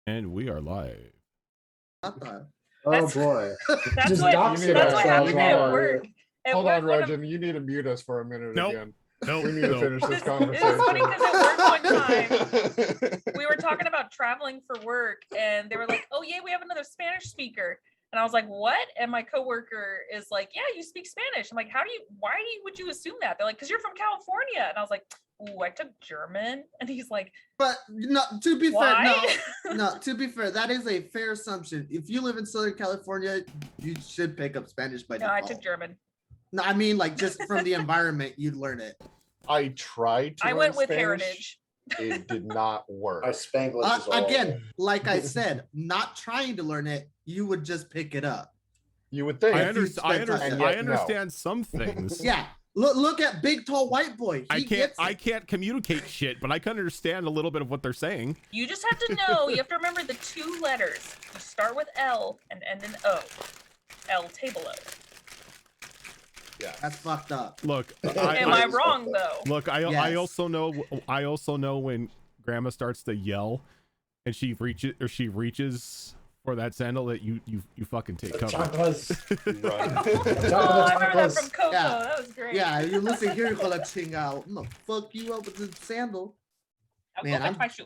And we are live. Oh boy. That's Just what doxing happened ourselves at while work. Hold on, Roger. You need to mute us for a minute again. Nope. We need to finish this It conversation. was funny because at work one time, we were talking about traveling for work, and they were like, "Oh yeah, we have another Spanish speaker." And I was like, "What?" And my coworker is like, "Yeah, you speak Spanish." I'm like, would you assume that?" They're like, "Because you're from California." And I was like, "Ooh, I took German." And he's like, But no, to be Why? fair, no, to be fair, that is a fair assumption. If you live in Southern California, you should pick up Spanish by "No, default. I took German." No, I mean, like, just from the environment, you'd learn it. I tried to I went with Spanish. Heritage. It did not work. Our Spanglish is all Again, like I said, not trying to learn it, you would just pick it up. You would think. I spent time. understand some things. Yeah, look at big tall white boy. I can't communicate shit, but I can understand a little bit of what they're saying. You just have to know. You have to remember the two letters. You start with L and end in O. L, table O. Yeah, That's fucked up. Look, Am I wrong though? Look, I Yes. also know when Grandma starts to yell, and she reaches for that sandal that you fucking take cover. Chocolates. Oh, I remember that from Coco. Yeah. That was great. Yeah, you listen here, collecting out. I'm gonna fuck you up with the sandal. I'll Man, go fetch my shoe.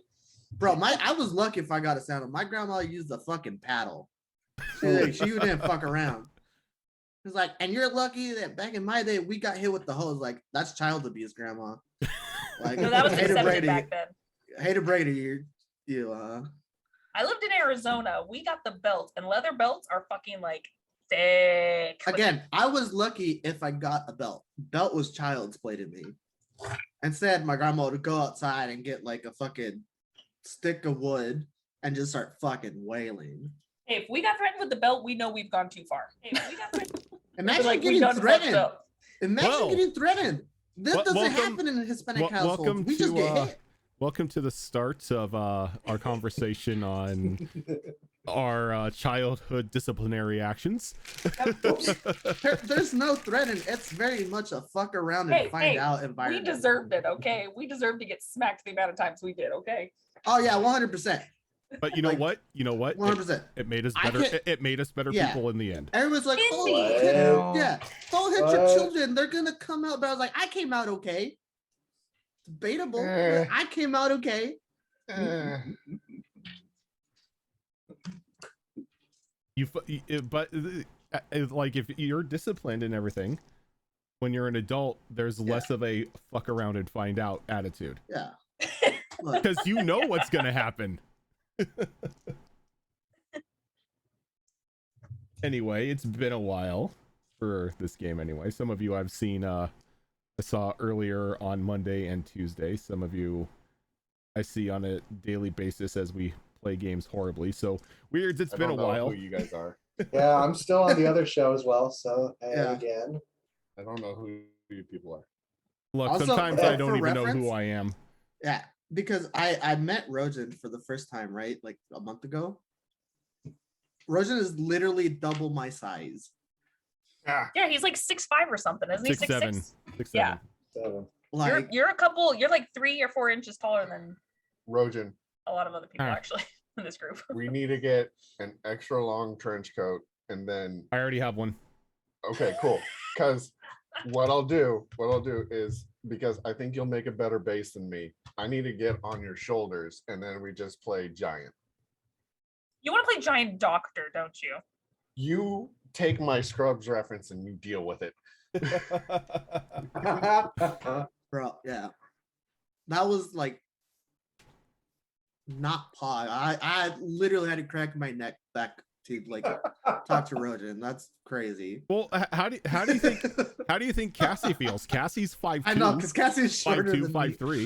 Bro, I was lucky if I got a sandal. My grandma used a fucking paddle. She didn't fuck around. It's like, and you're lucky that back in my day we got hit with the hose. Like, that's child abuse, grandma. Like, No, that was hater accepted Brady, back then. hater Brady, you I lived in Arizona. We got the belt, and leather belts are fucking like thick. Again, I was lucky if I got a belt. Belt was child's play to me. Instead, my grandma would go outside and get like a fucking stick of wood and just start fucking wailing. Hey, if we got threatened with the belt, we know we've gone too far. Hey, if we got threatened. Imagine like, we getting done fucked threatened. up. Imagine Whoa. getting threatened. This doesn't welcome- happen in Hispanic households. welcome We just to, get hit. Welcome to the start of our conversation on our childhood disciplinary actions. There's no threatening. It's very much a fuck around and find out We environment. deserved it, okay? We deserved to get smacked the amount of times we did, okay? Oh yeah, 100%. But you know Like, what? You know what? 100%. It made us I better. can't- It made us better Yeah. people in the end. Everyone's like, oh, Indeed. don't hit your What? children. They're gonna come out. But I was like, I came out okay. Debatable. Eh. I came out okay. Like if you're disciplined and everything, when you're an adult, there's less of a fuck around and find out attitude Yeah. Look, because you know what's gonna happen. Anyway, it's been a while for this game. Anyway, some of you I've seen. I saw earlier on Monday and Tuesday. Some of you I see on a daily basis as we play games horribly. So weird. It's been a while. Who you guys are? Yeah, I'm still on the other show as well. So Yeah. again, I don't know who you people are. Look, Also, sometimes I don't for even know reference- who I am. yeah, because I met Rojan for the first time, right? Like a month ago. Rojan is literally double my size. Yeah, he's like 6'5" or something, isn't he? 6'7". 6'6"? 6'7". Yeah. 7. Like, You're like 3 or 4 inches taller than Rojan, a lot of other people Huh. actually in this group. we need to get an extra long trench coat, and then I already have one. okay, cool. Because what I'll do is, because I think you'll make a better base than me, I need to get on your shoulders, and then we just play giant. You want to play Giant Doctor, don't you? You take my Scrubs reference and you deal with it. bro, yeah. That was like not paw. I literally had to crack my neck back to like talk to Rojan. That's crazy. Well, how do you think Cassie feels? Cassie's 5'2". I know, because Cassie's shorter 5'2", than me.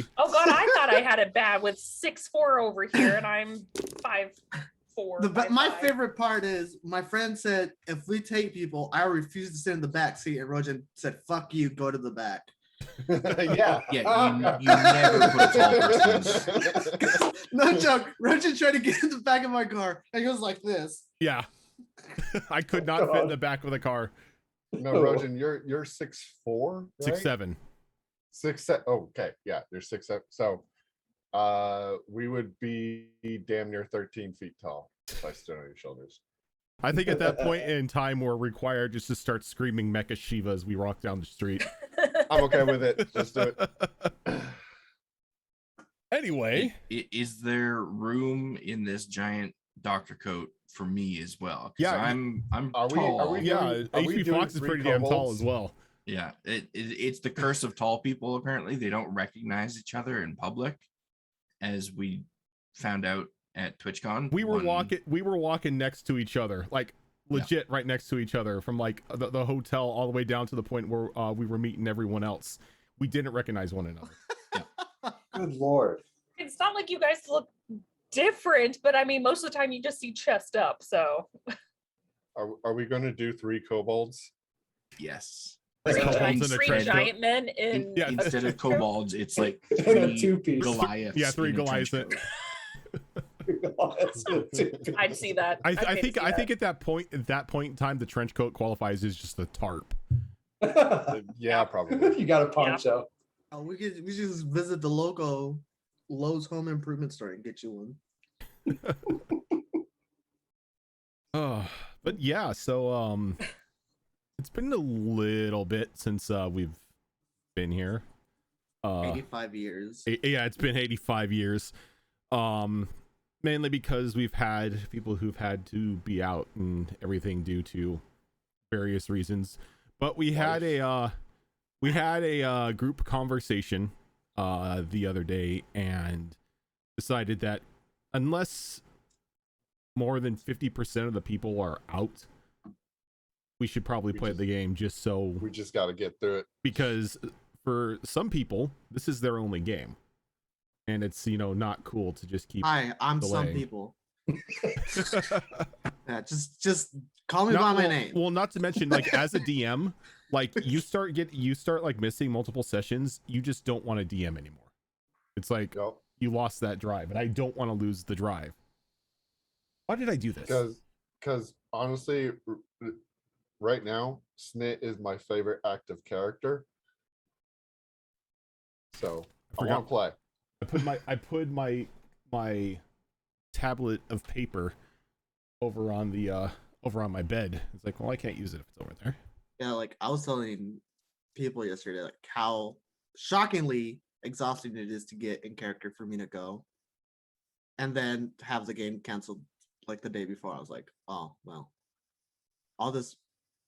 5'3". Oh god, I thought I had it bad with 6'4" over here, and I'm 5'4". My 5'5". favorite part is my friend said, if we take people, I refuse to sit in the back seat. And Rojan said, fuck you, go to the back. Yeah. Yeah, you never put a tall person. No joke. Rojan tried to get in the back of my car and he was like this. Yeah. I could not fit in the back of the car. No, Rojan, you're 6'4", right? 6'7". 6'7". Oh, okay, yeah, you're 6'7". So We would be damn near 13 feet tall if I stood on your shoulders. I think at that point in time, we're required just to start screaming Mecha Shiva as we walk down the street. I'm okay with it. Just do it. Anyway, Is there room in this giant doctor coat for me as well? 'Cause Yeah, I'm are we- tall. are we- yeah, are we HP doing Fox is 3 pretty damn tall kobolds? as well. Yeah, it's the curse of tall people. Apparently, they don't recognize each other in public, as we found out at TwitchCon. We were walking next to each other, like legit right next to each other, from like the hotel all the way down to the point where we were meeting everyone else. We didn't recognize one another. Good lord. It's not like you guys look different, but I mean, most of the time you just see chest up. So Are we going to do 3 kobolds? Yes. Like Three kobolds in a three trench coat. giant men in Yeah. Instead of kobolds, it's like In a 3 two-piece. Goliaths. Yeah, 3 in a trench Goliaths. coat. I'd see that. I I'd pay to think see I that. think at that point in time, the trench coat qualifies as just a tarp. Yeah, probably. You got a poncho. Oh, we just visit the local Lowe's home improvement store and get you one. But yeah, so it's been a little bit since we've been here. 85 years. Yeah, it's been 85 years. Mainly because we've had people who've had to be out and everything due to various reasons. But we had a group conversation the other day and decided that unless more than 50% of the people are out, we should probably play the game just so, We just got to get through it. because for some people this is their only game and it's, you know, not cool to just keep Hi, I'm some delaying. people. Yeah, just call me Not- by my well- name. Well, not to mention, like, as a DM, like you start like missing multiple sessions, you just don't want to DM anymore. It's like Nope. you lost that drive, and I don't want to lose the drive. Why did I do this? Because honestly, right now, Snit is my favorite active character. So I want to play. I put my tablet of paper over on my bed. It's like, well, I can't use it if it's over there. Yeah, like I was telling people yesterday, like how shockingly exhausting it is to get in character for me to go, and then have the game canceled like the day before. I was like, oh well, all this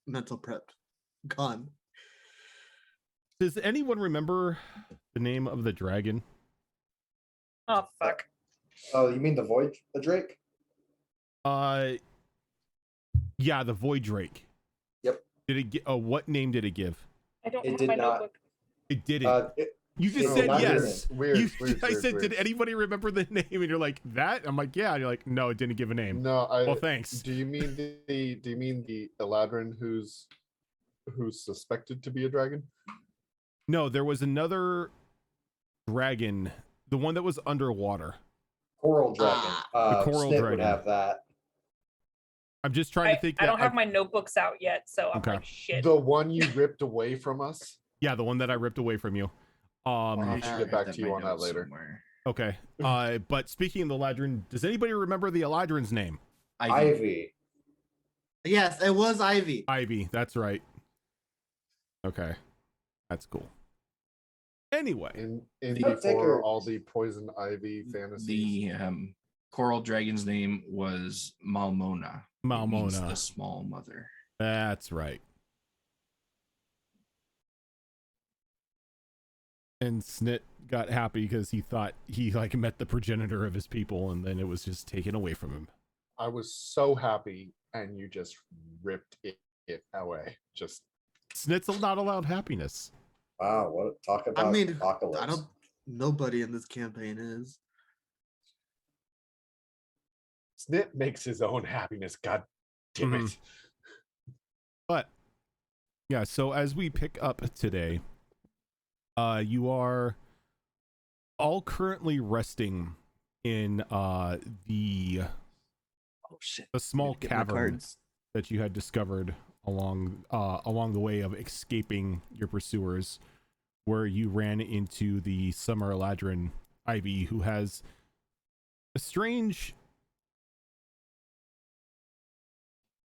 mental prep gone. Does anyone remember the name of the dragon? Oh fuck. Oh, you mean the Drake? Yeah, the Void Drake. Yep. Did it get? What name did it give? I don't It have did my not. notebook. It didn't. You just no, said not yes. Weird. You, weird, I weird, said, weird. did anybody remember the name? And you're like, that? I'm like, yeah. And you're like, no, it didn't give a name. No, Well, thanks. Do you mean the Eladrin who's suspected to be a dragon? No, there was another dragon, the one that was underwater. Coral Dragon. The Coral Snit Dragon. would have that. I'm just trying to think. I that don't have my notebooks out yet, so I'm Okay. like shit. The one you ripped away from us? Yeah, the one that I ripped away from you. We should get back to you my on that notes later. somewhere. Okay. But speaking of the Eladrin, does anybody remember the Eladrin's name? Ivy. Yes, it was Ivy. Ivy. That's right. Okay, that's cool. Anyway, In I think before all the poison ivy fantasies. The coral dragon's name was Malmona. It means Malmona. the small mother. That's right. And Snit got happy because he thought he like met the progenitor of his people, and then it was just taken away from him. I was so happy, and you just ripped it away. Just Snit's not allowed happiness. Wow, what talk about I mean, apocalypse. I don't. Nobody in this campaign is. Snit makes his own happiness. God damn it. Mhm. But yeah, so as we pick up today, you are all currently resting in the Oh shit! small Get my cavern cards. that you had discovered along the way of escaping your pursuers, where you ran into the Summer Eladrin Ivy, who has a strange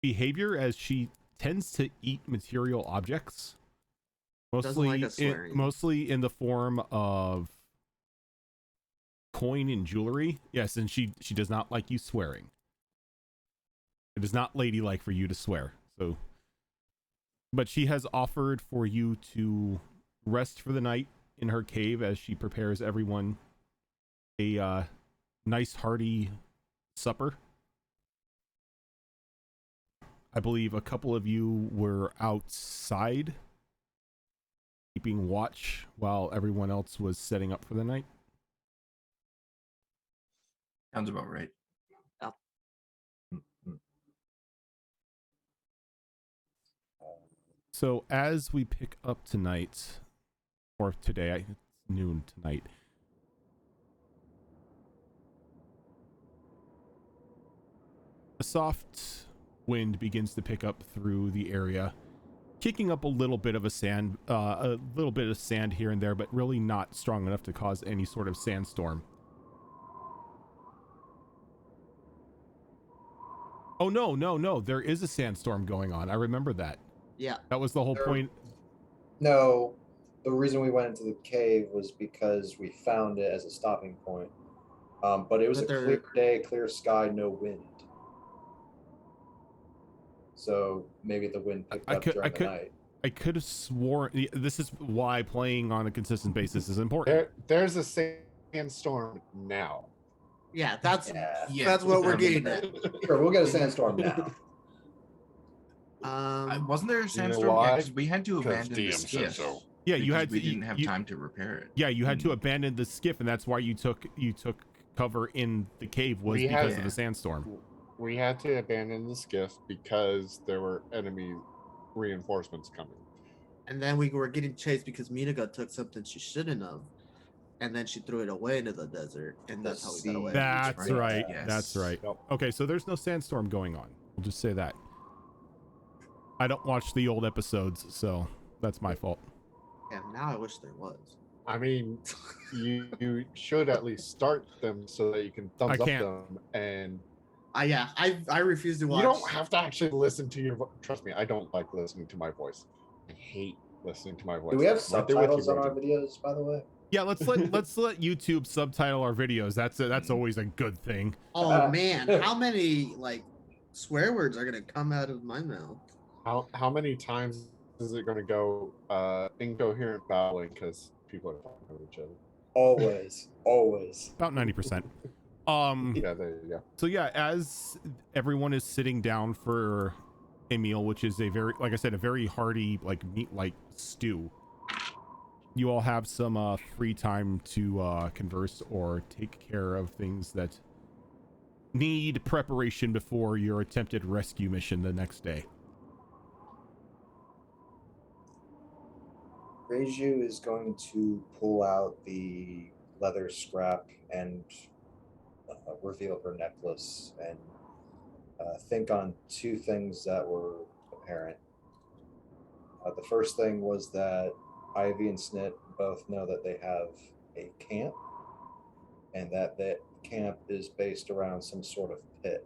behavior as she tends to eat material objects, Doesn't like us swearing. mostly in the form of coin and jewelry. Yes, and she does not like you swearing. It is not ladylike for you to swear. So, but she has offered for you to rest for the night in her cave as she prepares everyone a nice hearty supper. I believe a couple of you were outside keeping watch while everyone else was setting up for the night. Sounds about right. So as we pick up tonight, or today, it's noon tonight. A soft wind begins to pick up through the area, kicking up a little bit of sand here and there, but really not strong enough to cause any sort of sandstorm. Oh, no. There is a sandstorm going on. I remember that. Yeah. That was the whole point. No, the reason we went into the cave was because we found it as a stopping point. But it was a clear day, clear sky, no wind. So maybe the wind picked up during the night. I could have sworn. This is why playing on a consistent basis is important. There's a sandstorm now. Yeah, that's Yeah. that's what we're getting at. Sure, we'll get a sandstorm now. Wasn't there a sandstorm? why? Yeah, 'cause we had to abandon the DM said skiff. so. Yeah, you had to. We didn't have time to repair it. Yeah, you had to abandon the skiff, and that's why you took cover in the cave was because of the sandstorm. We had to abandon the skiff because there were enemy reinforcements coming. And then we were getting chased because Minaga took something she shouldn't have. And then she threw it away into the desert. And that's how we got away. That's right. Yes. That's right. Yep. Okay, so there's no sandstorm going on. We'll just say that. I don't watch the old episodes, so that's my fault. Yeah, now I wish there was. I mean, you should at least start them so that you can thumbs up them. And I refuse to watch. you don't have to actually listen to your voice. Trust me, I don't like listening to my voice. I hate listening to my voice. Do we have Right there with subtitles you, on our Brendan. videos, by the way? Yeah, let's let YouTube subtitle our videos. That's always a good thing. Oh man, how many like swear words are gonna come out of my mouth? How many times is it going to go incoherent babbling because people are talking to each other? Always. About 90%. Yeah, there you go. So yeah, as everyone is sitting down for a meal, which is a very, like I said, a very hearty, like meat-like stew, you all have some free time to converse or take care of things that need preparation before your attempted rescue mission the next day. Reiju is going to pull out the leather scrap and reveal her necklace and think on two things that were apparent. The first thing was that Ivy and Snit both know that they have a camp, and that camp is based around some sort of pit.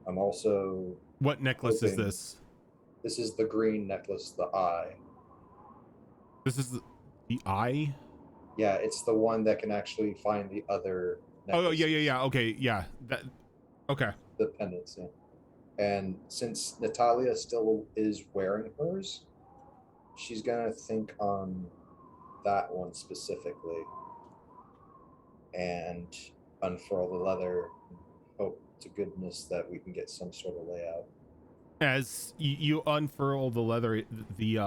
I'm also... What necklace is this? This is the green necklace, the eye. This is the eye? Yeah, it's the one that can actually find the other necklaces. Oh, yeah. Okay, yeah. Okay. The pendants, yeah. And since Natalia still is wearing hers, she's gonna think on that one specifically and unfurl the leather and hope to goodness that we can get some sort of layout. As you unfurl the leather, the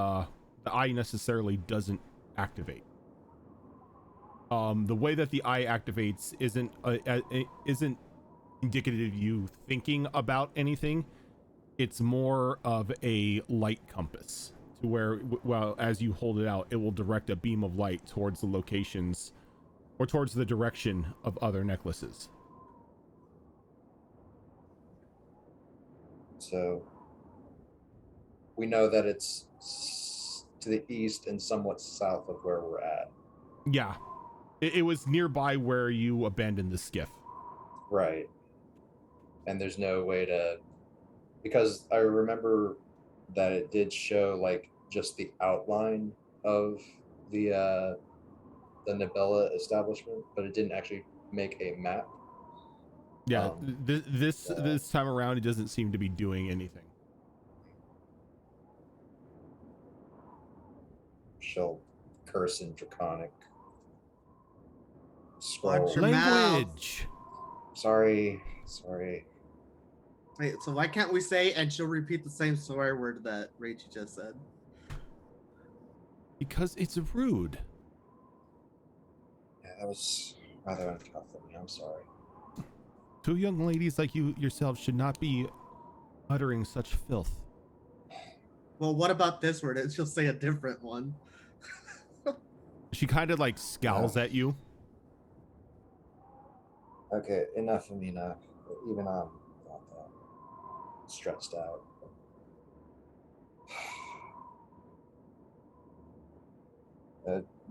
eye necessarily doesn't activate. The way that the eye activates isn't indicative of you thinking about anything. It's more of a light compass to where, well, as you hold it out, it will direct a beam of light towards the locations or towards the direction of other necklaces. So we know that it's to the east and somewhat south of where we're at. Yeah. It was nearby where you abandoned the skiff. Right. And there's no way to, because I remember that it did show like just the outline of the Nabella establishment, but it didn't actually make a map. Yeah, this time around, it doesn't seem to be doing anything. She'll curse in Draconic. Scroll. Watch your mouth. Language. Sorry. Wait, so why can't we say and she'll repeat the same swear word that Rachie just said? Because it's rude. Yeah, that was rather uncouth of me. I'm sorry. Two young ladies like you yourself should not be uttering such filth. Well, what about this word? And she'll say a different one. She kind of like scowls at you. Okay, enough of me now. Even I'm not that stressed out.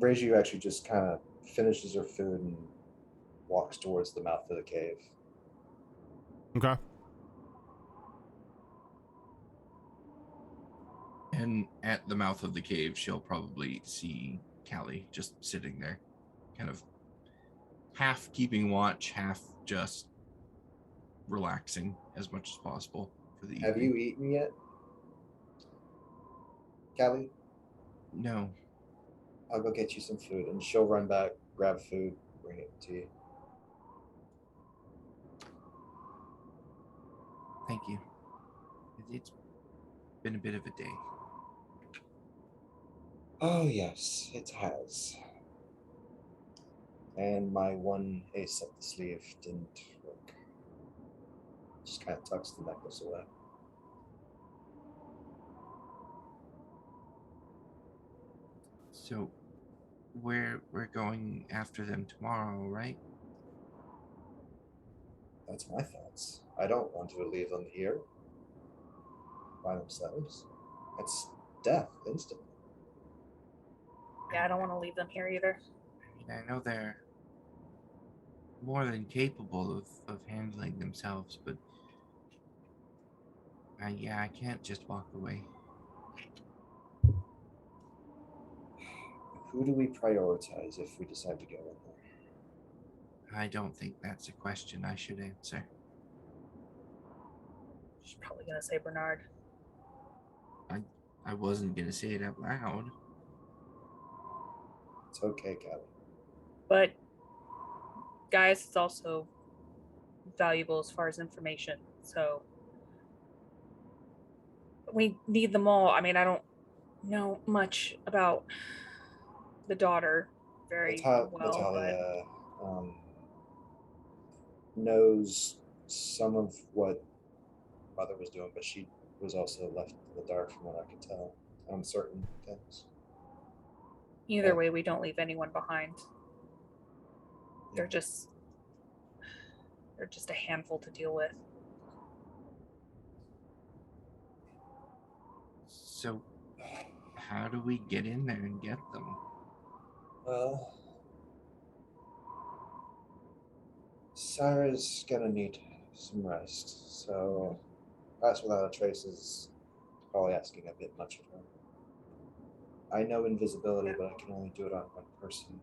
Reiju actually just kind of finishes her food and walks towards the mouth of the cave. Okay. And at the mouth of the cave, she'll probably see Callie just sitting there, kind of half keeping watch, half just relaxing as much as possible for the evening. Have you eaten yet, Callie? No. I'll go get you some food, and she'll run back, grab food, bring it to you. Thank you. It's been a bit of a day. Oh yes, it has. And my one ace up the sleeve didn't work. Just kind of tucks the necklace away. So we're going after them tomorrow, right? That's my thoughts. I don't want to leave them here by themselves. It's death instantly. Yeah, I don't want to leave them here either. I mean, I know they're more than capable of handling themselves, but I can't just walk away. Who do we prioritize if we decide to go in there? I don't think that's a question I should answer. She's probably gonna say Bernard. I wasn't gonna say it out loud. It's okay, Callie. But guys, it's also valuable as far as information. So we need them all. I mean, I don't know much about the daughter very well, Natalia knows some of what mother was doing, but she was also left in the dark from what I could tell on certain things. Either way, we don't leave anyone behind. They're just a handful to deal with. So how do we get in there and get them? Well, Sarah's gonna need some rest, so Pass Without a Trace is probably asking a bit much of her. I know invisibility, but I can only do it on one person.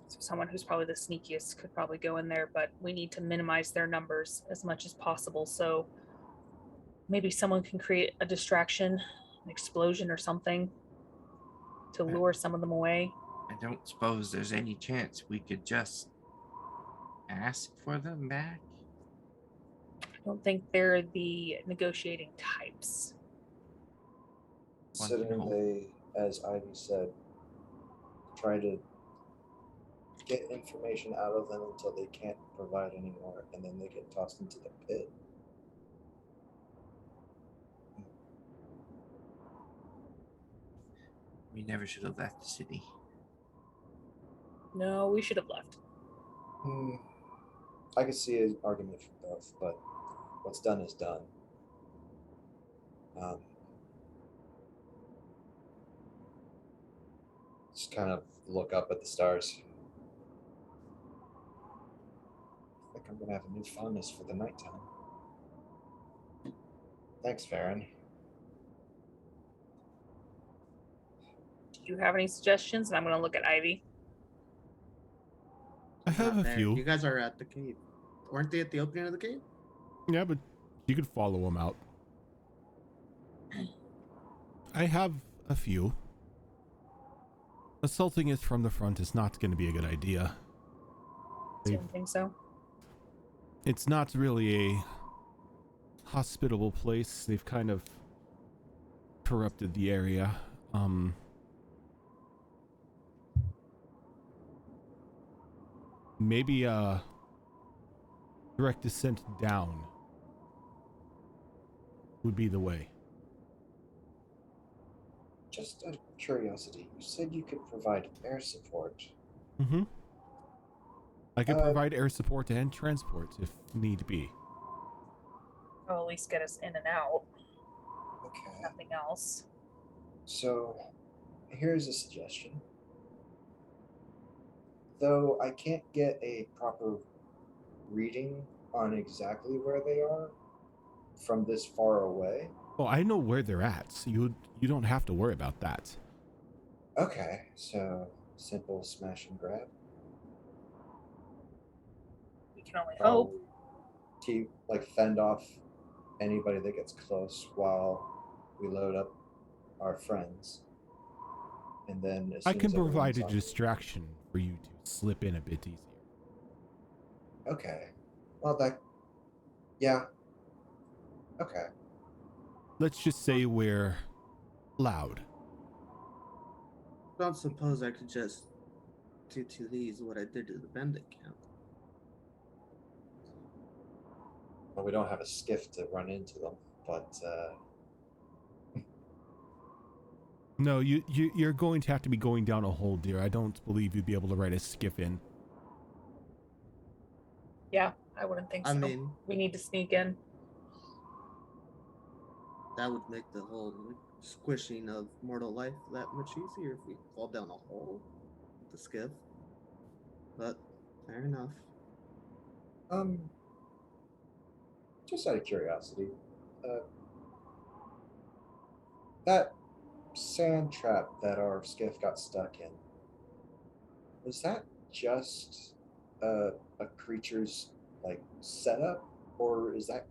So someone who's probably the sneakiest could probably go in there, but we need to minimize their numbers as much as possible. So maybe someone can create a distraction, an explosion or something to lure some of them away. I don't suppose there's any chance we could just ask for them back? I don't think they're the negotiating types. Considering they, as Ivy said, try to get information out of them until they can't provide anymore, and then they get tossed into the pit. We never should have left the city. No, we should have left. I could see an argument for both, but what's done is done. Just kind of look up at the stars. I think I'm gonna have a new fondness for the nighttime. Thanks, Farron. Do you have any suggestions? And I'm going to look at Ivy. I have Not a there. few. You guys are at the cave. Weren't they at the opening of the cave? Yeah, but you could follow them out. I have a few. Assaulting it from the front is not going to be a good idea. Don't think so. It's not really a hospitable place. They've kind of corrupted the area. Maybe direct descent down would be the way. Just out of curiosity, you said you could provide air support. Mm-hmm. I could provide air support and transport if need be. Or at least get us in and out. Okay. Nothing else. So, here's a suggestion. Though I can't get a proper reading on exactly where they are from this far away. Oh, I know where they're at. So you don't have to worry about that. Okay, so simple smash and grab. We can only hope. Keep fend off anybody that gets close while we load up our friends. And then as I soon can as provide a everyone's on- distraction for you to slip in a bit easier. Okay. Well, yeah. Okay. Let's just say we're loud. Don't suppose I could just do to these what I did to the bandit camp. Well, we don't have a skiff to run into them, but No, you're going to have to be going down a hole, dear. I don't believe you'd be able to ride a skiff in. Yeah, I wouldn't think so. I mean, we need to sneak in. that would make the whole squishing of mortal life that much easier if we fall down a hole with the skiff. But fair enough. just out of curiosity, that sand trap that our skiff got stuck in, was that just a creature's setup, or is that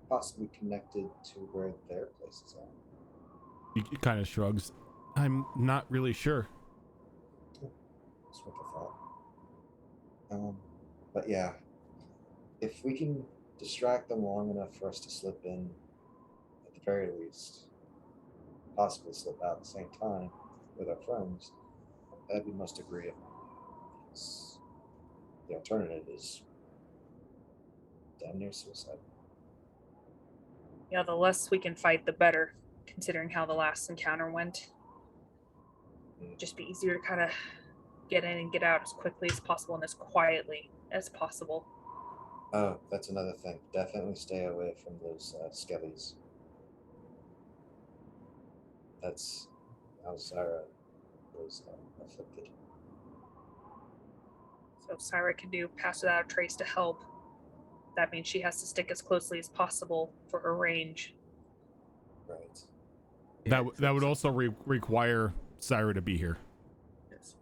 possibly connected to where their places are? He kind of shrugs. I'm not really sure. That's what I thought. But yeah, if we can distract them long enough for us to slip in, at the very least, possibly slip out at the same time with our friends, that'd be most agreeable. Because the alternative is damn near suicide. Yeah, the less we can fight, the better, considering how the last encounter went. Just be easier to kind of get in and get out as quickly as possible and as quietly as possible. Oh, that's another thing. Definitely stay away from those skellies. That's how Sarah was afflicted. So Syra can do pass without a trace to help. That means she has to stick as closely as possible for her range. Right. That would also require Syra to be here. Yes.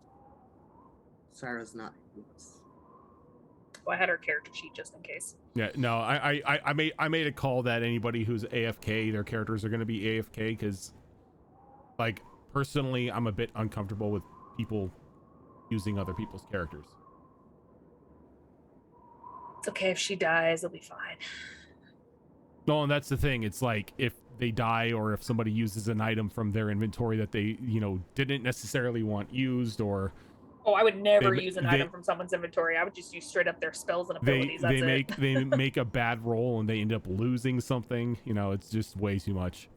Sarah's not with us. Well, I had her character sheet just in case. Yeah, no, I made a call that anybody who's AFK, their characters are going to be AFK because, personally, I'm a bit uncomfortable with people using other people's characters. It's okay if she dies, it'll be fine. No, and that's the thing. It's if they die or if somebody uses an item from their inventory that they, didn't necessarily want used, or Oh, I would never They- use an they- item from someone's inventory. I would just use straight up their spells and abilities. That's it. they make a bad roll and they end up losing something. It's just way too much.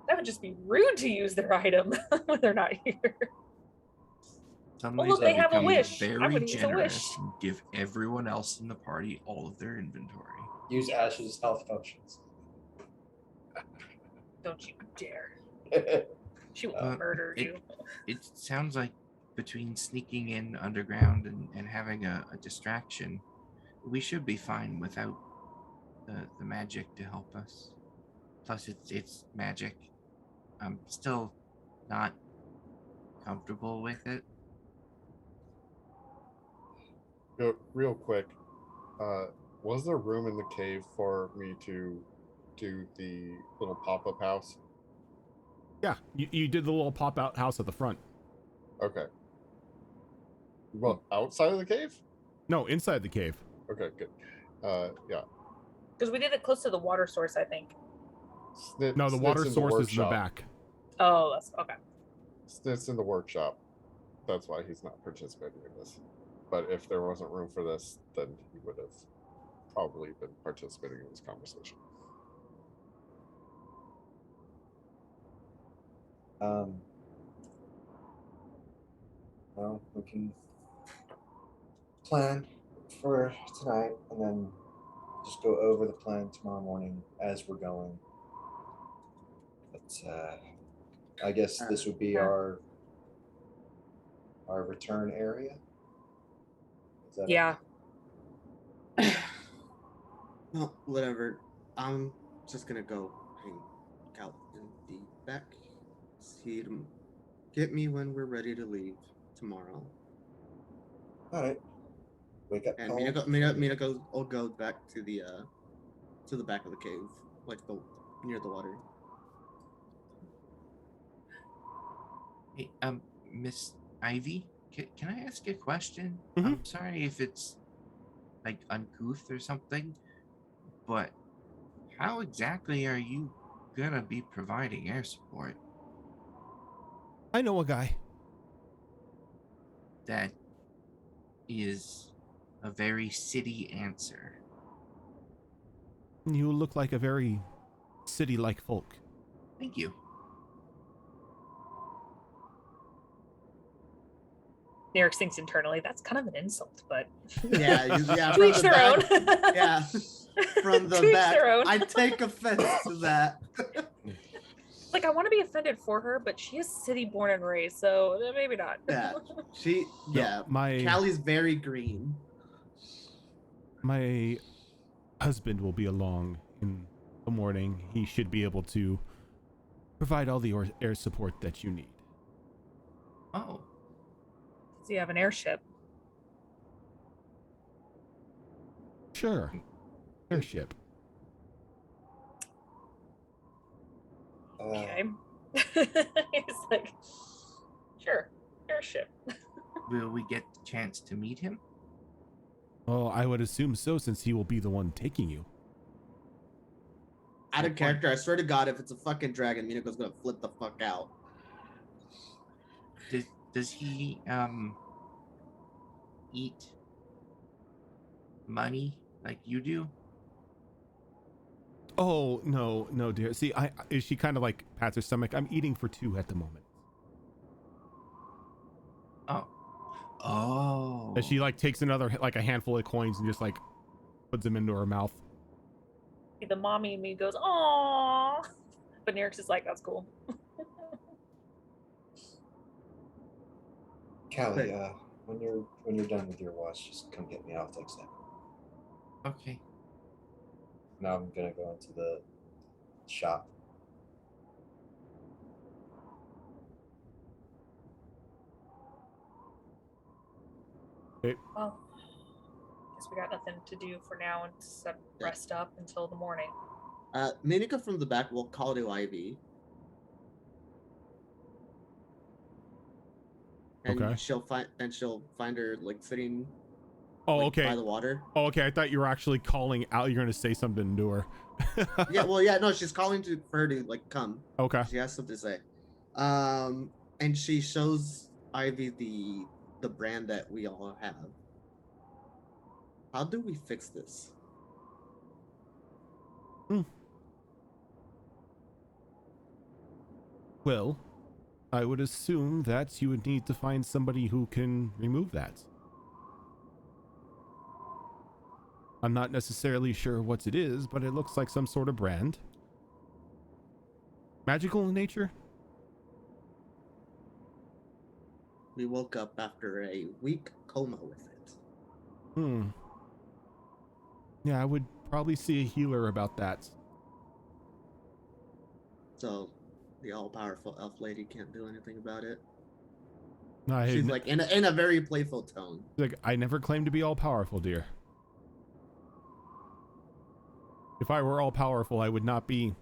That would just be rude to use their item when they're not here. Suddenly look, they have a become wish. I very would use a generous wish. and give everyone else in the party all of their inventory. Use Ash's health potions. Don't you dare. She will murder you. It sounds like between sneaking in underground and having a distraction, we should be fine without the magic to help us. Plus, it's magic. I'm still not comfortable with it. Real quick, was there room in the cave for me to do the little pop-up house? Yeah, you did the little pop-out house at the front. Okay. Well, outside of the cave? No, inside the cave. Okay, good. Yeah. Because we did it close to the water source, I think. No, the water Snit's source is in the workshop. back. Oh, that's okay. Snit's in the workshop. That's why he's not participating in this. But if there wasn't room for this, then he would have probably been participating in this conversation. Well, we can plan for tonight and then just go over the plan tomorrow morning as we're going. But I guess this would be our return area. Is that Yeah. Well, whatever. I'm just gonna go hang out in the back. See him. Get me when we're ready to leave tomorrow. All right. Wake up. And call. Minako will go back to the back of the cave, like near the water. Hey, Miss Ivy, can I ask a question? Mhm. I'm sorry if it's like uncouth or something, but how exactly are you gonna be providing air support? I know a guy. That is a very city answer. You look like a very city-like folk. Thank you. Nerix thinks internally, that's kind of an insult, but Yeah, to from each the their back. own. Yeah, from the To each back. their own. I take offense to that. Like, I want to be offended for her, but she is city born and raised, so maybe not. Yeah, my Callie's very green. my husband will be along in the morning. He should be able to provide all the air support that you need. Oh, Does he have an airship? Sure. Airship. Okay. He's like, sure, airship. will we get the chance to meet him? Oh, I would assume so, since he will be the one taking you. Out of character, I swear to God, if it's a fucking dragon, Minako's gonna flip the fuck out. Does he eat money like you do? Oh, no, dear. See, she kind of like pats her stomach. I'm eating for two at the moment. Oh. And she like takes another, like a handful of coins and just like puts them into her mouth. The mommy in me goes, "Aww," but Nerix is like, "That's cool." Callie, Hey. when you're done with your watch, just come get me. I'll take a second. Okay. Now I'm gonna go into the shop. Well, guess we got nothing to do for now except rest up until the morning. Minako from the back will call to Ivy. And Okay. she'll find her like sitting Oh, like, okay. by the water. Oh, okay. I thought you were actually calling out. You're going to say something to her. No, she's calling for her to like come. Okay. She has something to say. And she shows Ivy the brand that we all have. How do we fix this? Well, I would assume that you would need to find somebody who can remove that. I'm not necessarily sure what it is, but it looks like some sort of brand. Magical in nature? We woke up after a week coma with it. Yeah, I would probably see a healer about that. So the all-powerful elf lady can't do anything about it. No, She's like in a very playful tone. like, I never claimed to be all powerful, dear. If I were all powerful, I would not be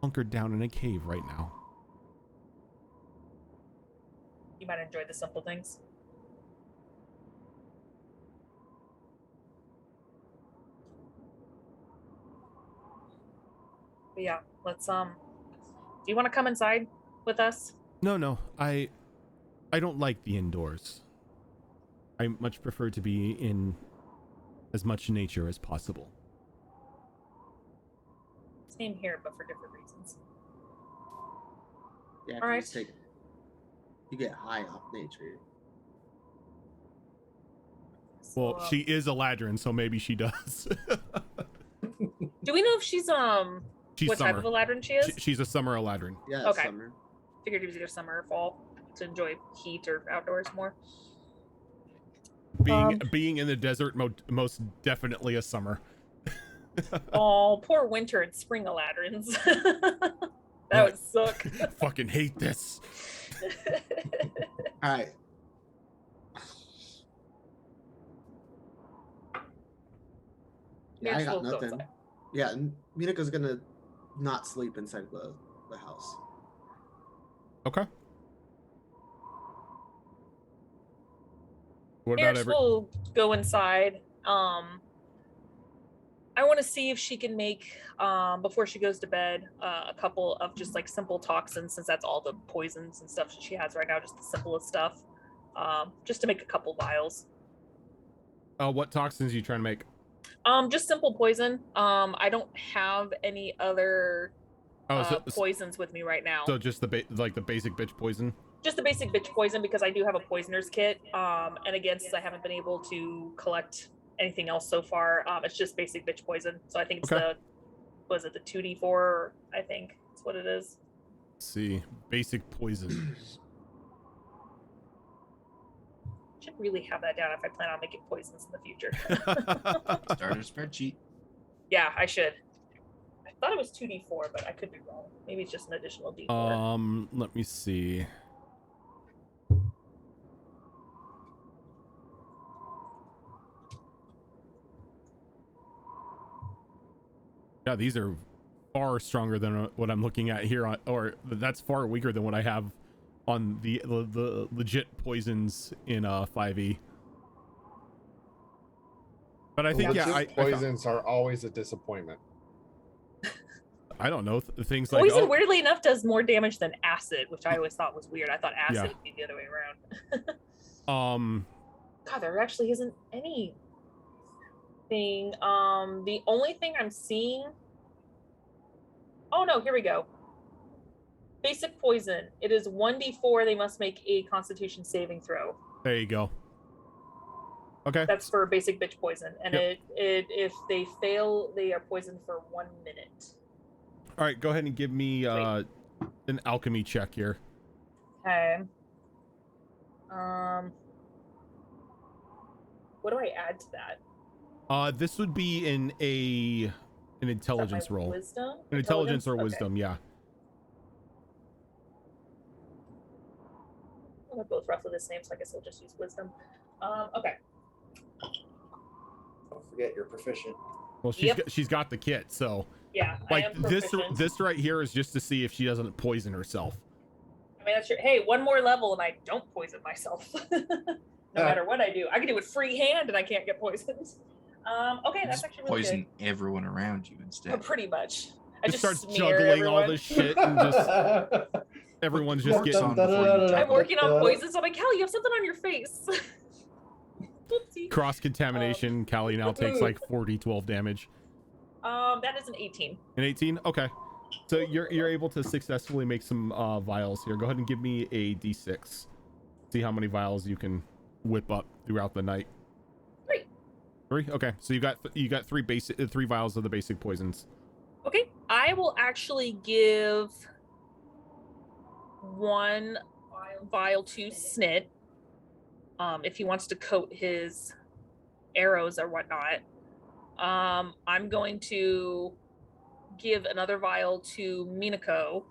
hunkered down in a cave right now. You might enjoy the simple things. But yeah, let's do you want to come inside with us? No, I don't like the indoors. I much prefer to be in as much nature as possible. Same here, but for different reasons. Yeah, All right. You get high off nature. Well, So, she is a Ladrin, so maybe she does. do we know if she's She's what summer. type of a Ladrin she is? She's a summer Eladrin. Yeah, Okay. summer. Figured it was either summer or fall to enjoy heat or outdoors more. Being in the desert, most definitely a summer. Oh, poor winter and spring Eladrins. That would suck. Fucking hate this. All right. Yeah, I Yes, got we'll go nothing. inside. Yeah, Minika's gonna not sleep inside the house. Okay. What about Eris will go inside. I want to see if she can make, before she goes to bed, a couple of just like simple toxins, since that's all the poisons and stuff she has right now, just the simplest stuff. Just to make a couple vials. what toxins are you trying to make? Just simple poison. I don't have any other poisons with me right now. So just the basic bitch poison. Just the basic bitch poison, because I do have a poisoner's kit. And again, since I haven't been able to collect anything else so far, it's just basic bitch poison. So I think it's Okay. the 2d4, I think that's what it is. Let's see, basic poison. Should really have that down if I plan on making poisons in the future. Start a spreadsheet. Yeah, I should. I thought it was 2d4, but I could be wrong. Maybe it's just an additional d4. Let me see. Yeah, these are far stronger than what I'm looking at here, or that's far weaker than what I have on the legit poisons in 5e. But I think poisons are always a disappointment. I don't know things like Poison, weirdly enough, does more damage than acid, which I always thought was weird. I thought acid would be the other way around. God, there actually isn't anything. The only thing I'm seeing. Oh no, here we go. Basic poison. It is 1d4. They must make a Constitution saving throw. There you go. Okay. That's for basic bitch poison, and if they fail, they are poisoned for 1 minute. All right, go ahead and give me an alchemy check here. Okay. What do I add to that? This would be an intelligence roll. Wisdom? An intelligence or Okay. wisdom, yeah. Well, they're both roughly the same, so I guess I'll just use wisdom. Okay. Don't forget you're proficient. Well, she's got the kit, so Yeah, like I am proficient. this right here is just to see if she doesn't poison herself. I mean, that's your, hey, one more level and I don't poison myself. No matter what I do. I can do it free hand and I can't get poisoned. Okay, that's Just actually really poison everyone around you good. instead. Pretty much. I Just just starts smear juggling everyone. all this shit and just everyone's just Works getting on before you drop I'm it. working on poisons. I'm like, Kelly, you have something on your face. Whoopsie. cross contamination. Callie now takes like 12 damage. That is an 18. An 18? Okay. So you're able to successfully make some vials here. Go ahead and give me a d6. See how many vials you can whip up throughout the night. 3. 3? Okay. So you got three vials of the basic poisons. Okay, I will actually give one vial to Snit. if he wants to coat his arrows or whatnot. I'm going to give another vial to Minako,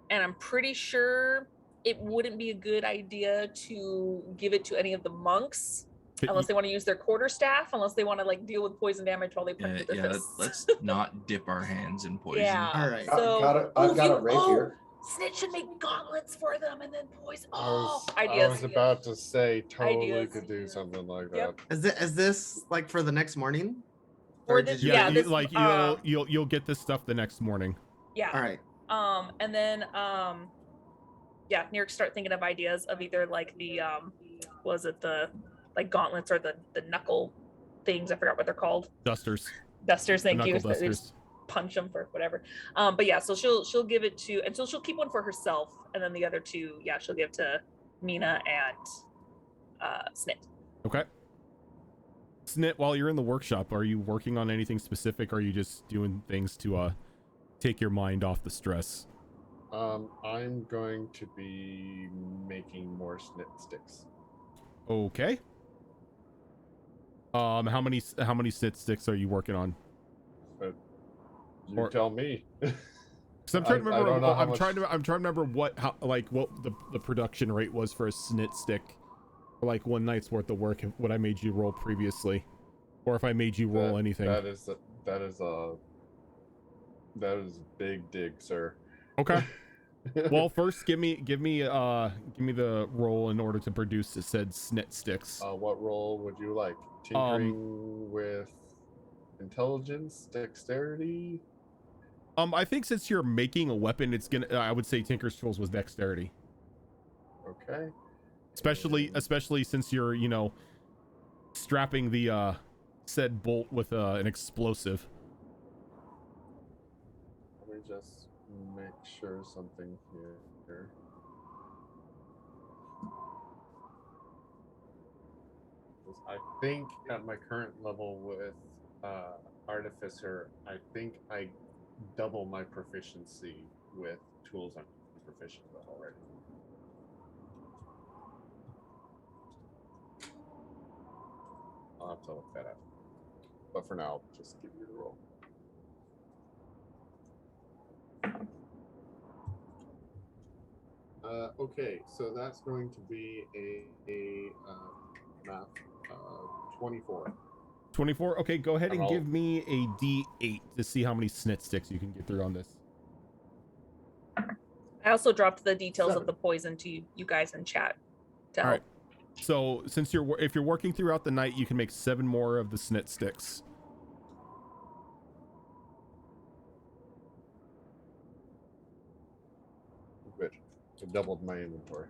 and I'm pretty sure it wouldn't be a good idea to give it to any of the monks unless they want to use their quarterstaff, unless they want to like deal with poison damage while they punch with their fists. Let's not dip our hands in poison. Yeah. All right. So I've got a rapier. Snitch should make gauntlets for them and then poison. I Ideas. was about to say totally Ideas. could do something like Yep. that. Is this like for the next morning? Or did this, you- yeah, you, this, like you'll get this stuff the next morning. yeah. All right. And then yeah, Neric start thinking of ideas of either like the was it the like gauntlets or the knuckle things, I forgot what they're called. Dusters. Dusters, thank Knuckle you. They just dusters. punch them for whatever. But yeah, so she'll give it to, and so she'll keep one for herself, and then the other two, yeah, she'll give to Mina and Snit. Okay. Snit, while you're in the workshop, are you working on anything specific, or are you just doing things to take your mind off the stress? I'm going to be making more snit sticks. Okay. How many snit sticks are you working on? You tell me. Because I'm trying to I remember. don't know how I'm much- trying to remember what the production rate was for a snit stick, for like one night's worth of work. What I made you roll previously, or if I made you roll anything. That is a big dig, sir. Okay. Well, first give me the roll in order to produce the said snit sticks. What role would you like? Tinkering with intelligence, dexterity? I think since you're making a weapon, it's gonna. I would say Tinker's Tools was dexterity. Okay. Especially since you're, strapping the said bolt with an explosive. Let me just make sure something here. I think at my current level with Artificer, I think I double my proficiency with tools I'm proficient with already. I'll have to look that up. But for now, I'll just give you the roll. Okay, so that's going to be a math 24. 24. Okay, go ahead and I'll- give me a D8 to see how many snit sticks you can get through on this. I also dropped the details of Seven. the poison to you guys in chat. To All help. right. So since if you're working throughout the night, you can make 7 more of the snit sticks. Good. It doubled my inventory.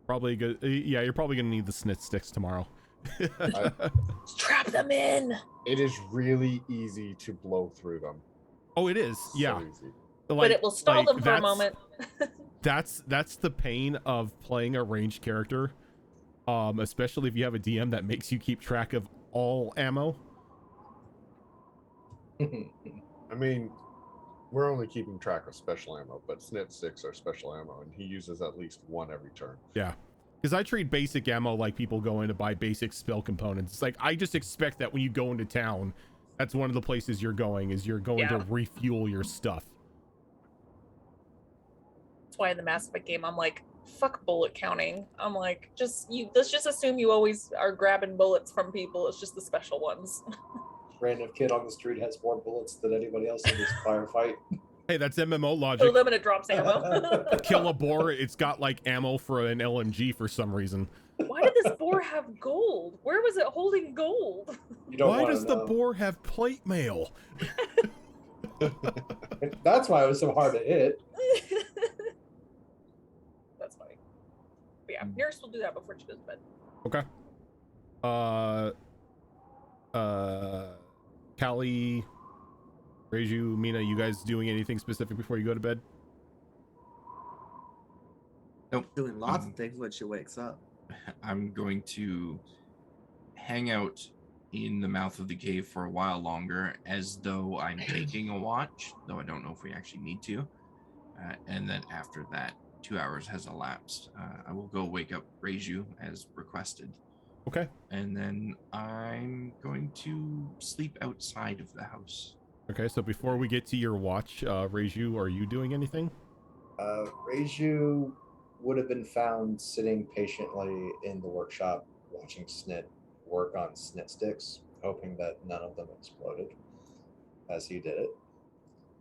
Probably good. Yeah, you're probably gonna need the snit sticks tomorrow. Just trap them in. It is really easy to blow through them. Oh, it is. So Yeah. easy. But it will stall them for a moment. That's the pain of playing a ranged character, especially if you have a DM that makes you keep track of all ammo. I mean, we're only keeping track of special ammo, but snit sticks are special ammo, and he uses at least one every turn. Yeah, because I treat basic ammo like people go in to buy basic spell components. It's like I just expect that when you go into town, that's one of the places you're going to refuel your stuff. That's why in the Mass Effect game, I'm like, fuck bullet counting. I'm like, let's just assume you always are grabbing bullets from people. It's just the special ones. Random kid on the street has more bullets than anybody else in this firefight. Hey, that's MMO So logic. them and it drops ammo. Kill a boar, it's got like ammo for an LMG for some reason. Why did this boar have gold? Where was it holding gold? You don't Why wanna does the know. boar have plate mail? That's why it was so hard to hit. That's funny. But yeah, Nurse will do that before she goes to bed. Okay. Callie, Reiju, Mina, you guys doing anything specific before you go to bed? Nope. Doing lots of things when she wakes up. I'm going to hang out in the mouth of the cave for a while longer, as though I'm taking a watch, though I don't know if we actually need to. And then after that, 2 hours has elapsed, I will go wake up Reiju as requested. Okay. And then I'm going to sleep outside of the house. Okay, so before we get to your watch, Reiju, are you doing anything? Reiju would have been found sitting patiently in the workshop watching Snit work on Snit sticks, hoping that none of them exploded as he did it.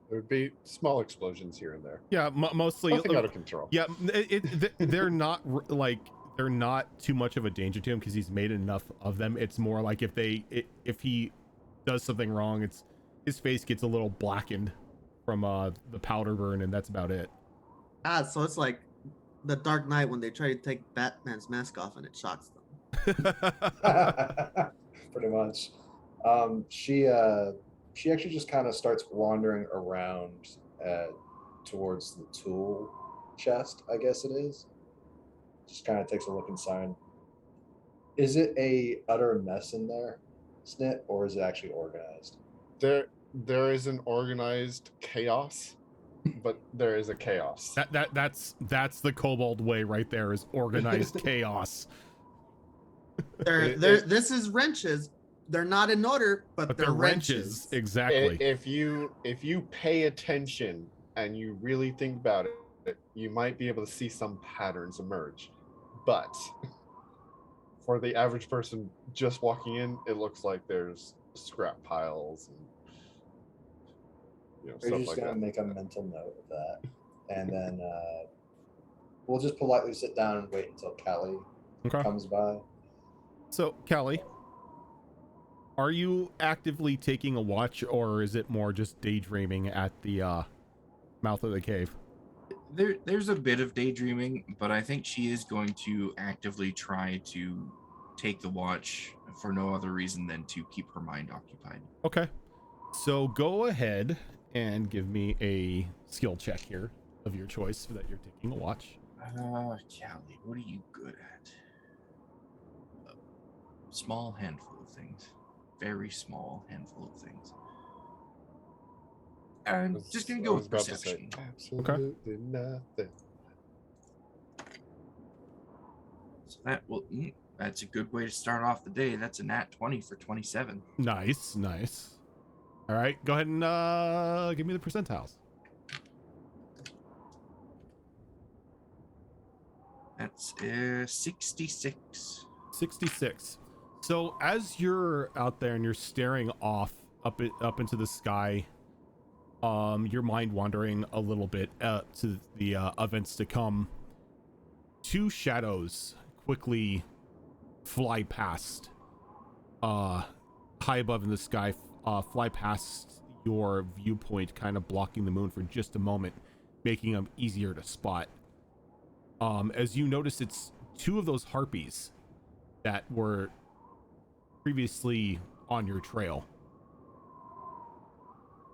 There would be small explosions here and there. Yeah, mostly. Nothing out of control. Yeah, they're not they're not too much of a danger to him because he's made enough of them. It's more like if he does something wrong, his face gets a little blackened from the powder burn, and that's about it. So it's like the Dark Knight when they try to take Batman's mask off and it shocks them. Pretty much. She actually just kind of starts wandering around towards the tool chest, I guess it is. Just kind of takes a look inside. Is it a utter mess in there, Snit, or is it actually organized? There is an organized chaos, but there is a chaos. That's the kobold way right there, is organized chaos. This is wrenches. They're not in order, but they're wrenches. Exactly. If you pay attention and you really think about it, you might be able to see some patterns emerge. But for the average person just walking in, it looks like there's scrap piles and We're stuff just like gonna that. make a mental note of that, and then we'll just politely sit down and wait until Callie comes by. So, Callie, are you actively taking a watch, or is it more just daydreaming at the mouth of the cave? There's a bit of daydreaming, but I think she is going to actively try to take the watch for no other reason than to keep her mind occupied. Okay. So go ahead and give me a skill check here of your choice that you're taking a watch. Callie, what are you good at? A small handful of things. Very small handful of things. I'm just gonna go with perception. Absolutely nothing. So that's a good way to start off the day. That's a nat 20 for 27. Nice. All right, go ahead and give me the percentiles. That's 66. 66. So as you're out there and you're staring off up into the sky, your mind wandering a little bit to the events to come, two shadows quickly fly past, high above in the sky, fly past your viewpoint, kind of blocking the moon for just a moment, making them easier to spot. As you notice, it's two of those harpies that were previously on your trail,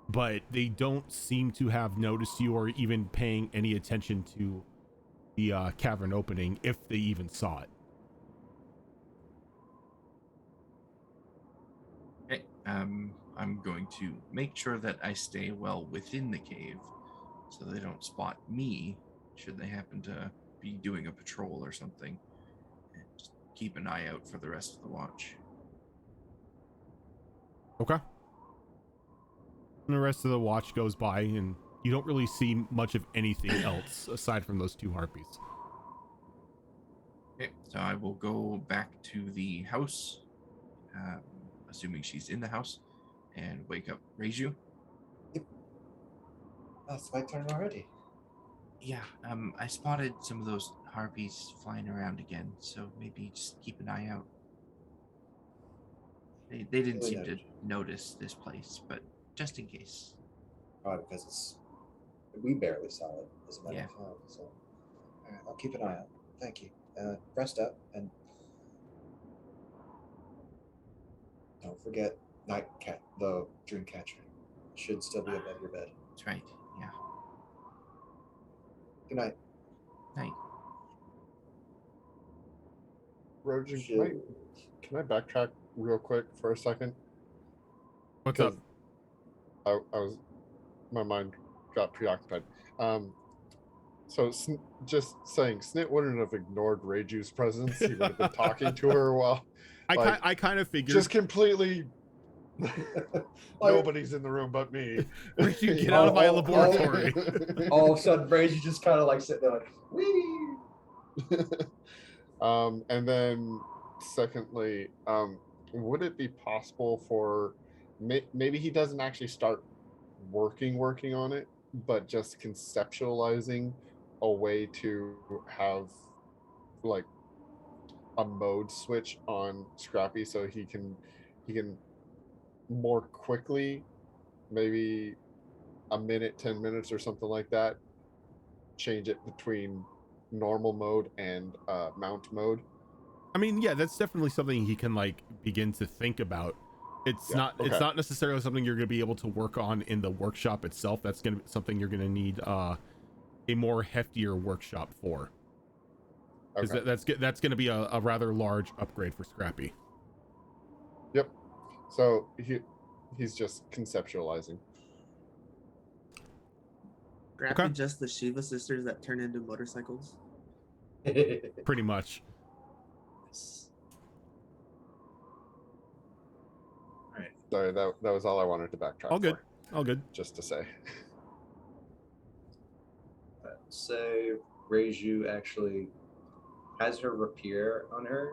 but they don't seem to have noticed you or even paying any attention to the cavern opening, if they even saw it. Okay, I'm going to make sure that I stay well within the cave so they don't spot me should they happen to be doing a patrol or something. And just keep an eye out for the rest of the watch. Okay. And the rest of the watch goes by, and you don't really see much of anything else aside from those two harpies. Okay, so I will go back to the house, assuming she's in the house, and wake up Reiju. It's my turn already. Yeah, I spotted some of those harpies flying around again, so maybe just keep an eye out. They didn't seem to notice this place, but just in case. Probably because we barely saw it, as a matter of fact. So, all right, I'll keep an eye out. Thank you. Rest up, and don't forget the dream catcher should still be above your bed. That's right. Yeah. Good night. Night. Rojan, can I backtrack real quick for a second? What's up? My mind got preoccupied. So just saying, Snit wouldn't have ignored Reiju's presence. He would have been talking to her while, like, I kind of figured. just completely. Like- Nobody's in the room but me. Where'd you get out of my laboratory? All of a sudden, Brady just kind of like sitting there like, wee. And then secondly, would it be possible for maybe he doesn't actually start working on it, but just conceptualizing a way to have like a mode switch on Scrappy so he can more quickly, maybe a minute, 10 minutes or something like that, change it between normal mode and mount mode. I mean, yeah, that's definitely something he can like begin to think about. It's Yeah, not. It's okay. not necessarily something you're going to be able to work on in the workshop itself. That's going to be something you're going to need a more heftier workshop for. Because Okay. that's going to be a rather large upgrade for Scrappy. Yep. So he's just conceptualizing. Scrappy Okay. just the Shiva sisters that turn into motorcycles. Pretty much. Sorry, that was all I wanted to backtrack. All good. For, All good. just to say. Say Reiju actually has her rapier on her,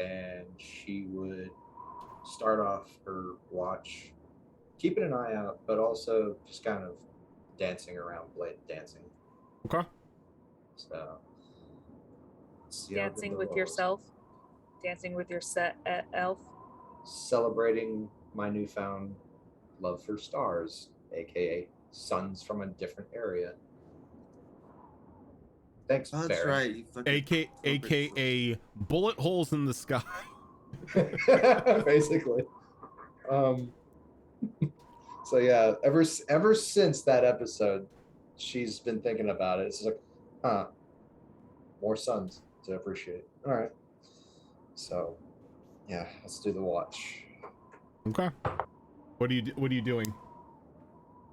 and she would start off her watch, keeping an eye out, but also just kind of dancing around, blade dancing. Okay. So, let's see how good Dancing the with rolls. yourself. Dancing with your set elf. Celebrating my newfound love for stars, aka suns from a different area. Thanks, Oh, that's Barry. right. You fucking AKA bullet holes in the sky. Basically. So yeah, ever since that episode, she's been thinking about it. It's like, more suns to appreciate. All right. So, yeah, let's do the watch. Okay. What are you doing?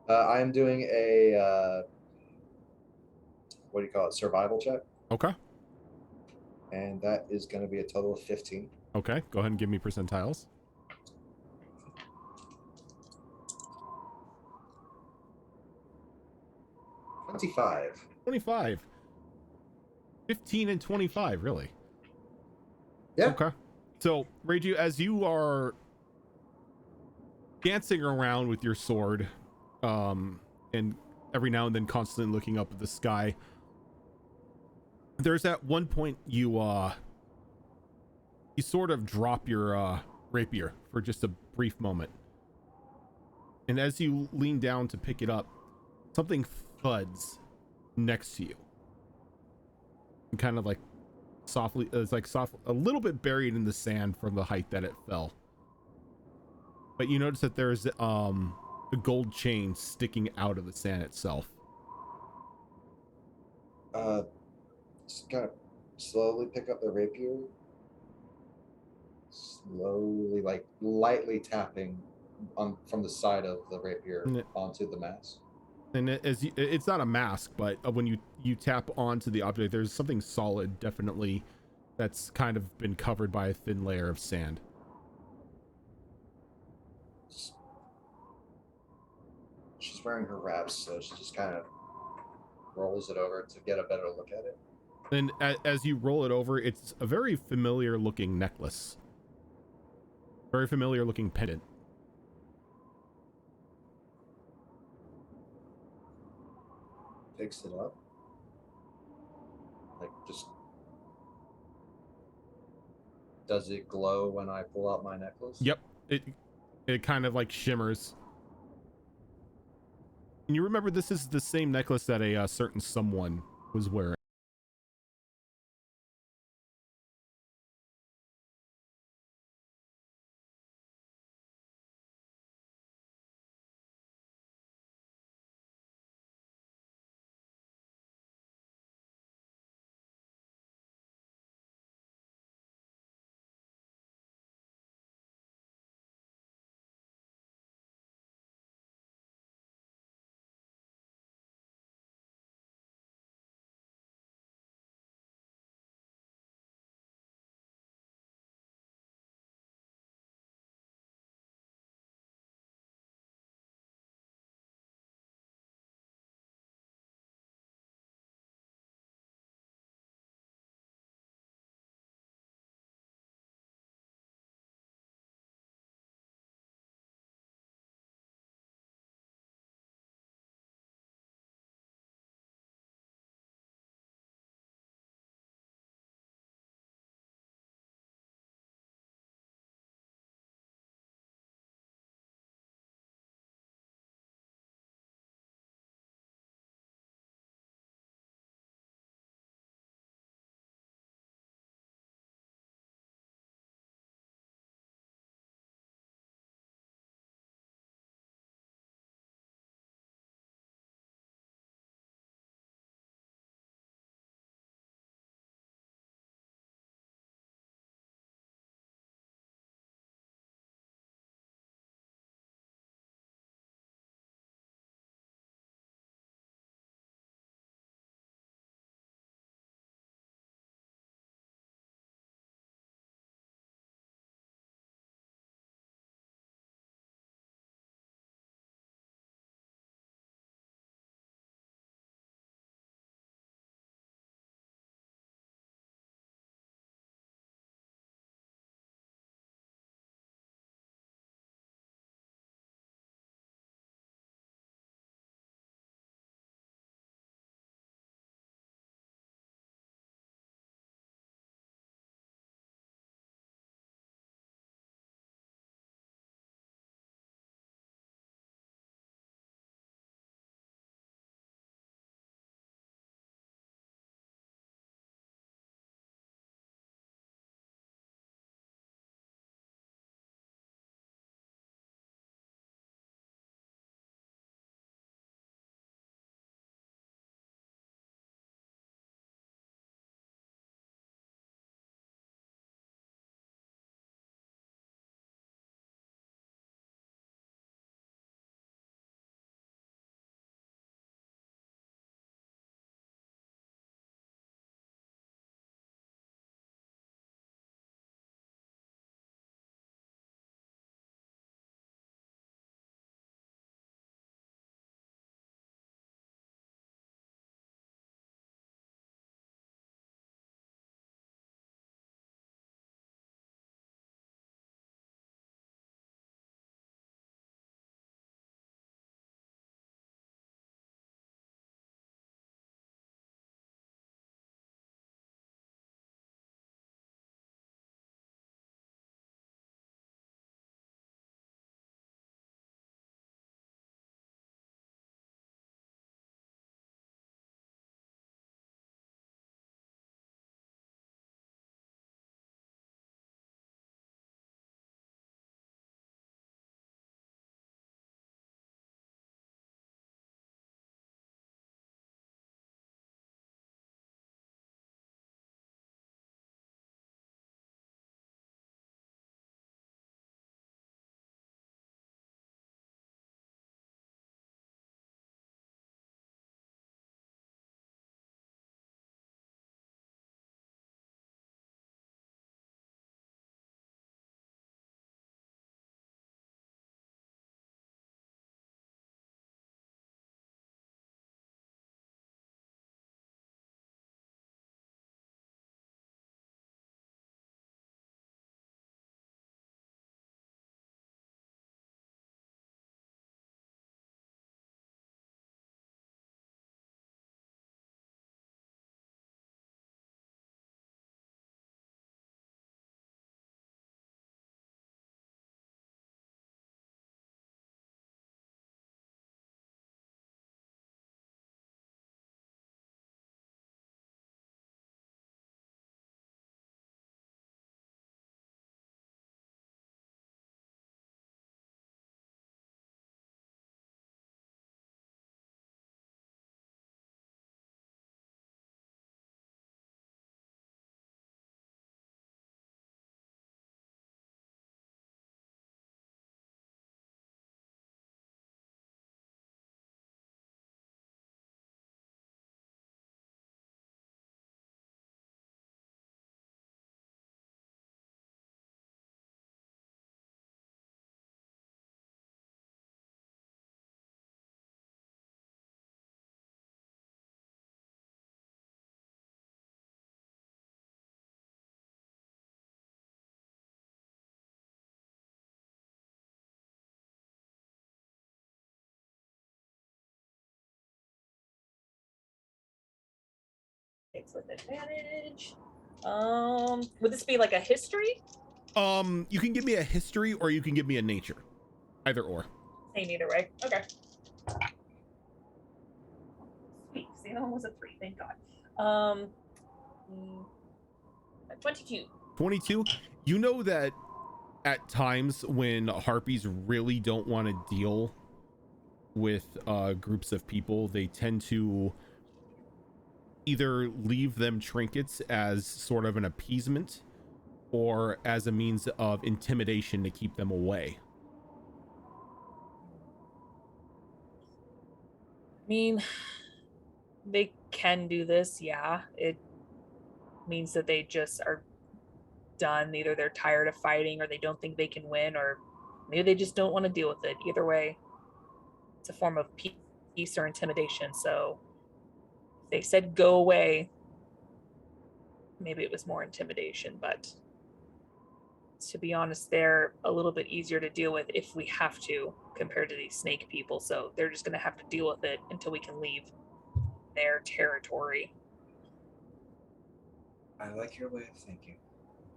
I am doing a what do you call it? Survival check, Okay. and that is going to be a total of 15. Okay. Go ahead and give me percentiles. 25. 25. 15 and 25, really? Yeah. Okay. So, Reiju, as you are dancing around with your sword, and every now and then constantly looking up at the sky, there's at one point you sort of drop your rapier for just a brief moment. And as you lean down to pick it up, something thuds next to you. And kind of like softly, it's like soft, a little bit buried in the sand from the height that it fell. But you notice that there's a gold chain sticking out of the sand itself. Just kind of slowly pick up the rapier. Slowly, like lightly tapping on from the side of the rapier onto the mask. And it's not a mask, but when you tap onto the object, there's something solid, definitely, that's kind of been covered by a thin layer of sand. She's wearing her wraps, so she just kind of rolls it over to get a better look at it. And as you roll it over, it's a very familiar looking necklace. Very familiar looking pendant. Picks it up. Like, just... Does it glow when I pull out my necklace? Yep. It kind of like shimmers. And you remember this is the same necklace that a certain someone was wearing. It's with advantage. Would this be like a history? You can give me a history or you can give me a nature. Either or. Same either way. Okay. Sweet. The other one was a 3, thank God. 22. 22. You know that at times when harpies really don't want to deal with groups of people, they tend to either leave them trinkets as sort of an appeasement or as a means of intimidation to keep them away. I mean, they can do this, yeah. It means that they just are done. Either they're tired of fighting or they don't think they can win, or maybe they just don't want to deal with it. Either way, it's a form of peace or intimidation. So if they said go away, maybe it was more intimidation, but to be honest, they're a little bit easier to deal with if we have to compared to these snake people. So they're just going to have to deal with it until we can leave their territory. I like your way of thinking.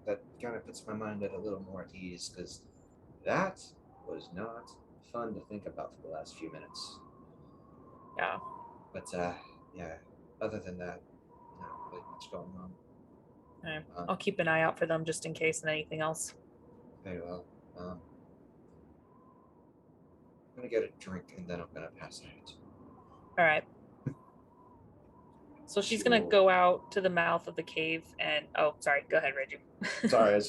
That kind of puts my mind at a little more at ease, because that was not fun to think about for the last few minutes. Yeah. But yeah, other than that, not really much going on. Okay. I'll keep an eye out for them just in case and anything else. Very well. I'm gonna get a drink and then I'm gonna pass out. All right. So she's gonna go out to the mouth of the cave and sorry, go ahead, Reggie. Sorry,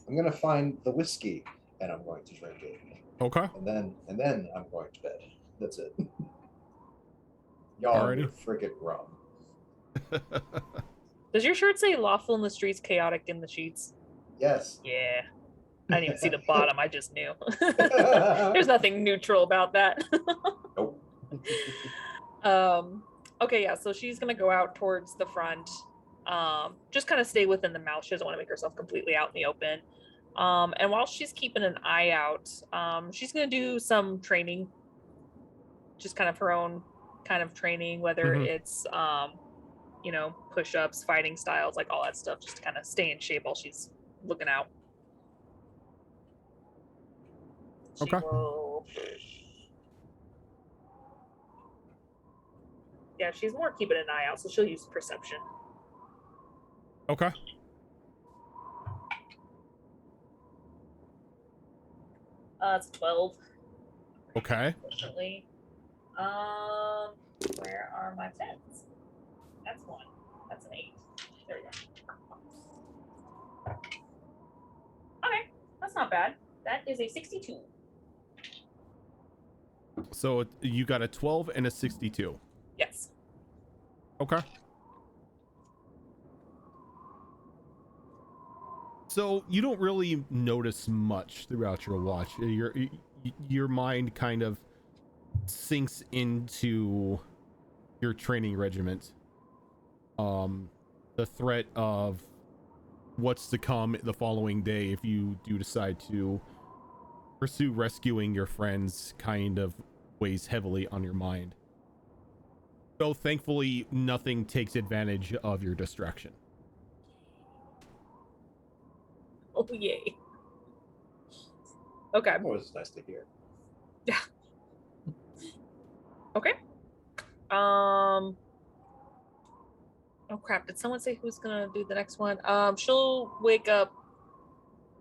I'm gonna find the whiskey and I'm going to drink it. Okay. And then I'm going to bed. That's it. Y'all are friggin' wrong. Does your shirt say lawful in the streets, chaotic in the sheets? Yes. Yeah. I didn't even see the bottom. I just knew. There's nothing neutral about that. Nope. Okay, yeah. So she's gonna go out towards the front. Just kind of stay within the mouth. She doesn't want to make herself completely out in the open. And while she's keeping an eye out, she's gonna do some training. Just kind of her own kind of training, whether it's push-ups, fighting styles, like all that stuff, just to kind of stay in shape while she's looking out. Okay. Yeah, she's more keeping an eye out, so she'll use perception. Okay. It's 12. Okay. Unfortunately. Where are my 10s? That's 1. That's an 8. There we go. Okay, that's not bad. That is a 62. So you got a 12 and a 62. Yes. Okay. So you don't really notice much throughout your watch. Your mind kind of sinks into your training regiment. The threat of what's to come the following day if you do decide to pursue rescuing your friends kind of weighs heavily on your mind. Though thankfully nothing takes advantage of your distraction. Oh yay. Okay. That was nice to hear. Yeah. Okay. Oh crap, did someone say who's gonna do the next one? She'll wake up.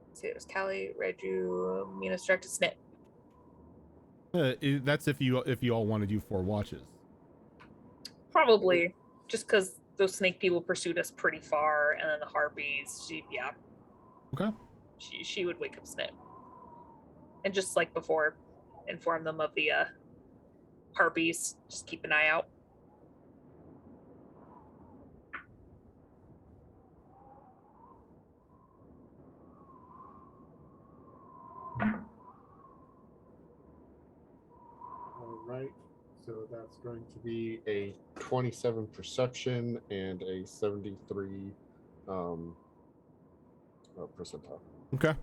Let's see, it was Callie, Reju, Mina, Strike to Snip. That's if you all want to do 4 watches. Probably, just because those snake people pursued us pretty far, and then the harpies, Okay. She would wake up Snip. And just like before, inform them of the harpies. Just keep an eye out. All right. So that's going to be a 27 perception and a 73 percentile. Okay.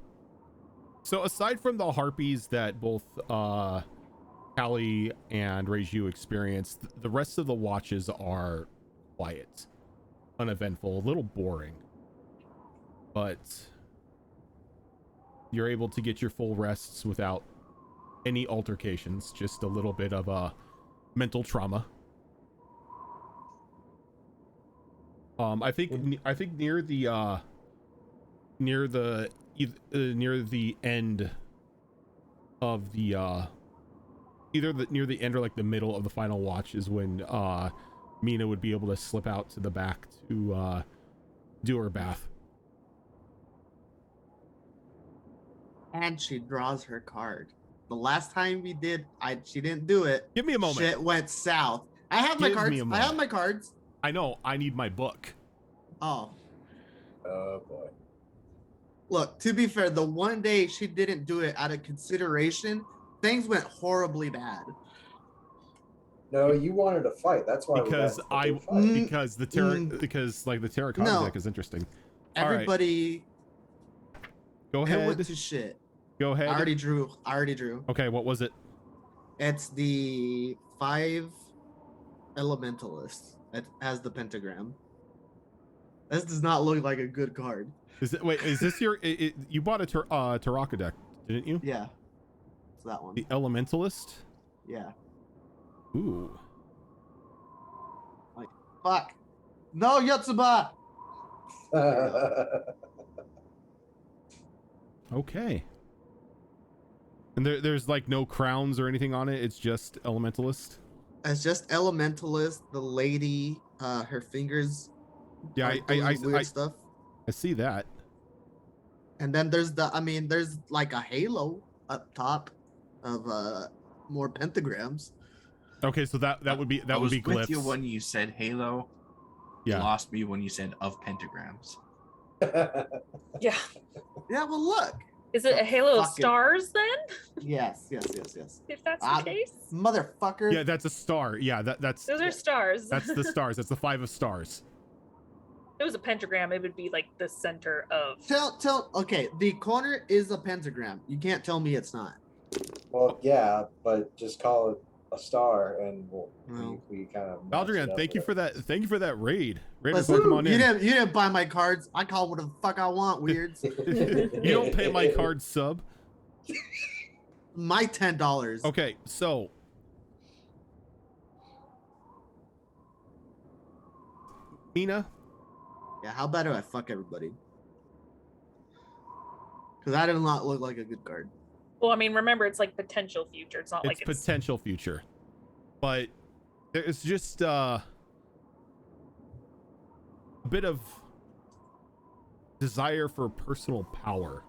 So aside from the harpies that both Callie and Reju experienced, the rest of the watches are quiet. uneventful, a little boring, but you're able to get your full rests without any altercations, just a little bit of mental trauma. I think near the end of the near the end or like the middle of the final watch is when Mina would be able to slip out to the back to do her bath. And she draws her card. The last time we did, she didn't do it. Give me a moment. Shit went south. I have my Give cards. me a I have moment. my cards. I know. I need my book. Oh. Oh boy. Look, to be fair, the one day she didn't do it out of consideration, things went horribly bad. No, you wanted to fight. That's why Because because the Terracotta No. deck is interesting. All right. Everybody Go it ahead. went to shit. Go ahead. I already drew. Okay, what was it? It's the 5 elementalists. It has the pentagram. This does not look like a good card. Is this your you bought a Taraka deck, didn't you? Yeah. It's that one. The Elementalist? Yeah. Ooh. Fuck. No, Yotsuba! Okay. And there's like no crowns or anything on it. It's just Elementalist. It's just elementalist. The lady, her fingers. Yeah, are doing weird stuff. I see that. And then there's there's like a halo up top of more pentagrams. Okay, so that would be I was glyphs. with you when you said Halo. You Yeah. lost me when you said of pentagrams. Yeah. Yeah, well look. Is it a halo of Fucking- stars then? Yes. If that's Ah, the case? Motherfucker. Yeah, that's a star. Yeah, that's Those are stars. that's the stars. That's the 5 of stars. If it was a pentagram, it would be like the center of. Okay, the corner is a pentagram. You can't tell me it's not. Well, yeah, but just call it a star, and No. we kind of. Aldrian, thank you for that. Thank you for that raid. Raiders, Listen, welcome on you in. didn't buy my cards. I call what the fuck I want, weirds. You don't pay my card sub. My $10. Okay, so Mina, Yeah, how bad do I fuck everybody? Because that did not look like a good card. Well, I mean, remember, it's like potential future. It's not it's like it's. potential future, but there's just a bit of desire for personal power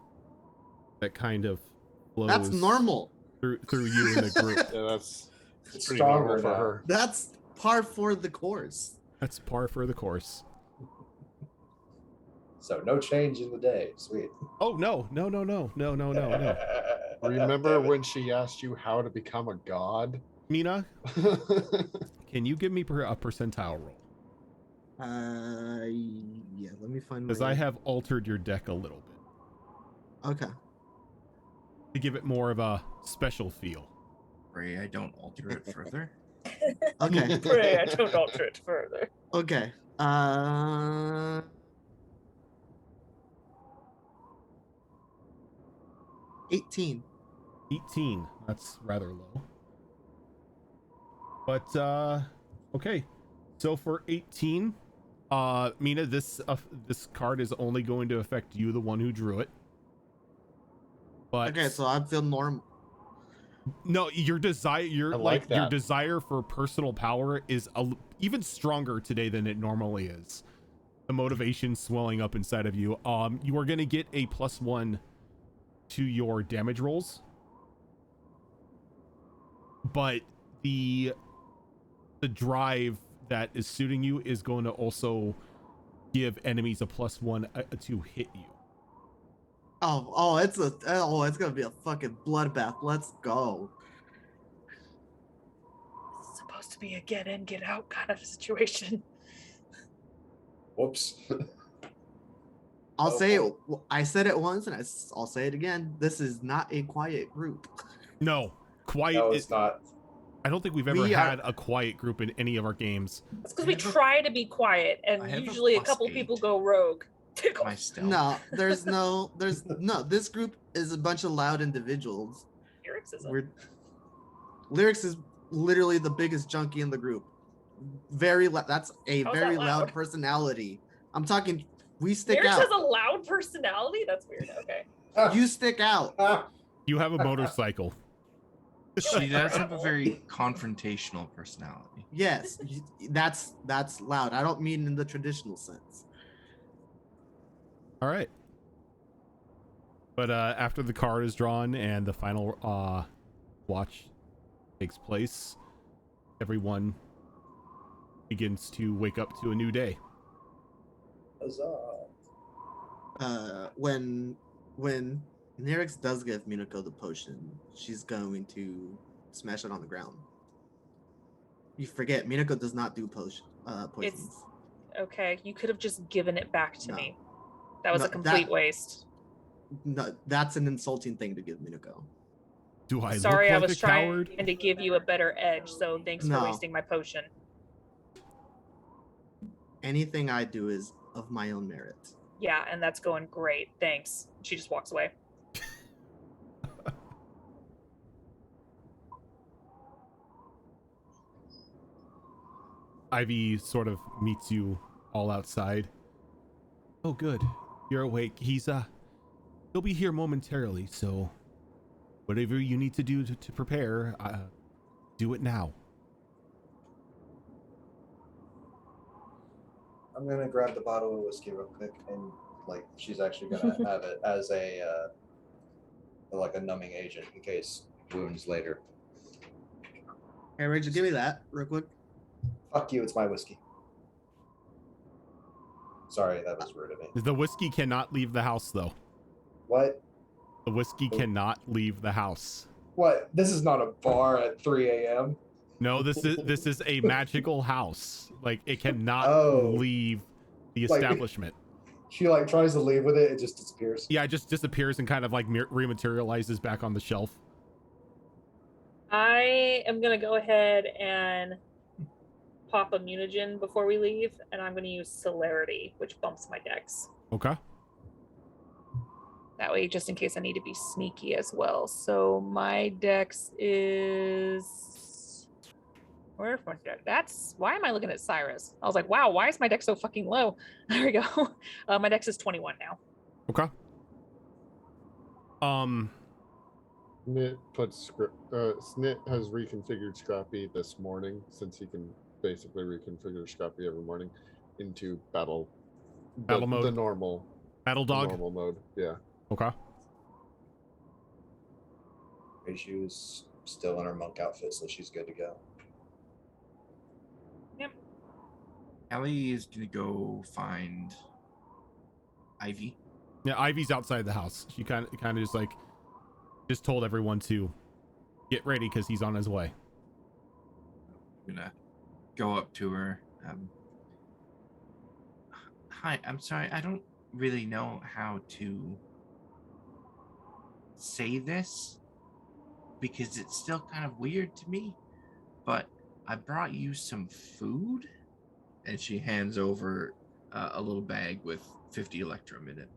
that kind of flows That's normal. through you in the group. Yeah, that's It's pretty stronger normal for now. her. That's par for the course. That's par for the course. So no change in the day. Sweet. Oh no. Remember when she asked you how to become a god? Mina, can you give me a percentile roll? Yeah, let me find my. Because I have altered your deck a little bit Okay. to give it more of a special feel. Pray I don't alter it further. Okay. Pray I don't alter it further. Okay. 18. 18. That's rather low. But okay. So for 18, Mina, this card is only going to affect you, the one who drew it. But Okay, so I feel normal. no, your desire, I like your that. desire for personal power is even stronger today than it normally is. The motivation swelling up inside of you. You are going to get a +1 to your damage rolls, but the drive that is suiting you is going to also give enemies a +1 to hit you. It's gonna be a fucking bloodbath. Let's go. It's supposed to be a get in, get out kind of situation. Whoops. I'll Oh, say it. boy. I said it once, and I'll say it again. This is not a quiet group. No, quiet. No, it's not. I don't think we've ever We are- had a quiet group in any of our games. That's because we try to be quiet, and I have a usually a +8. couple people go rogue. My stealth. No, there's no. This group is a bunch of loud individuals. Eric's is Lyrics is literally the biggest junkie in the group. That's a How's very that loud loud? personality. I'm talking. We stick Lyrics out. has a loud personality? That's weird. Okay. You stick out. You have a motorcycle. She does have a very confrontational personality. Yes, that's loud. I don't mean in the traditional sense. All right. But after the card is drawn and the final watch takes place, everyone begins to wake up to a new day. Huzzah. When Nerix does give Minako the potion, she's going to smash it on the ground. You forget, Minako does not do poisons. Okay. You could have just given it back to No. me. That was No, a complete waste. No, that's an insulting thing to give Minako. Do I Sorry, look I like was a trying coward? to give you a better edge, so thanks No. for wasting my potion. Anything I do is of my own merit. Yeah, and that's going great. Thanks. She just walks away. Ivy sort of meets you all outside. Oh, good. You're awake. He'll be here momentarily, so whatever you need to do to prepare, do it now. I'm gonna grab the bottle of whiskey real quick, and like she's actually gonna have it as a like a numbing agent in case wounds later. Hey, Rachel, give me that real quick. Fuck you, it's my whiskey. Sorry, that was rude of me. The whiskey cannot leave the house, though. What? The whiskey cannot leave the house. What? This is not a bar at 3 a.m. No, this is a magical house. Like, it cannot Oh. leave the Like- establishment. She like tries to leave with it, it just disappears. Yeah, it just disappears and kind of like rematerializes back on the shelf. I am going to go ahead and pop a mutagen before we leave, and I'm going to use celerity, which bumps my dex. Okay. That way, just in case I need to be sneaky as well. So my dex is... Where's my dex? That's... Why am I looking at Cyrus? I was like, wow, why is my dex so fucking low? There we go. My dex is 21 now. Okay. Snit Snit has reconfigured Scrappy this morning, since he can basically reconfigure Scrappy every morning, into battle Mode. the normal Battle the dog. normal mode. Yeah. Okay. She was still in her monk outfit, so she's good to go. Ellie is gonna go find Ivy. Yeah, Ivy's outside the house. She kind of just like just told everyone to get ready because he's on his way. I'm gonna go up to her. Hi, I'm sorry. I don't really know how to say this because it's still kind of weird to me, but I brought you some food. And she hands over a little bag with 50 electrum in it.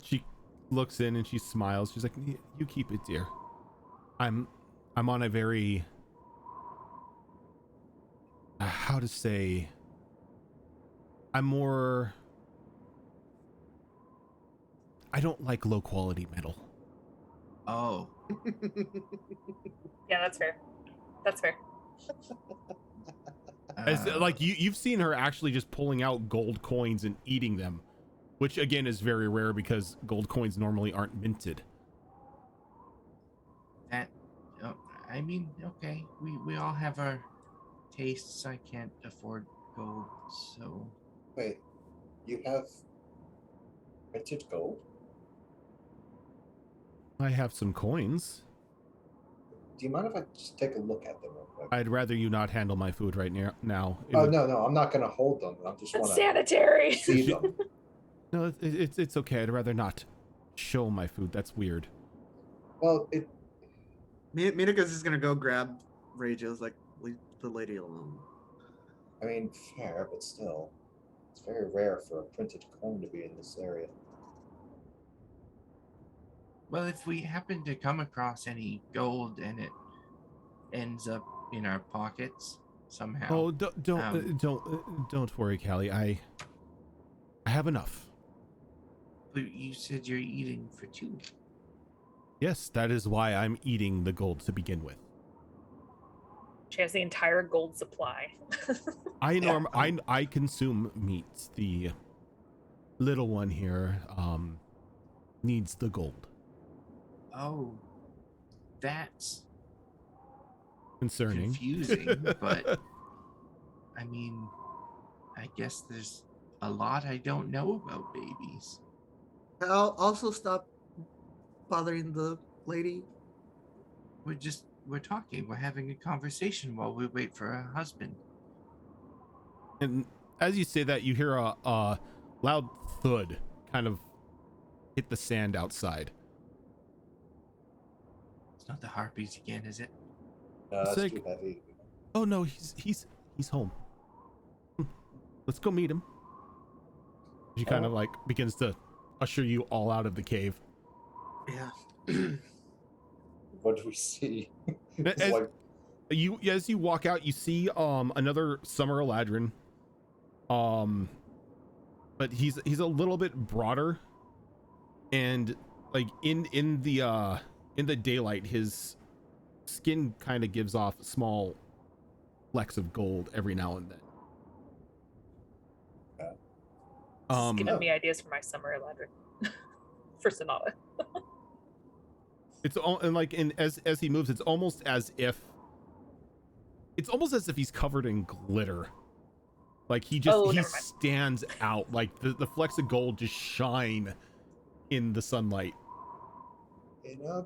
She looks in and she smiles. She's like, "You keep it, dear. I'm on a very how to say. I don't like low quality metal." Oh, Yeah, that's fair. That's fair. Like you've seen her actually just pulling out gold coins and eating them, which again is very rare because gold coins normally aren't minted. I mean, okay, we all have our tastes. I can't afford gold, so Wait, you have minted gold? I have some coins. Do you mind if I just take a look at them real quick? I'd rather you not handle my food right now. It Oh would- no, I'm not gonna hold them. I just want to Unsanitary. see them. No, it's okay. I'd rather not show my food. That's weird. Well, Minika's just gonna go grab Rachel's like, leave the lady alone. I mean, fair, but still, it's very rare for a printed coin to be in this area. Well, if we happen to come across any gold and it ends up in our pockets somehow. Oh, don't worry, Callie. I have enough. But you said you're eating for 2. Yes, that is why I'm eating the gold to begin with. She has the entire gold supply. I consume meat. The little one here needs the gold. Oh, that's Concerning. confusing, but I mean, I guess there's a lot I don't know about babies. I'll also stop bothering the lady. We're talking, we're having a conversation while we wait for her husband. And as you say that, you hear a loud thud kind of hit the sand outside. It's not the harpies again, is it? No, that's It's too heavy. Oh no, he's home. Let's go meet him. She kind of like begins to usher you all out of the cave. Yeah. What do we see? It's As, like, as you walk out, you see another Summer Eladrin. But he's a little bit broader, and like in the daylight, his skin kind of gives off small flecks of gold every now and then. Just giving me ideas for my summer Eladrin. For Sonata. It's all, and like as he moves, it's almost as if he's covered in glitter. Like he stands out. Like the flecks of gold just shine in the sunlight. you know,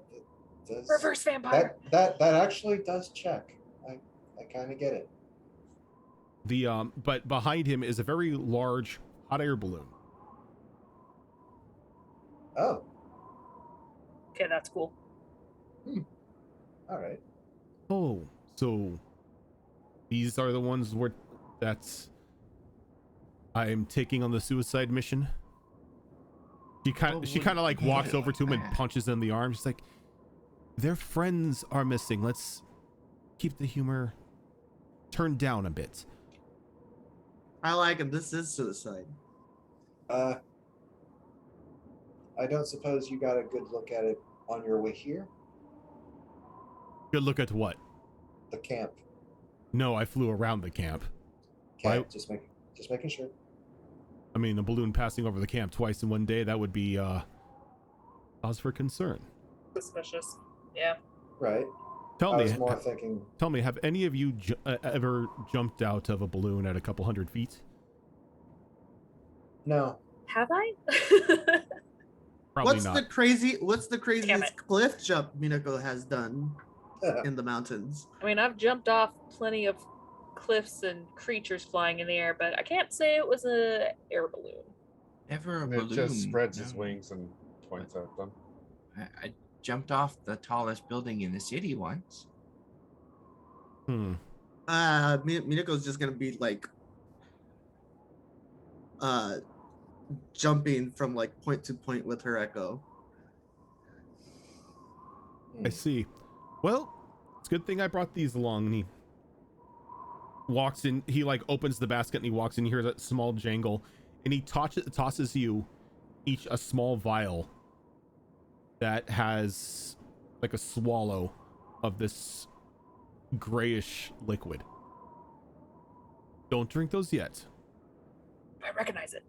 does, Reverse vampire. that actually does check. I kind of get it. But behind him is a very large hot air balloon. Oh, Okay, that's cool. all right. Oh, so these are the ones where I'm taking on the suicide mission. She kind of like walks over to him and punches him in the arm. She's like, their friends are missing. Let's keep the humor turned down a bit. I like him. This is suicide. I don't suppose you got a good look at it on your way here? Good look at what? The camp. No, I flew around the camp. Okay, just making sure. I mean, a balloon passing over the camp twice in one day, that would be cause for concern. Suspicious. Yeah. Right. Tell I me, was more thinking. Tell me, have any of you ever jumped out of a balloon at a couple hundred feet? No. Have I? Probably What's not. the craziest cliff jump Minako has done in the mountains? I mean, I've jumped off plenty of cliffs and creatures flying in the air, but I can't say it was a air balloon. Never a And balloon. it just spreads no. its wings and points at them. I jumped off the tallest building in the city once. Minako's just gonna be like jumping from like point to point with her echo. I see. Well, it's a good thing I brought these along. And he walks in, he like opens the basket and he walks in, you hear that small jangle, and he tosses you each a small vial that has like a swallow of this grayish liquid. Don't drink those yet. I recognize it.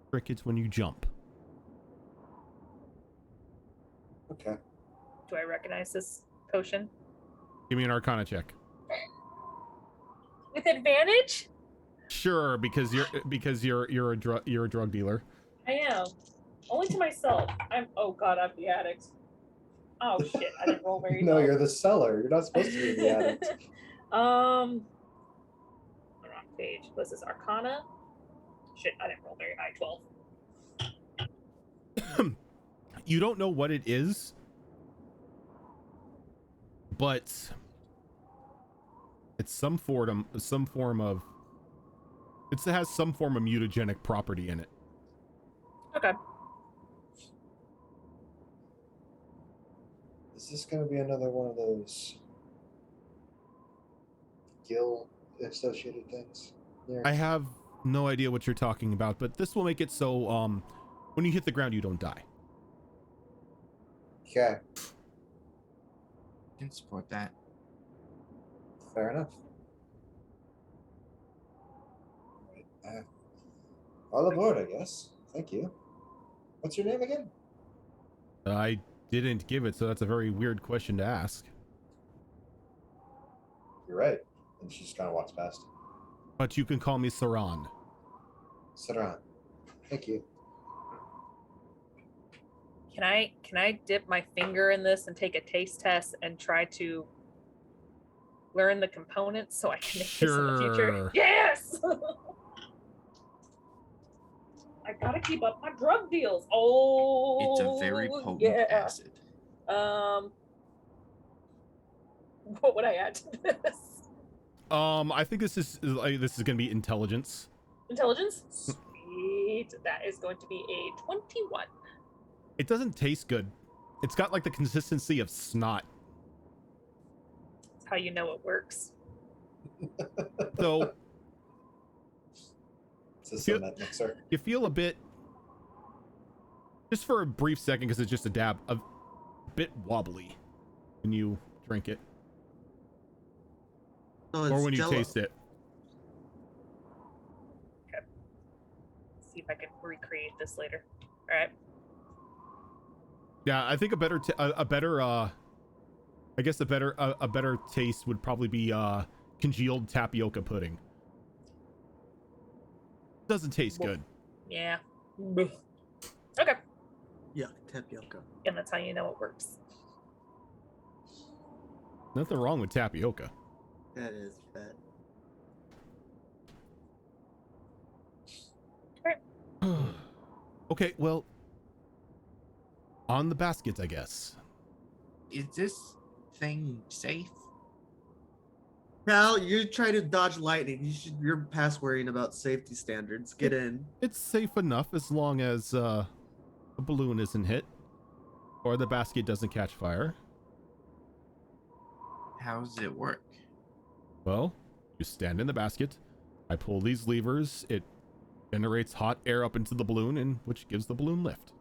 Crickets when you jump. Okay. Do I recognize this potion? Give me an Arcana check. With advantage? Sure, because you're a drug dealer. I am. Only to myself. Oh god, I'm the addict. Oh shit, I didn't roll very No, well. you're the seller. You're not supposed to be the addict. The wrong page. Was this Arcana? Shit, I didn't roll very high. 12. You don't know what it is, but it's some form of it has some form of mutagenic property in it. Okay. Is this going to be another one of those gill associated things? Yeah. I have no idea what you're talking about, but this will make it so when you hit the ground you don't die. Okay, Can support that. fair enough. Right, all aboard, I guess. Thank you. What's your name again? I didn't give it, so that's a very weird question to ask. You're right. And she just kind of walks past. But you can call me Saran. Saran. Thank you. Can I dip my finger in this and take a taste test and try to learn the components so I can make this in the future? Sure. Yes. I gotta keep up my drug deals. Oh, It's a very potent yeah. acid. What would I add to this? I think this is gonna be intelligence. Intelligence? Sweet. That is going to be a 21. It doesn't taste good. It's got like the consistency of snot. That's how you know it works. So It's a cement mixer. you feel a bit, just for a brief second, because it's just a dab, a bit wobbly when you drink it So it's or when you Jell-O. taste it. See if I can recreate this later. All right. Yeah, I think a better taste would probably be congealed tapioca pudding. Doesn't taste good. Yeah. Okay. Yeah, tapioca. And that's how you know it works. Nothing wrong with tapioca. That is fat. Okay, well, on the baskets, I guess. Is this thing safe? Cal, you try to dodge lightning. You're past worrying about safety standards. Get in. It's safe enough as long as a balloon isn't hit or the basket doesn't catch fire. How does it work? Well, you stand in the basket. I pull these levers. It generates hot air up into the balloon, and which gives the balloon lift.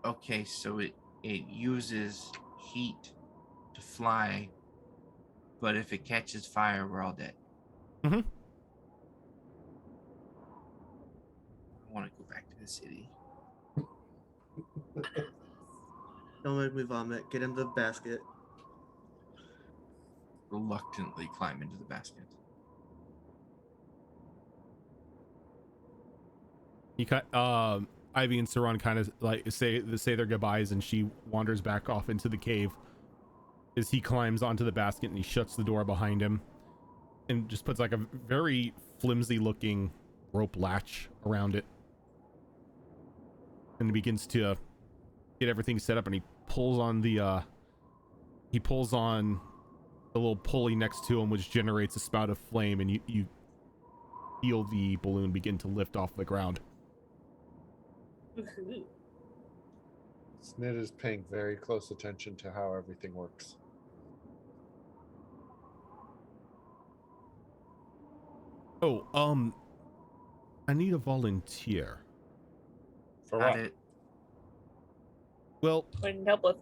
Okay, so it uses heat to fly, but if it catches fire, we're all dead. Mm-hmm. I want to go back to the city. Don't make me vomit. Get in the basket. Reluctantly climb into the basket. Ivy and Saran kind of like say their goodbyes, and she wanders back off into the cave as he climbs onto the basket and he shuts the door behind him and just puts like a very flimsy looking rope latch around it, and he begins to get everything set up, and he pulls on the little pulley next to him, which generates a spout of flame, and you feel the balloon begin to lift off the ground. Woohoo. Snit is paying very close attention to how everything works. Oh, I need a volunteer. For Got what? it. Well, What I need help with?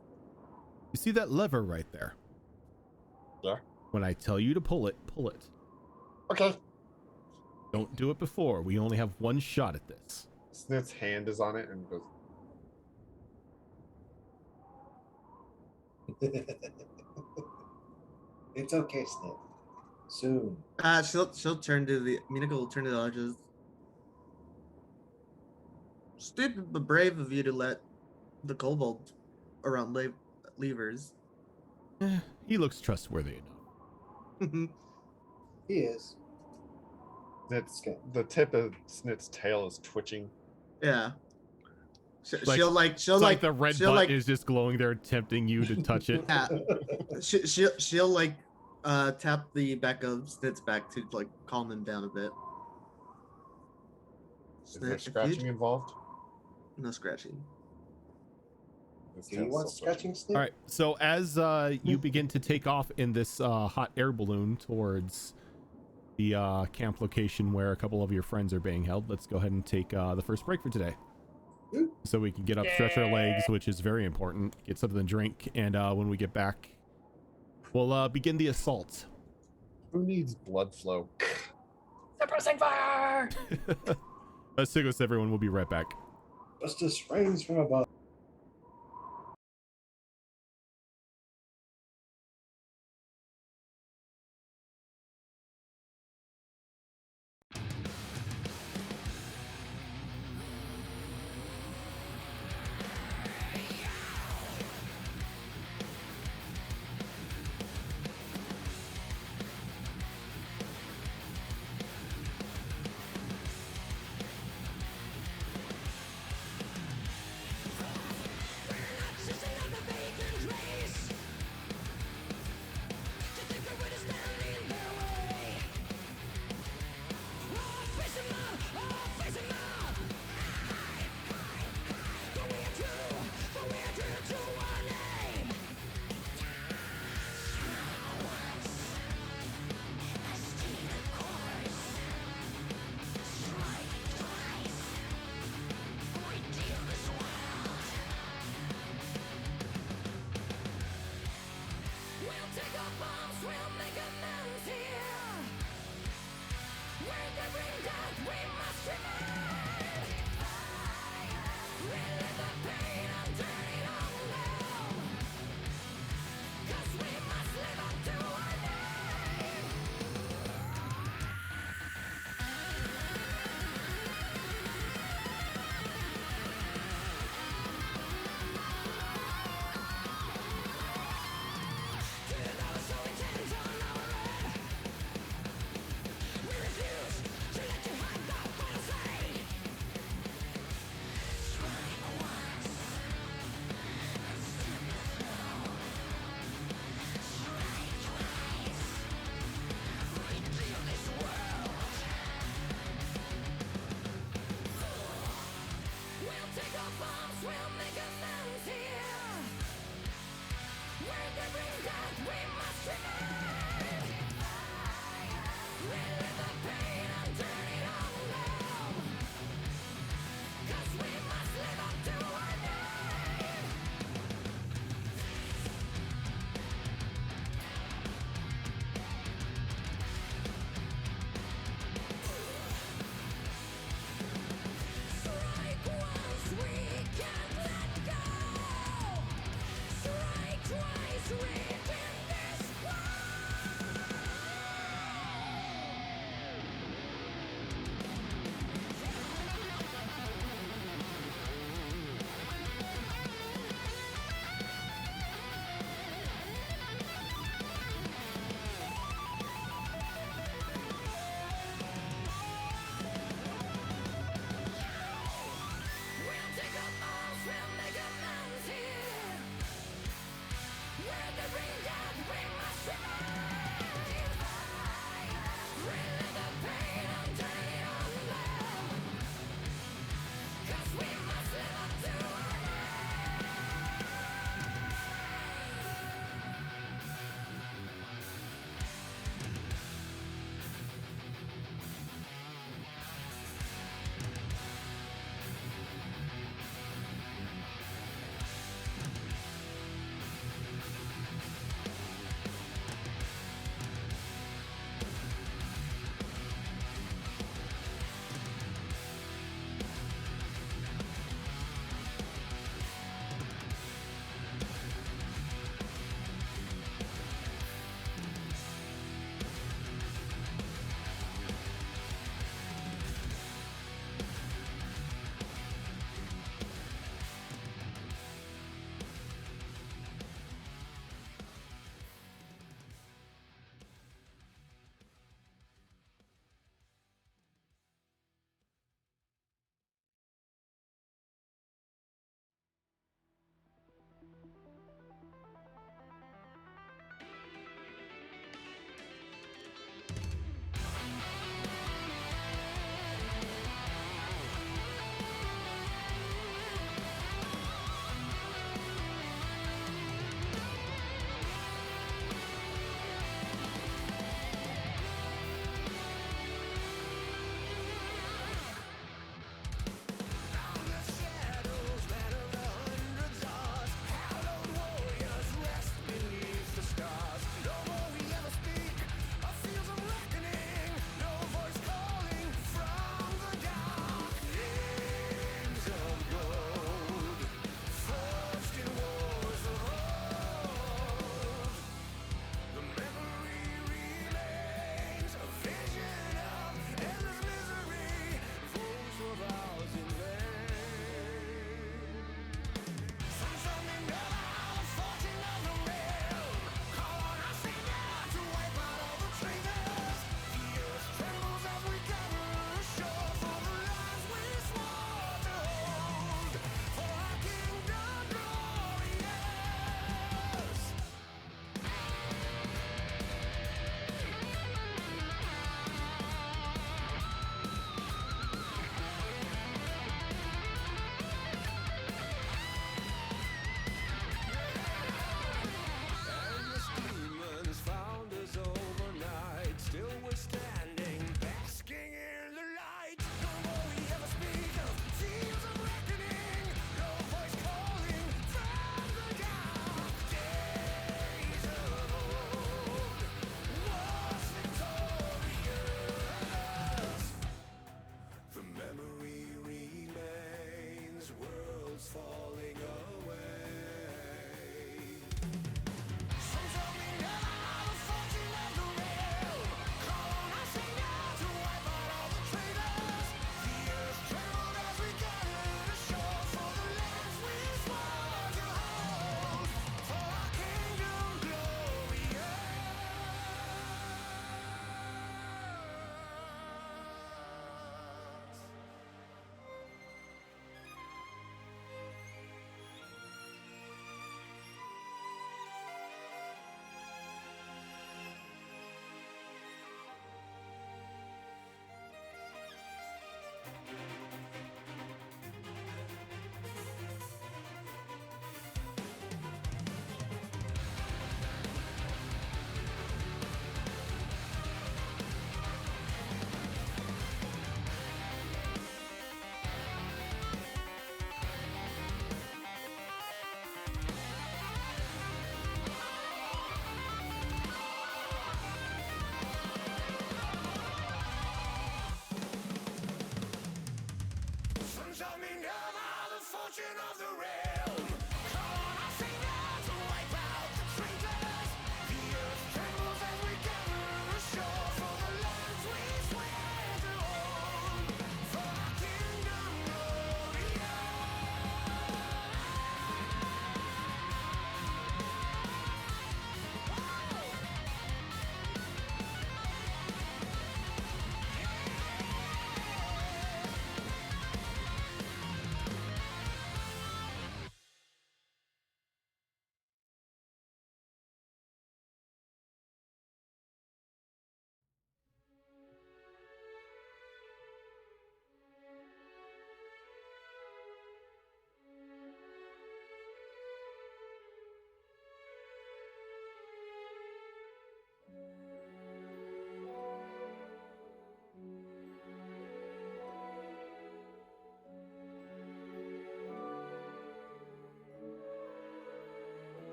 you see that lever right there? Yeah. When I tell you to pull it, pull it. Okay. Don't do it before. We only have one shot at this. Snit's hand is on it and goes, It's okay, Snip. Soon. She'll turn to the Minako will turn to the others. Stupid but brave of you to let the kobold around levers. He looks trustworthy enough. He is. the tip of Snit's tail is twitching. Yeah. Like- she'll like It's like the red she'll butt like is just glowing there, tempting you to touch it. yeah, she'll like tap the back of Snit's back to like calm him down a bit. Is there Snit, if you- scratching involved? No scratching. This Do you sounds want so pushy. sketching, Snip? All right, so as you begin to take off in this hot air balloon towards the camp location where a couple of your friends are being held, let's go ahead and take the first break for today. Ooh. So we can get up, stretch our legs, which is very important, get something to drink, and when we get back, we'll begin the assault. Who needs blood flow? Suppressing fire. Stick with us, everyone. We'll be right back. Justice reigns from above.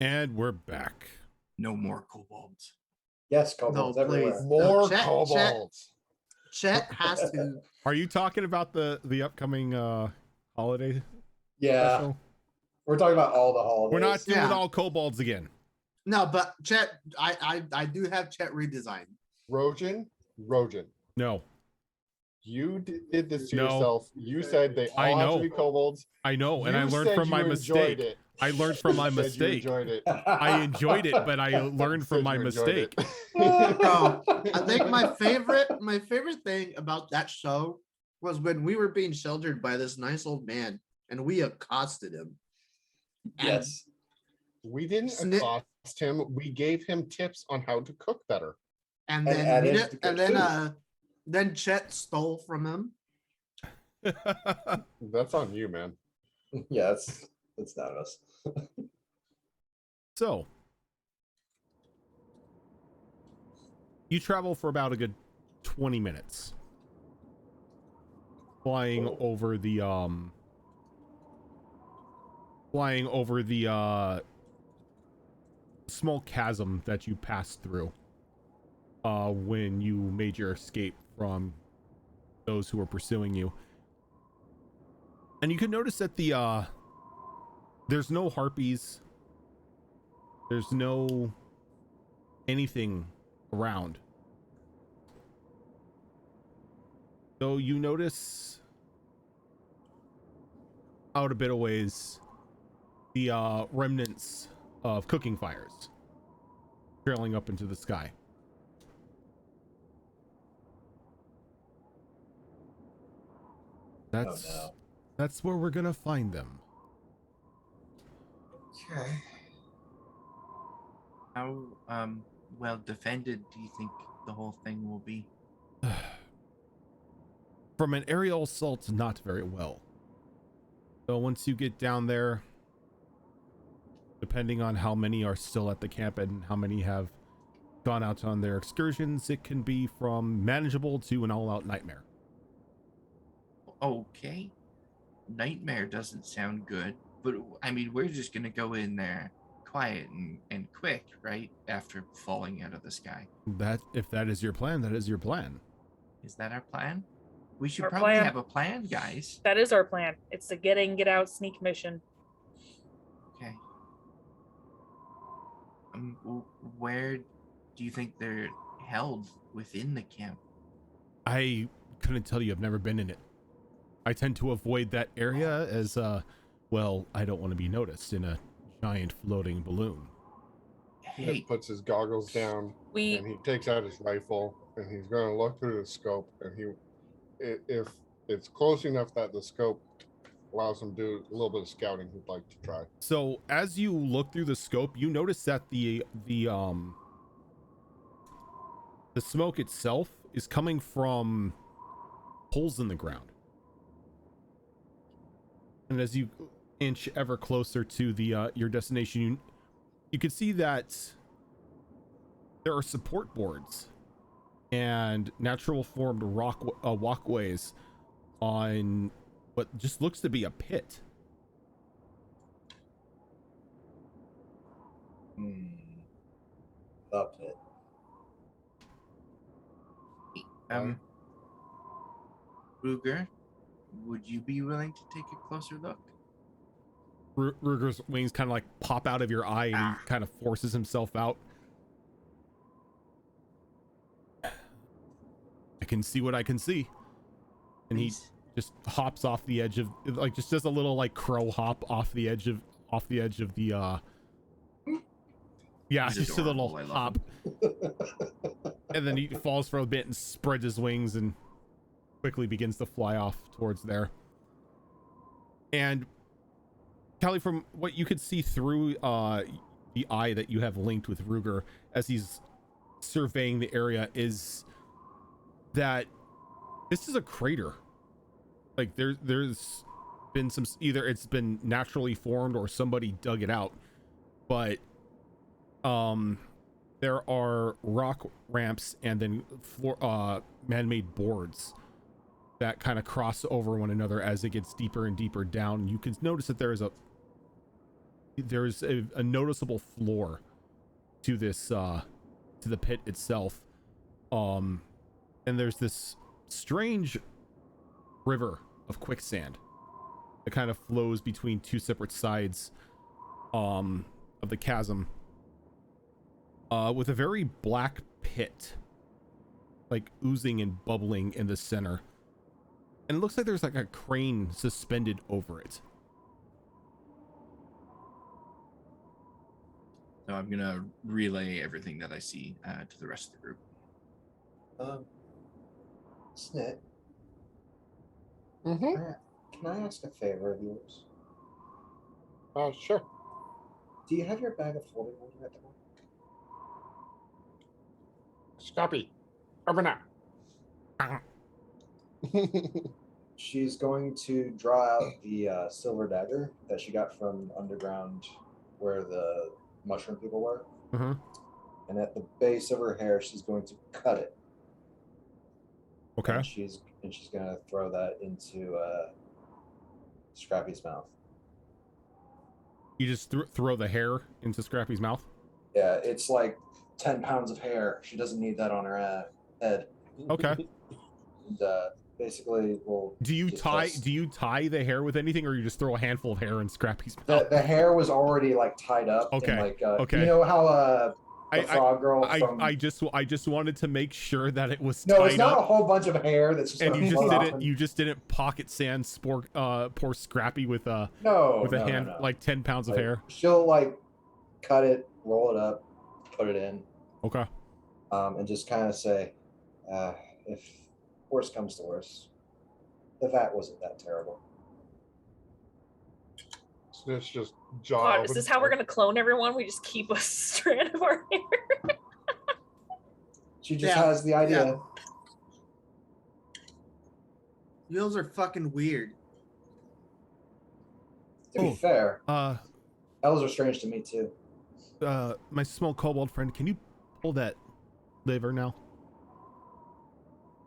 And we're back. No more kobolds. Yes, kobolds No, everywhere. please. More Chet- kobolds. Chet has to. Are you talking about the upcoming holiday Yeah, special? we're talking about all the holidays. We're not doing Yeah. all kobolds again. No, but Chet, I do have Chet redesigned. Rojan, No, you did this to No. yourself. You said they I all have know. to be kobolds. I know, and You I learned said from my you enjoyed mistake. it. I learned from my You said you mistake. enjoyed it. I enjoyed it, but I learned from Said my you enjoyed mistake. it. Bro, I think my favorite thing about that show was when we were being sheltered by this nice old man and we accosted him. And Yes. We didn't Snip- accost him. We gave him tips on how to cook better. And And then added we the did, good and food. then Chet stole from him. That's on you, man. Yeah, it's not us. So, you travel for about a good 20 minutes, flying Cool. over the small chasm that you passed through when you made your escape from those who were pursuing you. And you can notice that there's no harpies. There's no anything around. So you notice out a bit of ways the remnants of cooking fires trailing up into the sky. no. That's where we're gonna find them. Okay. How well defended do you think the whole thing will be? From an aerial assault, not very well. So once you get down there, depending on how many are still at the camp and how many have gone out on their excursions, it can be from manageable to an all-out nightmare. Okay. Nightmare doesn't sound good, but I mean, we're just gonna go in there quiet and quick, right? After falling out of the sky. That, if that is your plan, that is your plan. Is that our plan? We should Our probably plan. have a plan, guys. That is our plan. It's the get in, get out sneak mission. Okay. Where do you think they're held within the camp? I couldn't tell you. I've never been in it. I tend to avoid that area as, well, I don't want to be noticed in a giant floating balloon. Hey, He puts his goggles down We and he takes out his rifle and he's going to look through the scope, and if it's close enough that the scope allows him to do a little bit of scouting, he'd like to try. So as you look through the scope, you notice that the smoke itself is coming from holes in the ground. And as you inch ever closer to the your destination, you can see that there are support boards and natural formed rock walkways on what just looks to be a pit. The pit. Ruger, would you be willing to take a closer look? Ruger's wings kind of like pop out of your eye and he kind of forces himself out. I can see what I can see. And he Please. just hops off the edge of, like, just does a little like crow hop off the edge of the yeah, He's just a little adorable, I love hop. And then he falls for a bit and spreads his wings and quickly begins to fly off towards there. And Callie, from what you could see through the eye that you have linked with Ruger as he's surveying the area, is that this is a crater. Like there's been some, either it's been naturally formed or somebody dug it out, but there are rock ramps and then floor man-made boards that kind of cross over one another as it gets deeper and deeper down. You can notice that there is there's a noticeable floor to this to the pit itself, and there's this strange river of quicksand that kind of flows between two separate sides of the chasm, with a very black pit like oozing and bubbling in the center, and it looks like there's like a crane suspended over it. So I'm gonna relay everything that I see to the rest of the group. Snit, Mm-hmm. can I ask a favor of yours? Sure. Do you have your bag of holding water at the moment? Scrappy, over now. She's going to draw out the silver dagger that she got from underground where the mushroom people were. Mm-hmm. And at the base of her hair, she's going to cut it. Okay. And she's going to throw that into Scrappy's mouth. You just throw the hair into Scrappy's mouth? Yeah, it's like 10 pounds of hair. She doesn't need that on her head. Okay. And basically, we'll. Do you just tie test- do you tie the hair with anything, or you just throw a handful of hair in Scrappy's mouth? The hair was already like tied up. Okay, In, like, okay. You know how the I frog girl I just wanted to make sure that it was No, tied it's not up, a whole bunch of hair that's just and gonna you just float off didn't and- you just didn't pocket sand poor Scrappy with a No, hand no. like 10 pounds of Like, hair. She'll like cut it, roll it up, put it in, Okay. and just kind of say, if worse comes to worse, the vat wasn't that terrible. Snitch just jaw. God, is open. this how we're gonna clone everyone? We just keep a strand of our hair. She just Yeah, has the idea. yeah. Yours are fucking weird. To be Oh. fair, Uh elves are strange to me too. my small kobold friend, can you pull that lever now?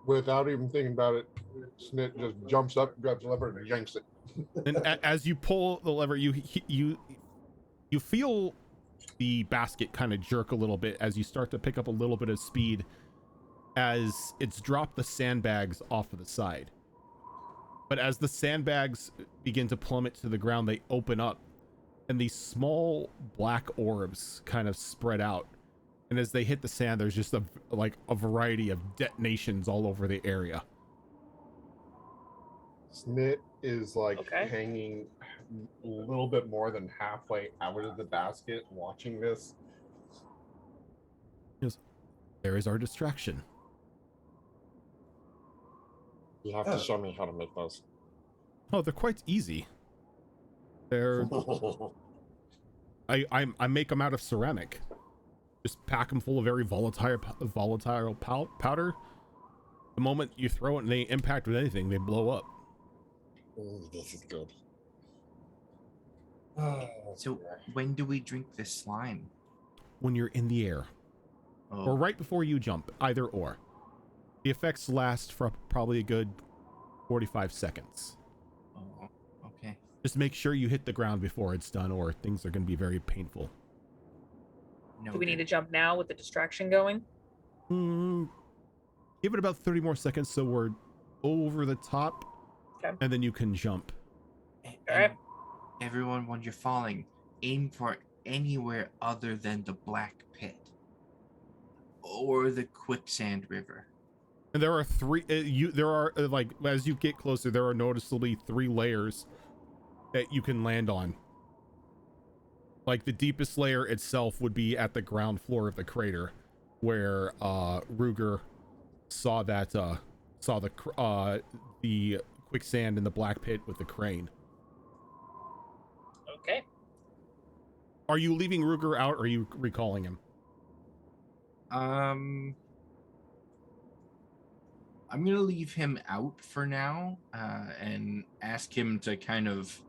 Without even thinking about it, Snit just jumps up, grabs the lever, and yanks it. And as you pull the lever, you feel the basket kind of jerk a little bit as you start to pick up a little bit of speed as it's dropped the sandbags off of the side. But as the sandbags begin to plummet to the ground, they open up, and these small black orbs kind of spread out. And as they hit the sand, there's just a variety of detonations all over the area. Snit is like Okay. hanging a little bit more than halfway out of the basket watching this. There is our distraction. You have to show me how to make those. Oh, they're quite easy. They're I make them out of ceramic. Just pack them full of very volatile powder. The moment you throw it and they impact with anything, they blow up. Ooh, this is good. So when do we drink this slime? When you're in the air, or Oh, right before you jump, either or. The effects last for probably a good 45 seconds. oh, okay. Just make sure you hit the ground before it's done, or things are going to be very painful. No, Do we need to jump now with the distraction going? Give it about 30 more seconds so we're over the top, Okay. and then you can jump. Alright. Everyone, when you're falling, aim for anywhere other than the black pit or the quicksand river. And there are three. Like as you get closer, there are noticeably 3 layers that you can land on. Like the deepest layer itself would be at the ground floor of the crater, where Ruger saw the quicksand in the black pit with the crane. Okay. Are you leaving Ruger out, or are you recalling him? I'm gonna leave him out for now, and ask him to kind of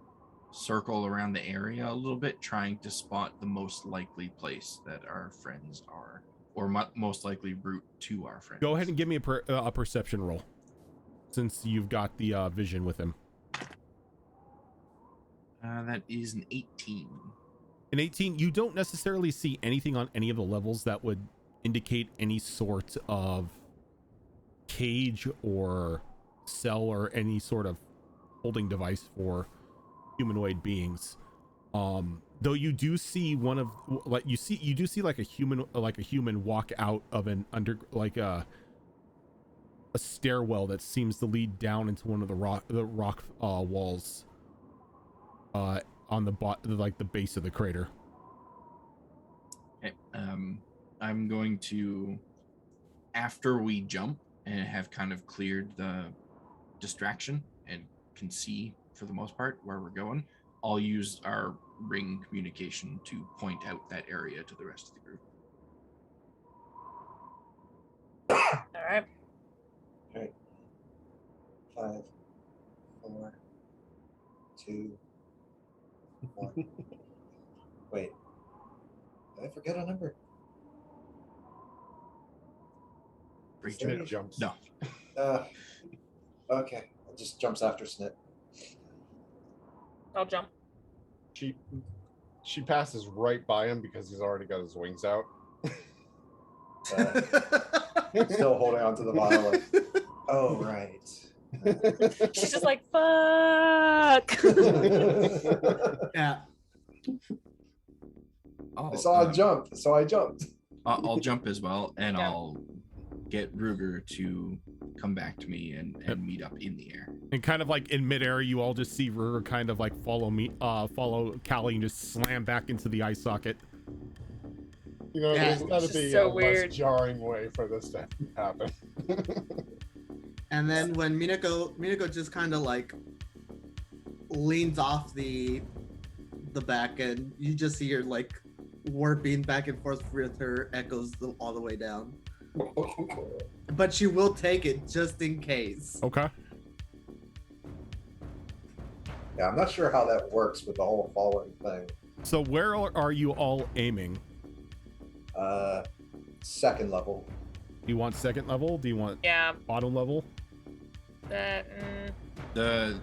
circle around the area a little bit, trying to spot the most likely place that our friends are, or most likely route to our friends. Go ahead and give me a perception roll, since you've got the vision with him. That is an 18. An 18, you don't necessarily see anything on any of the levels that would indicate any sort of cage or cell or any sort of holding device for humanoid beings. Though you do see one of you do see like a human walk out of an a stairwell that seems to lead down into one of the rock walls on the base of the crater. Okay, I'm going to, after we jump and have kind of cleared the distraction and can see for the most part where we're going, I'll use our ring communication to point out that area to the rest of the group. All right. All right. 5, 4, 2, 1. Wait. Did I forget a number? Snit jumps. No. Okay. It just jumps after Snit. I'll jump. She passes right by him because he's already got his wings out. Still holding on to the vial. Oh, right. She's just like, fuck. Yeah. I saw a jump, so I jumped. I'll jump as well, and Yeah. I'll get Ruger to come back to me and meet up in the air. And kind of like in midair, you all just see Ruger kind of like follow Callie and just slam back into the eye socket. You know, Yeah. there's got to This is be so a weird. less jarring way for this to happen. And then when Minako just kind of like leans off the back, and you just see her like warping back and forth with her echoes all the way down. But she will take it just in case. Okay. Yeah, I'm not sure how that works with the whole following thing. So where are you all aiming? Second level. Do you want second level? Do you want Yeah. bottom level? The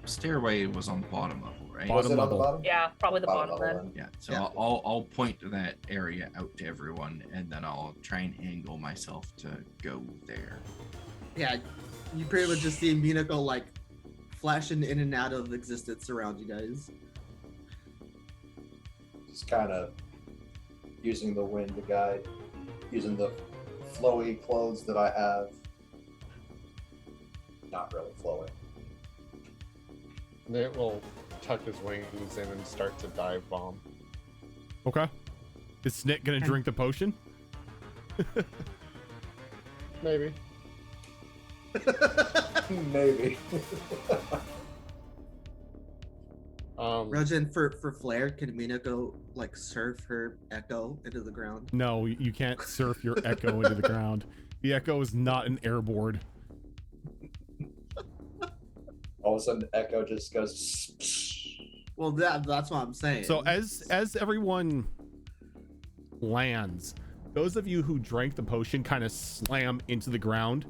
stairway was on the bottom level, right? Bottom Was it on the level. bottom? Yeah, probably the Bottom bottom level then. Yeah, so Yeah. I'll point that area out to everyone, and then I'll try and angle myself to go there. Yeah, you pretty much just see Minako like flashing in and out of existence around you guys. Just kind of using the wind to guide, using the flowy clothes that I have. Not really flowing. Nate will tuck his wings in and start to dive bomb. Okay. Is Snit gonna drink the potion? Maybe. Maybe. Rojan, for Flair, can Minako like surf her echo into the ground? No, you can't surf your echo into the ground. The echo is not an airboard. All of a sudden, Echo just goes. Well, that's what I'm saying. So as everyone lands, those of you who drank the potion kind of slam into the ground,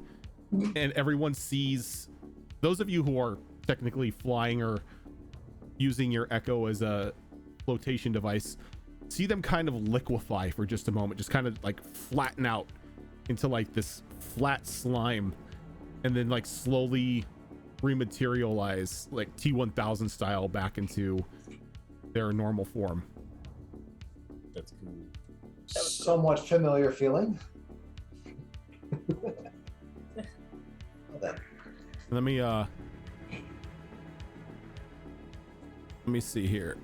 and everyone sees those of you who are technically flying or using your echo as a flotation device, see them kind of liquefy for just a moment, just kind of like flatten out into like this flat slime, and then like slowly rematerialize like T1000 style back into their normal form. That's cool. Somewhat familiar feeling. Let me see here.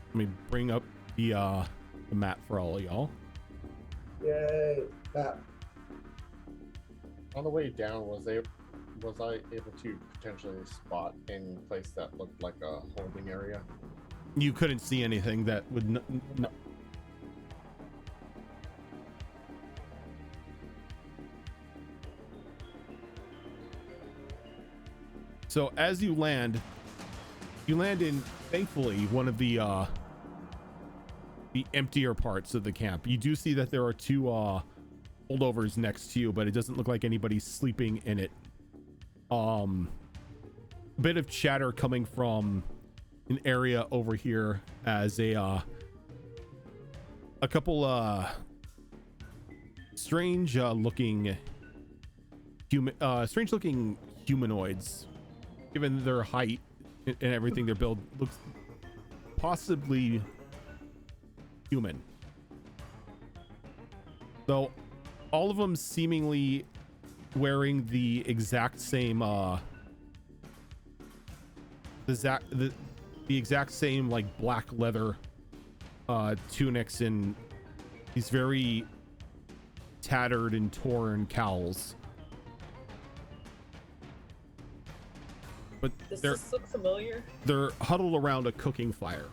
Let me bring up the map for all of y'all. Yay! Map. On the way down, was I able to potentially spot any place that looked like a holding area? You couldn't see anything that would So as you land in, thankfully, one of the emptier parts of the camp. You do see that there are two holdovers next to you, but it doesn't look like anybody's sleeping in it. Bit of chatter coming from an area over here as a a couple strange looking humanoids, given their height and everything, their build looks possibly human. So all of them seemingly wearing the exact same the exact same like black leather tunics and these very tattered and torn cowls. But Does this look familiar? they're huddled around a cooking fire.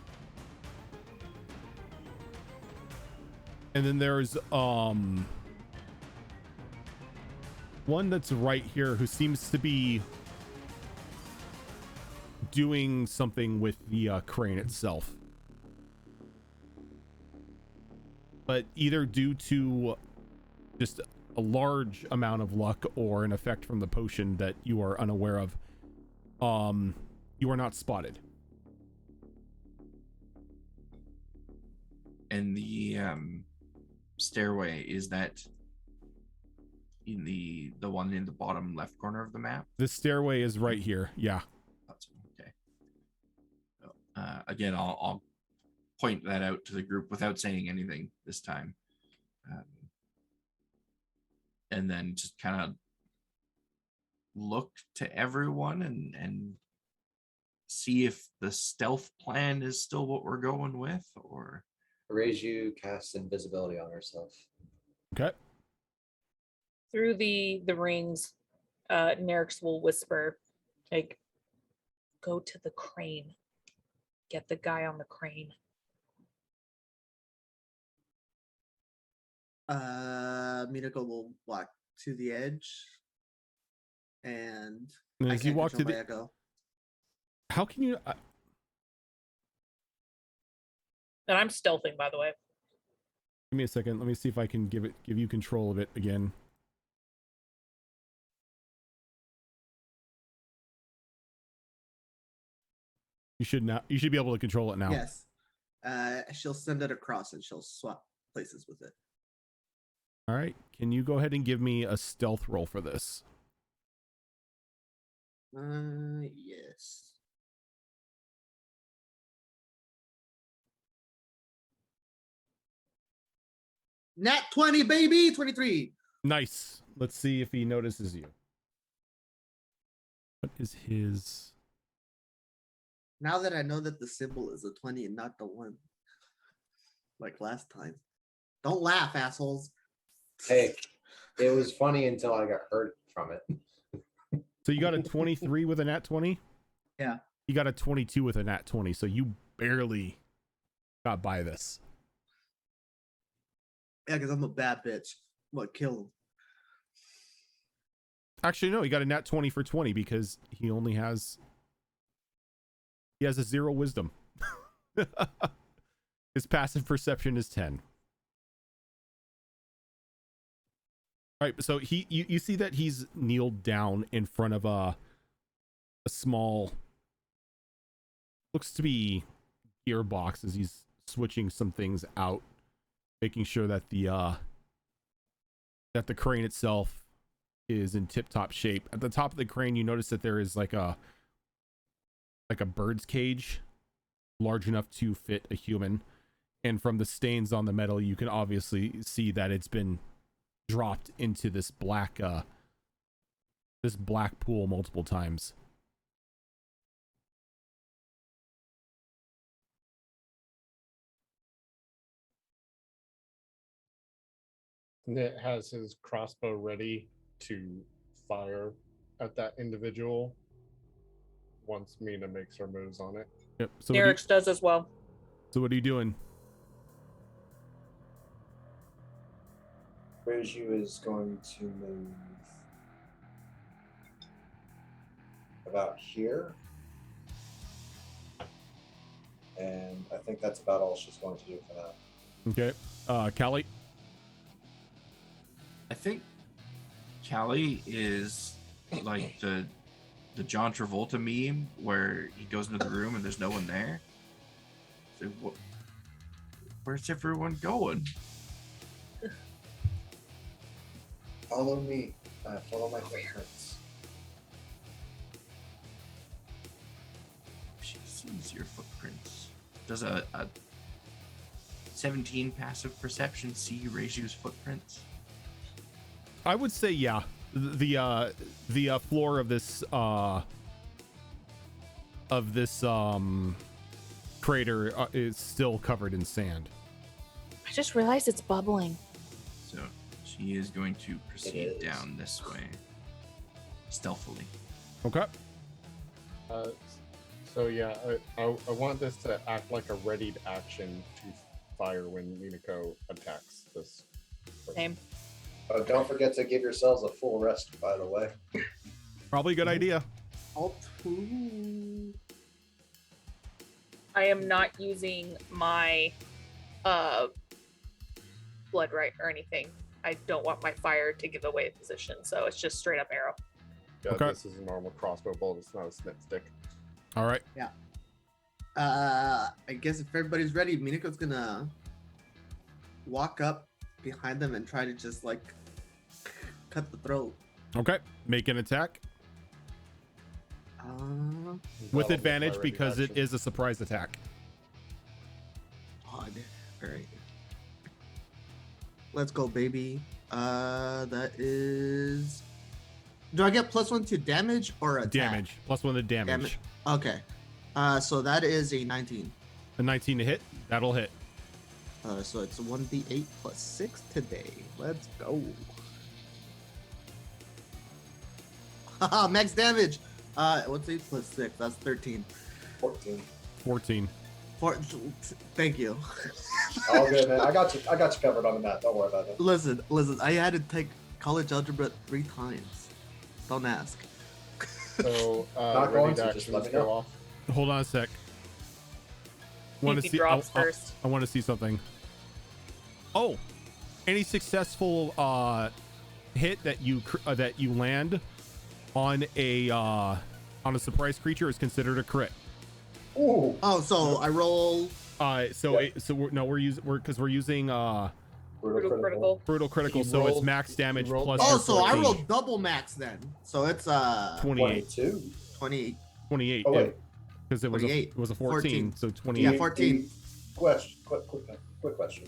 And then there's one that's right here who seems to be doing something with the crane itself. But either due to just a large amount of luck or an effect from the potion that you are unaware of, you are not spotted. And the stairway, is that in the one in the bottom left corner of the map? The stairway is right here. Yeah. That's okay. Again, I'll point that out to the group without saying anything this time, and then just kind of look to everyone and see if the stealth plan is still what we're going with, or Reiju casts invisibility on herself. Okay. Through the rings, Nerix will whisper, like, go to the crane. Get the guy on the crane. Minako will walk to the edge, and And I as you can't walk to control the, my echo. how can you? And I'm stealthing, by the way. Give me a second. Let me see if I can give you control of it again. You should be able to control it now. Yes. She'll send it across and she'll swap places with it. All right. Can you go ahead and give me a stealth roll for this? Yes. Nat 20, baby, 23. Nice. Let's see if he notices you. What is his? Now that I know that the symbol is a 20 and not the 1, like last time. Don't laugh, assholes. Hey, it was funny until I got hurt from it. So you got a 23 with a nat 20? Yeah. You got a 22 with a nat 20, so you barely got by this. Yeah, because I'm a bad bitch. I'm gonna kill him. Actually, no, he got a nat 20 for 20 because he has a 0 wisdom. His passive perception is 10. All right, so you see that he's kneeled down in front of a small, looks to be gearbox as he's switching some things out, making sure that the crane itself is in tip-top shape. At the top of the crane, you notice that there is like a bird's cage large enough to fit a human, and from the stains on the metal you can obviously see that it's been dropped into this black pool multiple times. Nit has his crossbow ready to fire at that individual once Mina makes her moves on it. Yep. So Nerix does as well. So what are you doing? Reiju is going to move about here. And I think that's about all she's going to do for now. Okay. Callie? I think Callie is like the John Travolta meme where he goes into the room and there's no one there. So Where's everyone going? Follow me. Follow my footprints. She sees your footprints. Does a 17 passive perception see Reju's footprints? I would say yeah. The floor of this crater is still covered in sand. I just realized it's bubbling. So she is going to proceed is. down this way stealthily. Okay. So yeah, I want this to act like a readied action to fire when Minako attacks this person. Same. Don't forget to give yourselves a full rest, by the way. Probably a good idea. Alt 2. I am not using my blood right or anything. I don't want my fire to give away position, so it's just straight up arrow. Yeah, Okay. this is a normal crossbow bolt. It's not a snip stick. All right. I guess if everybody's ready, Minako's gonna walk up behind them and try to just like cut the throat. Okay. Make an attack with That'll advantage make my ready because it action. is a surprise attack. Odd. All right. Let's go, baby. That is. Do I get +1 to damage or attack? Damage. +1 to damage. Damage. Okay. So that is a 19. A 19 to hit. That'll hit. So it's 1d8 + 6 today. Let's go. Haha, max damage. What's 8 + 6? That's 13. 14. 14. Thank you. All good, man. I got you covered on the math. Don't worry about it. Listen. I had to take college algebra 3 times. Don't ask. So Not going ready to, just actions let me go know. off. Hold on a sec. Want to He see? drops first. I want to see something. Oh, any successful hit that you land on a surprise creature is considered a crit. Ooh. Oh, so I roll. We're using Brutal critical. brutal critical, He so it's rolled- max damage he rolled- plus Oh, your so I 14. rolled double max then. So it's 28. 22. 28. 28. Oh, wait. Because it was 28. a 14, 14. so 28. Yeah, 14. Quick question.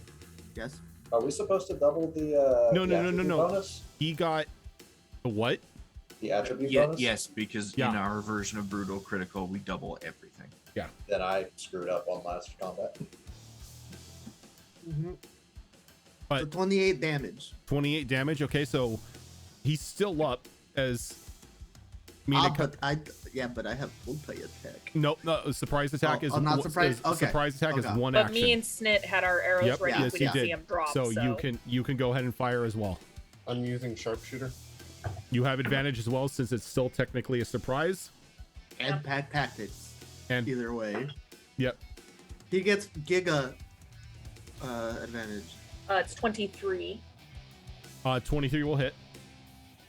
Yes. Are we supposed to double the No, the no, no, no, attribute no. bonus? He got the what? The attribute Yeah, bonus? yes, because Yeah. in our version of brutal critical, we double everything. Then I screwed up on last combat. Mm-hmm. But- So 28 damage. 28 damage. Okay, so he's still up as Ah, Mina. but I have multi attack. No, surprise attack is not surprise? Okay. surprise attack is Okay. one But action. me and Snit had our arrows Yep, ready yes, if you we didn't see did. him drop. So you can go ahead and fire as well. I'm using sharpshooter. You have advantage as well since it's still technically a surprise. And pack tactics. And Either way. yep, He gets giga advantage. It's 23. 23 will hit.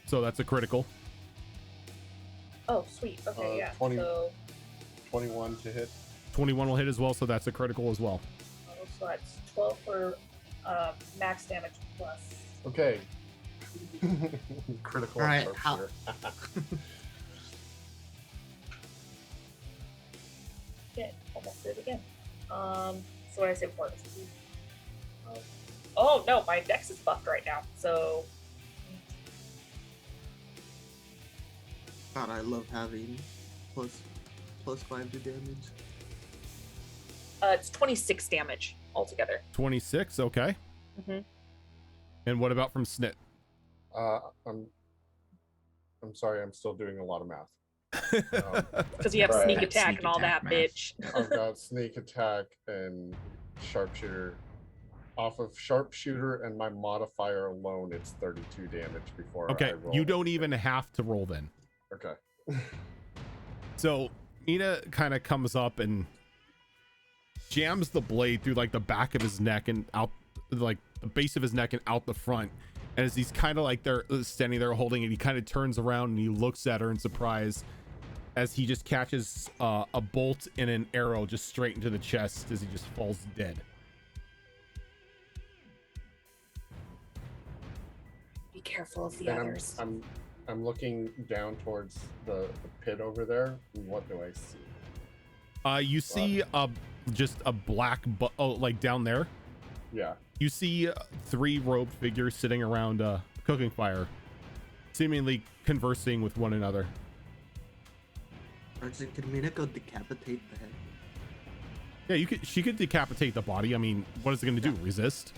So that's a critical. Oh, sweet. Okay, yeah. 20. So, 21 to hit. 21 will hit as well, so that's a critical as well. so that's 12 for max damage plus. Okay. Critical. All right, sharpshooter. Shit, almost did it again. So what did I say before? Oh no, my dex is buffed right now. So God, I love having plus 5 to damage. it's 26 damage altogether. 26, okay. Mhm. And what about from Snit? I'm sorry. I'm still doing a lot of math. Because you have Right. sneak That attack sneak and all attack that, math. bitch. I've got sneak attack and sharpshooter. Off of sharpshooter and my modifier alone, it's 32 damage before Okay, I roll. you don't even have to roll then. Okay. So Ina kind of comes up and jams the blade through like the back of his neck and out like the base of his neck and out the front. And as he's kind of like they're standing there holding it, he kind of turns around and he looks at her in surprise as he just catches a bolt and an arrow just straight into the chest as he just falls dead. Be careful of the Then others. I'm looking down towards the pit over there. What do I see? You see just a black like down there. Yeah. You see 3 robed figures sitting around a cooking fire, seemingly conversing with one another. Archie, can Minako decapitate the head? Yeah, she could decapitate the body. I mean, what is it gonna do? Resist?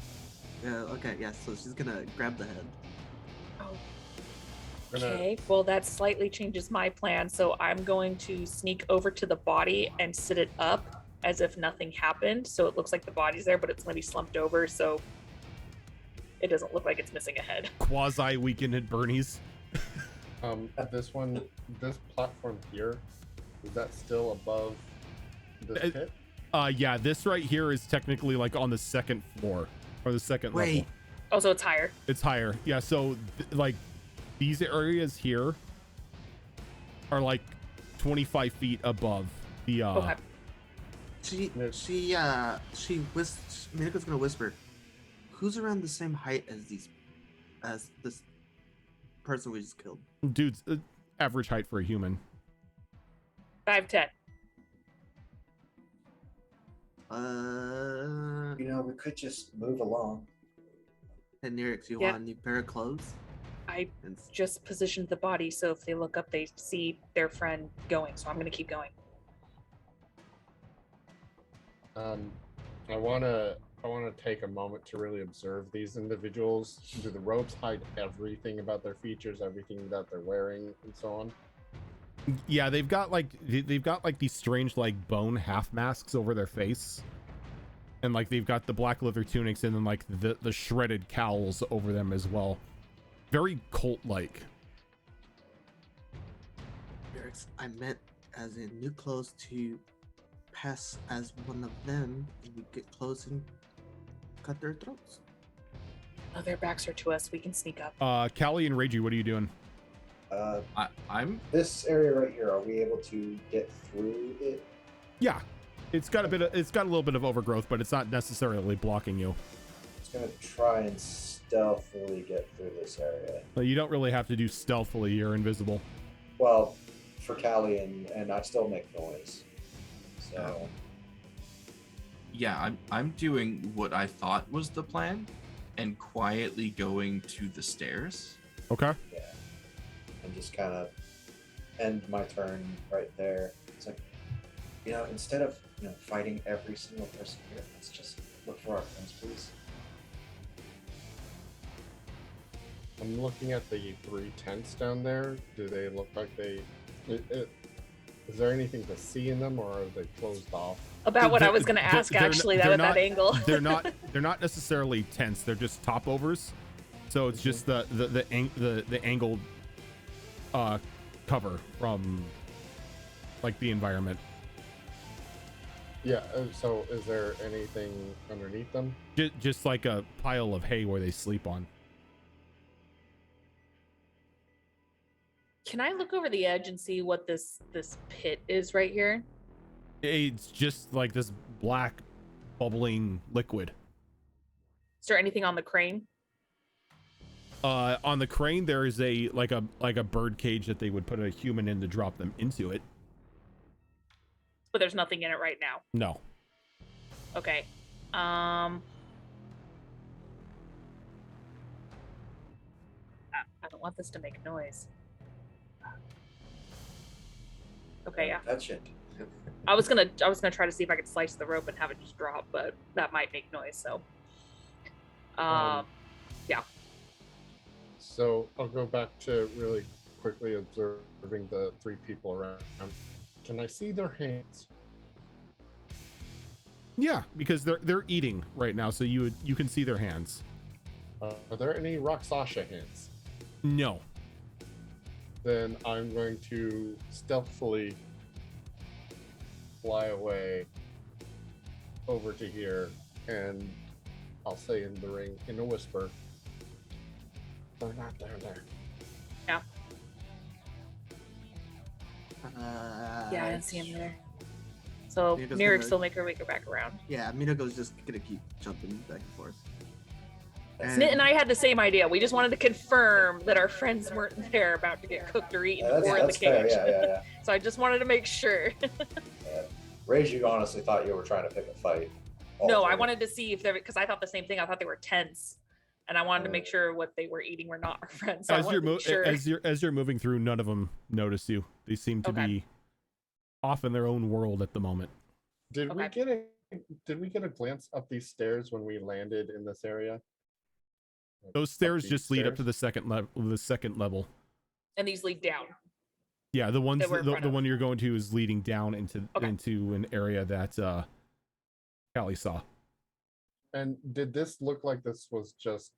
Yeah, okay, yeah, so she's gonna grab the head. Okay, well that slightly changes my plan. So I'm going to sneak over to the body and sit it up as if nothing happened. So it looks like the body's there, but it's gonna be slumped over, so it doesn't look like it's missing a head. Quasi weekend at Bernie's. This platform here, is that still above this pit? Yeah, this right here is technically like on the 2nd floor or the 2nd level. Oh, so it's higher. It's higher. Yeah, so like these areas here are like 25 feet above the Okay. Minako's gonna whisper, who's around the same height as this person we just killed? dude's average height for a human. 5'10". We could just move along. And Nirix, you Yeah. want a new pair of clothes? I And just positioned the body, so if they look up, they see their friend going. So I'm gonna keep going. I wanna take a moment to really observe these individuals. Do the robes hide everything about their features, everything that they're wearing, and so on? Yeah, they've got like these strange like bone half masks over their face, and like they've got the black leather tunics and then like the shredded cowls over them as well. Very cult-like. Nirix, I meant as in new clothes to pass as one of them, and we get close and cut their throats. Oh, their backs are to us. We can sneak up. Callie and Reiji, what are you doing? I'm This area right here, are we able to get through it? Yeah, it's got a little bit of overgrowth, but it's not necessarily blocking you. It's gonna try and stealthily get through this area. But you don't really have to do stealthily. You're invisible. Well, for Callie and I still make noise. So yeah, I'm doing what I thought was the plan and quietly going to the stairs. Okay. yeah. And just kind of end my turn right there. It's like, instead of fighting every single person here, let's just look for our friends, please. I'm looking at the 3 tents down there. Do they look like they... Is there anything to see in them, or are they closed off? About what I was gonna ask, actually, that not, angle. they're not necessarily tents. They're just topovers. So it's just the angled cover from like the environment. Yeah, so is there anything underneath them? Just like a pile of hay where they sleep on. Can I look over the edge and see what this pit is right here? It's just like this black bubbling liquid. Is there anything on the crane? On the crane there is a bird cage that they would put a human in to drop them into it. But there's nothing in it right now. No. Okay. I don't want this to make noise. Okay, yeah. Touch it. I was gonna try to see if I could slice the rope and have it just drop, but that might make noise. So, yeah. So I'll go back to really quickly observing the 3 people around. Can I see their hands? Yeah, because they're eating right now, so you can see their hands. Are there any Roxasha hands? No. Then I'm going to stealthily fly away over to here, and I'll say in the ring in a whisper, "They're not down there." Yeah. Yeah, I I didn't see him there. So Mira's Nirix gonna- will make her back around. Yeah, Minako's just gonna keep jumping back and forth. Snit and I had the same idea. We just wanted to confirm that our friends weren't there about to get cooked or eaten or in the fair. cage. Yeah. So I just wanted to make sure. Rage, you honestly thought you were trying to pick a fight. No, I wanted to see if they, because I thought the same thing. I thought they were tense, and I wanted to make sure what they were eating were not our friends. So as you're moving through, none of them notice you. They seem to be off in their own world at the moment. Did we get a glance up these stairs when we landed in this area? Those stairs just lead up to the second level. And these lead down. Yeah, the ones the one you're going to is leading down into an area that Callie saw. And did this look like this was just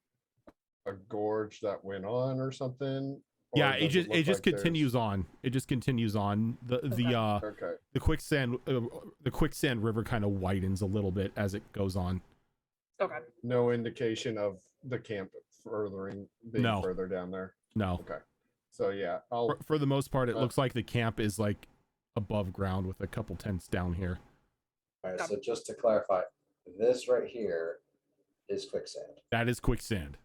a gorge that went on or something? Or Yeah, it does just like continues on. It just continues on. The quicksand river kind of widens a little bit as it goes on. Okay. No indication of the camp being further down there. No. Okay. So yeah, for the most part, it looks like the camp is like above ground with a couple tents down here. All right. So just to clarify, this right here is quicksand. That is quicksand.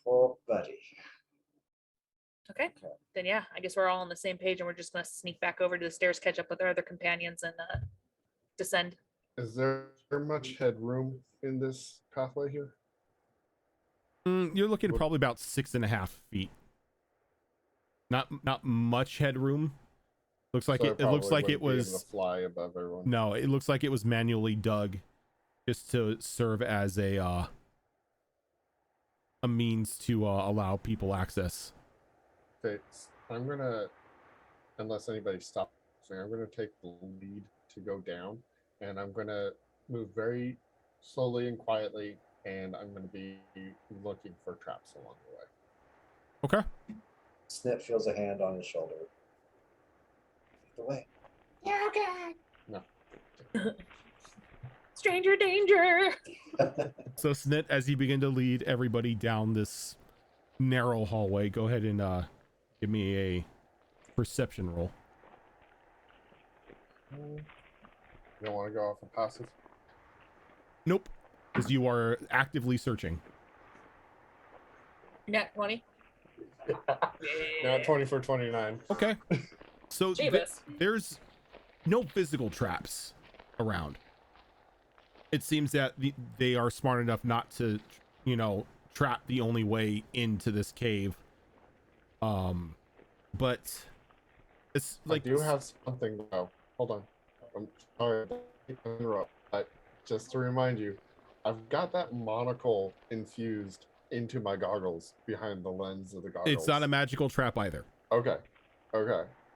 Oh, buddy. Okay. Then yeah, I guess we're all on the same page, and we're just gonna sneak back over to the stairs, catch up with our other companions, and descend. Is there much headroom in this pathway here? You're looking at probably about 6.5 feet. Not much headroom. Looks like it looks like it was able to fly above everyone. No, it looks like it was manually dug just to serve as a means to allow people access. Okay, I'm gonna, unless anybody stops me, I'm gonna take the lead to go down, and I'm gonna move very slowly and quietly, and I'm gonna be looking for traps along the way. Okay. Snip feels a hand on his shoulder. The way. Yeah, okay. No. Stranger danger. So Snit, as you begin to lead everybody down this narrow hallway, go ahead and give me a perception roll. You don't want to go off a passive? Nope, because you are actively searching. Nat 20. Now 20 for 29. Okay. So there's no physical traps around. It seems that they are smart enough not to, trap the only way into this cave. But it's like I do have something though. Hold on. I'm sorry to interrupt, but just to remind you, I've got that monocle infused into my goggles behind the lens of the goggles. It's not a magical trap either. Okay.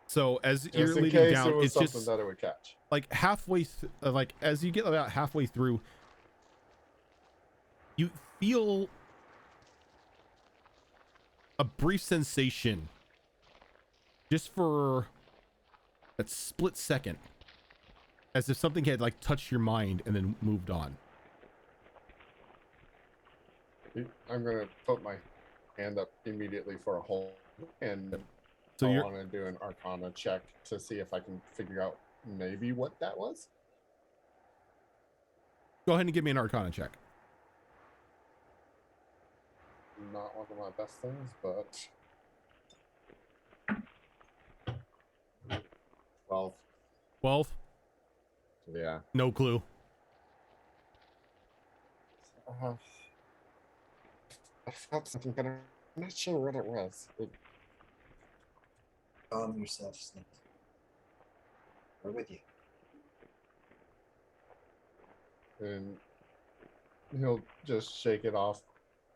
So as Just you're in leading case down, it was it's something just that it would catch. like halfway, like as you get about halfway through, you feel a brief sensation, just for a split second, as if something had like touched your mind and then moved on. I'm gonna put my hand up immediately for a hole, and So I you're want to do an Arcana check to see if I can figure out maybe what that was. go ahead and give me an Arcana check. Not one of my best things, but 12. 12. Yeah. No clue. I felt something, but I'm not sure what it was. Calm yourself, Snip. We're with you. And he'll just shake it off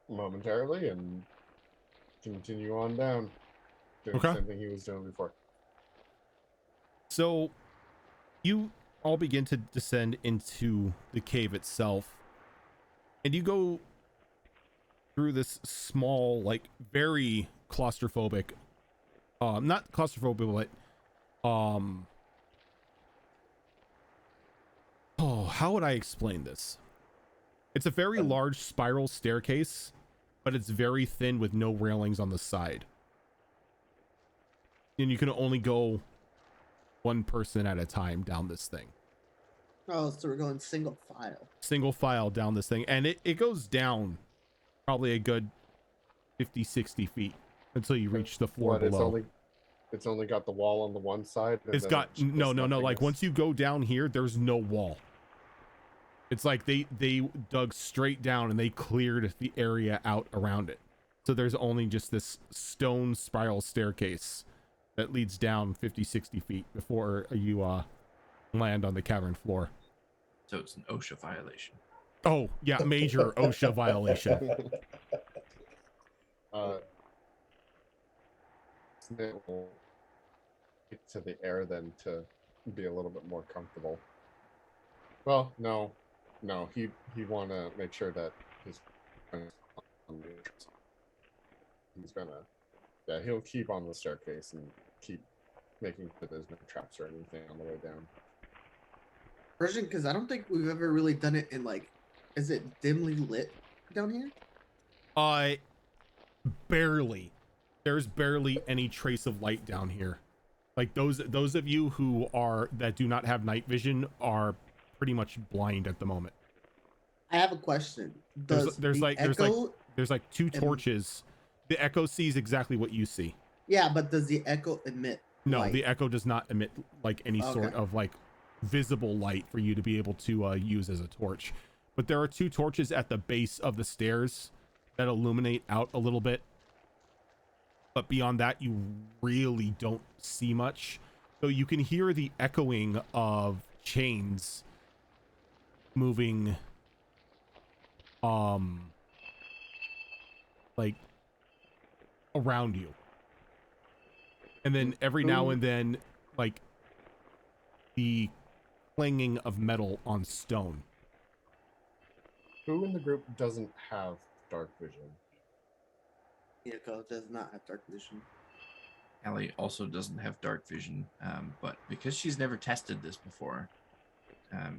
momentarily and continue on down. Doing Okay. the same thing he was doing before. So you all begin to descend into the cave itself, and you go through this small, like very claustrophobic, not claustrophobic, but how would I explain this? It's a very large spiral staircase, but it's very thin with no railings on the side, and you can only go one person at a time down this thing. Oh, so we're going single file. Single file down this thing, and it goes down Probably a good 50, 60 feet until you reach the floor What, below. it's only got the wall on the one side. And It's then got it's no. Like nothingness? once you go down here, there's no wall. It's like they dug straight down and they cleared the area out around it. So there's only just this stone spiral staircase that leads down 50, 60 feet before you land on the cavern floor. So it's an OSHA violation. Oh, yeah, major OSHA violation. Snit will get to the air then to be a little bit more comfortable. Well, no, he want to make sure that he's gonna, he'll keep on the staircase and keep making sure there's no traps or anything on the way down. Version, because I don't think we've ever really done it in like, is it dimly lit down here? Barely. There's barely any trace of light down here. Like those of you that do not have night vision are pretty much blind at the moment. I have a question. There's like two em- torches. The echo sees exactly what you see. Yeah, but does the echo emit No, light? the echo does not emit like any sort Okay. of like visible light for you to be able to use as a torch. But there are two torches at the base of the stairs that illuminate out a little bit. But beyond that, you really don't see much. So you can hear the echoing of chains moving like around you. And then every now and then, like the clanging of metal on stone. Who in the group doesn't have dark vision? Echo does not have dark vision. Callie also doesn't have dark vision, but because she's never tested this before,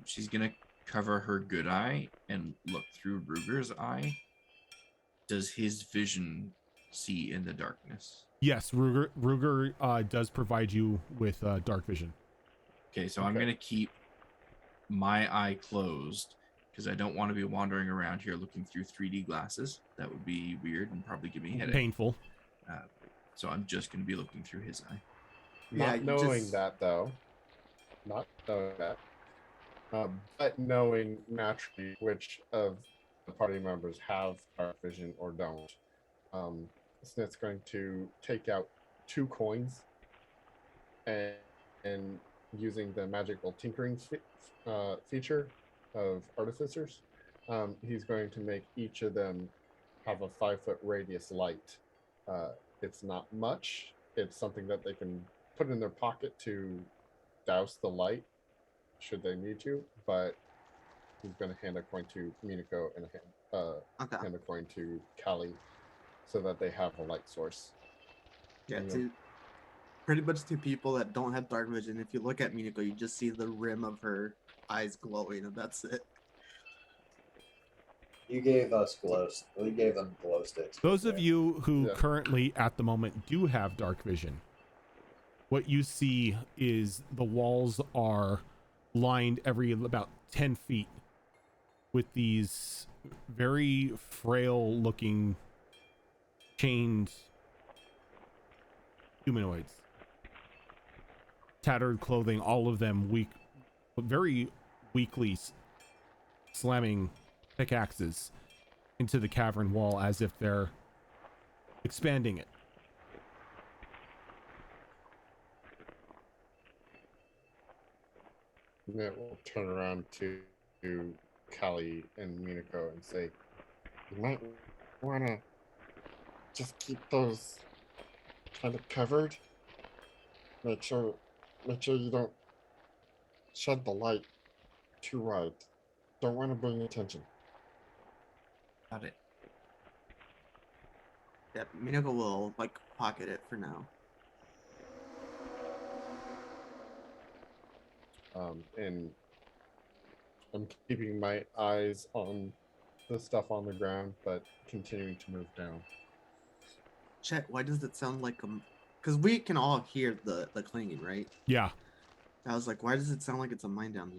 she's gonna cover her good eye and look through Ruger's eye. Does his vision see in the darkness? Yes, Ruger does provide you with dark vision. Okay, so I'm gonna keep my eye closed because I don't want to be wandering around here looking through 3D glasses. That would be weird and probably give me a headache. Painful. So I'm just gonna be looking through his eye. Not knowing that, but knowing naturally which of the party members have dark vision or don't. Snit's going to take out 2 coins and using the magical tinkering feature of artificers, he's going to make each of them have a 5-foot radius light. It's not much. It's something that they can put in their pocket to douse the light should they need to, but he's going to hand a coin to Minako and hand a coin to Callie so that they have a light source. Yeah, pretty much 2 people that don't have dark vision. If you look at Minako, you just see the rim of her eyes glowing, and that's it. You gave us we gave them glow sticks. Those of you who currently at the moment do have dark vision, what you see is the walls are lined every about 10 feet with these very frail looking chained humanoids. Tattered clothing, all of them very weakly slamming pickaxes into the cavern wall as if they're expanding it. Then we'll turn around to Callie and Minako and say, you might want to just keep those kind of covered. Make sure you don't shed the light too wide. Don't want to bring attention. Got it. Yeah, Minako will pocket it for now. And I'm keeping my eyes on the stuff on the ground, but continuing to move down. Chet, why does it sound like because we can all hear the clanging, right? Yeah. I was like, why does it sound like it's a mine down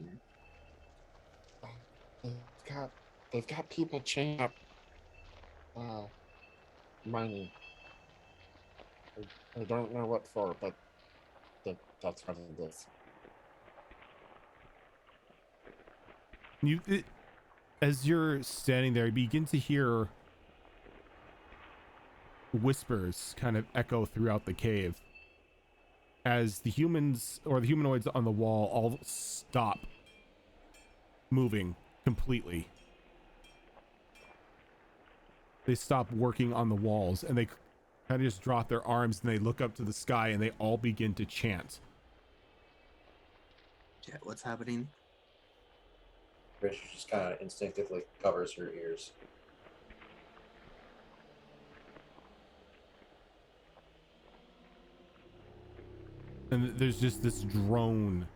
here? They've got people chained up Money. I don't know what for, but that's what it is. As you're standing there, you begin to hear whispers kind of echo throughout the cave as the humans or the humanoids on the wall all stop moving completely. They stop working on the walls and they kind of just drop their arms and they look up to the sky and they all begin to chant. Yeah, what's happening? Rachel just kind of instinctively covers her ears. And there's just this drone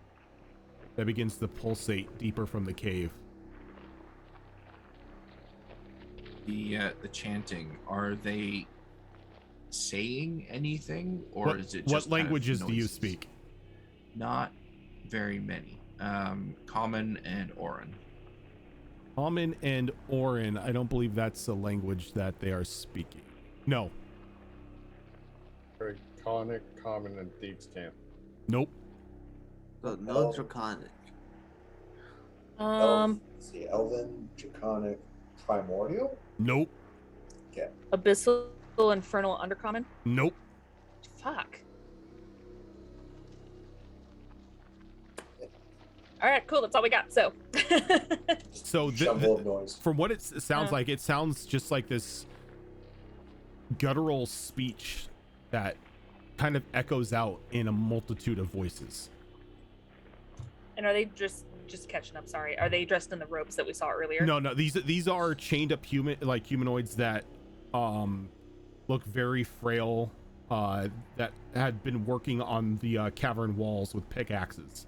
that begins to pulsate deeper from the cave. The chanting, are they saying anything, or What, is it what just languages kind of do you noises? speak? Not very many. Common and Orin. Common and Orin, I don't believe that's a language that they are speaking. No. Draconic, common, and thieves' camp. Nope. So no Oh. draconic. Let's see, Elven, Draconic, Primordial? Nope. Abyssal, Infernal, Undercommon. Nope. Fuck. All right, cool. That's all we got. So. So Jumble of noise. from what it sounds like, it sounds just like this guttural speech that kind of echoes out in a multitude of voices. And are they just catching up? Sorry, are they dressed in the robes that we saw earlier? No, these are chained up humanoids that look very frail, that had been working on the cavern walls with pickaxes.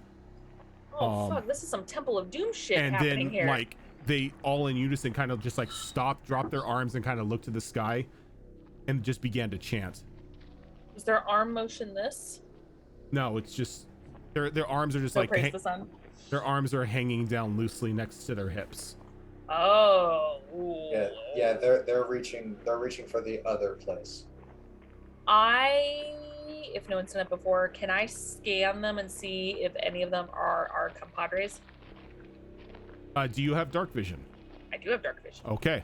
Oh fuck! This is some Temple of Doom shit And happening then here. like they all in unison kind of just like stopped, dropped their arms and kind of looked to the sky and just began to chant. Was their arm motion this? No, it's just their arms are just So like praise the sun. their arms are hanging down loosely next to their hips. Oh. Ooh. Yeah, they're reaching for the other place. If no one's done it before, can I scan them and see if any of them are our compadres? Do you have dark vision? I do have dark vision. Okay.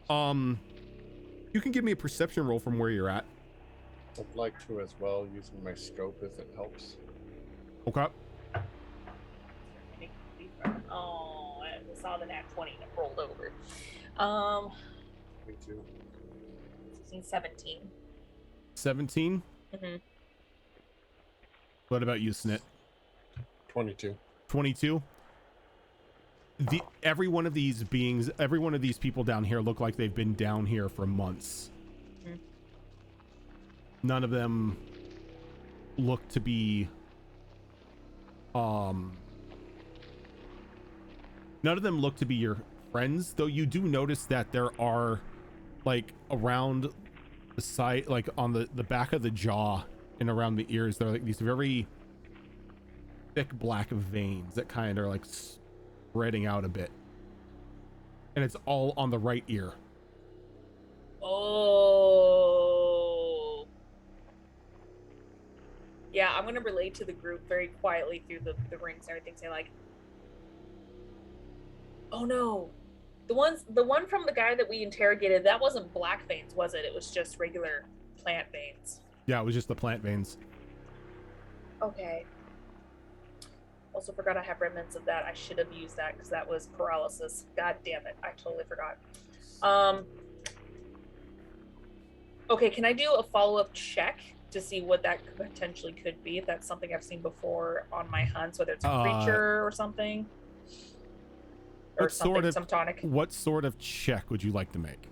You can give me a perception roll from where you're at. I'd like to as well, using my scope if it helps. Okay. Oh, I saw the nat 20 and it rolled over. Me too. 17. 17. Mm-hmm. What about you, Snit? 22. 22. Every one of these beings, every one of these people down here look like they've been down here for months. Mm. None of them look to be none of them look to be your friends, though you do notice that there are like around the side, like on the back of the jaw and around the ears, there are like these very thick black veins that kind of are like spreading out a bit, and it's all on the right ear. Oh. Yeah, I'm gonna relate to the group very quietly through the rings and everything, say like, oh no. The one from the guy that we interrogated, that wasn't black veins, was it? It was just regular plant veins. Yeah, it was just the plant veins. Okay. Also forgot I have remnants of that. I should have used that because that was paralysis. God damn it. I totally forgot. Okay, can I do a follow-up check to see what that potentially could be? If that's something I've seen before on my hunts, whether it's a creature or something. Or some tonic. What sort of check would you like to make?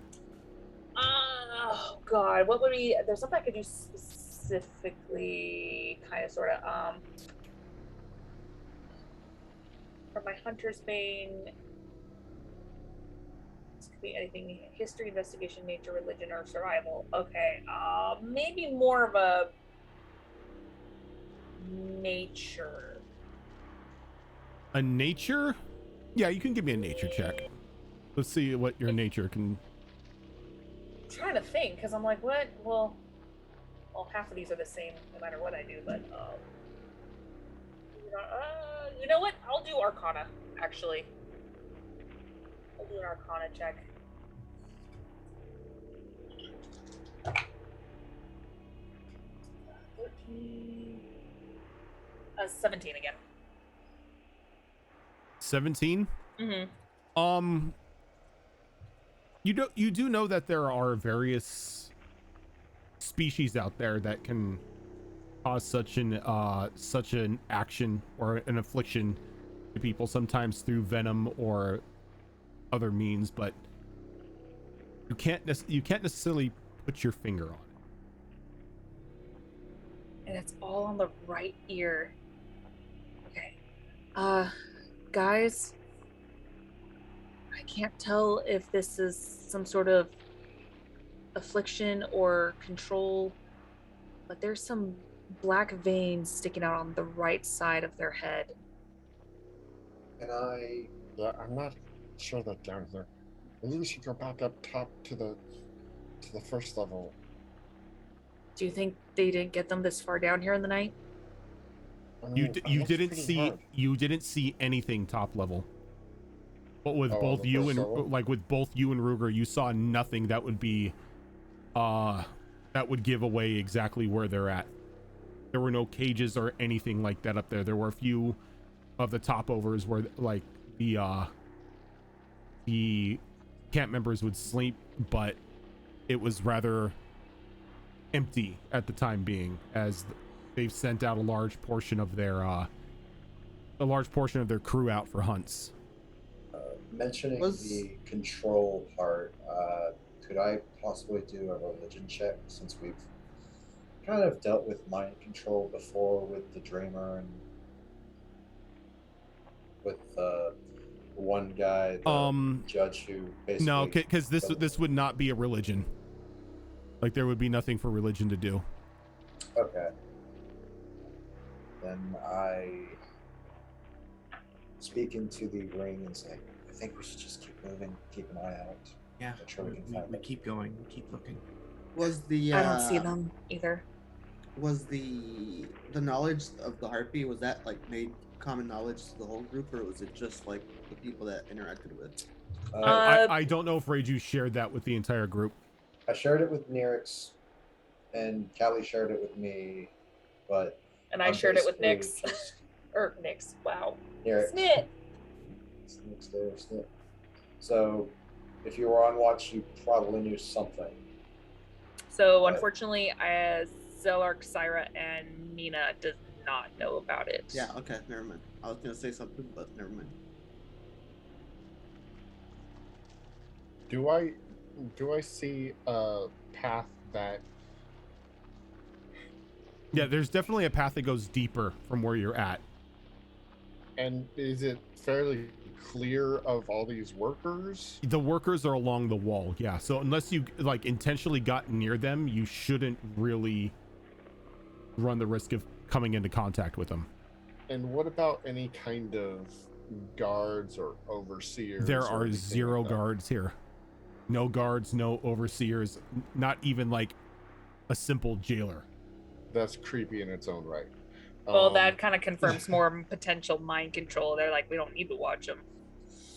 Oh god, what would be? There's something I could do specifically, kind of, sort of. For my hunter's bane, this could be anything: history, investigation, nature, religion, or survival. Okay, maybe more of a nature. A nature? Yeah, you can give me a nature check. Let's see what your nature can. trying to think because I'm like, what? Well, half of these are the same no matter what I do, but you know what? I'll do Arcana actually. I'll do an Arcana check. 17 again. 17. Mm-hmm. You do know that there are various species out there that can cause such an action or an affliction to people, sometimes through venom or other means, but you can't necessarily put your finger on it. And it's all on the right ear. Okay. Guys, I can't tell if this is some sort of affliction or control, but there's some black veins sticking out on the right side of their head. Yeah, I'm not sure that down there. Maybe we should go back up top to the first level. Do you think they didn't get them this far down here in the night? I mean, You it you looks didn't pretty see hard. you didn't see anything top level. But with Oh, on both the you first and level? with both you and Ruger, you saw nothing that would be that would give away exactly where they're at. There were no cages or anything like that up there. There were a few of the top overs where like the camp members would sleep, but it was rather empty at the time being, as they've sent out a large portion of their crew out for hunts. Mentioning Was- the control part, could I possibly do a religion check, since we've kind of dealt with mind control before with the Dreamer and with one guy, the judge who basically... No, because this would not be a religion. Like, there would be nothing for religion to do. Okay. Then I speak into the ring and say, I think we should just keep moving, keep an eye out. Yeah, Make sure we can find we them. keep going, we keep looking. Was the I don't see them either. Was the knowledge of the harpy, was that like made common knowledge to the whole group, or was it just like the people that interacted with? I don't know if Reiju shared that with the entire group. I shared it with Nerix, and Callie shared it with me, but And I I'm shared it with basically Nyx. just Or Nyx, wow. Nerix. Snit! Snit's there, snit. So, if you were on watch, you probably knew something. So Right. unfortunately, Zelark, Syra, and Nina does not know about it. Yeah, okay, never mind. I was gonna say something, but never mind. Do I see a path that... Yeah, there's definitely a path that goes deeper from where you're at. And is it fairly clear of all these workers? The workers are along the wall, yeah. So unless you like intentionally got near them, you shouldn't really run the risk of coming into contact with them. And what about any kind of guards or overseers? There or are anything zero like that? guards here. No guards, no overseers, not even like a simple jailer. That's creepy in its own right. Well, that kind of confirms more potential mind control. They're like, we don't need to watch them.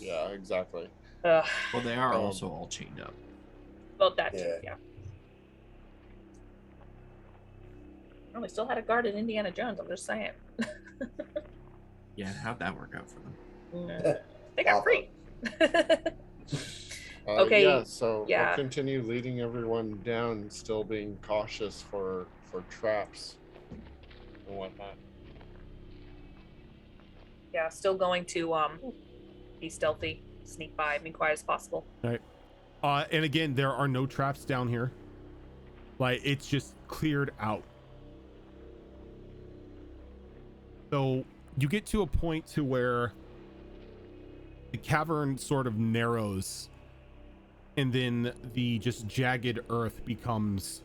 Yeah, exactly. Ugh. Well, they are also all chained up. Well, that Yeah. too, yeah. Well, we still had a guard in Indiana Jones, I'm just saying. Yeah, how'd that work out for them? They got free. Okay, Yeah, so yeah. I'll continue leading everyone down, still being cautious for traps and whatnot. Yeah, still going to be stealthy, sneak by, be quiet as possible. And again, there are no traps down here. Like, it's just cleared out. So you get to a point to where the cavern sort of narrows, and then the just jagged earth becomes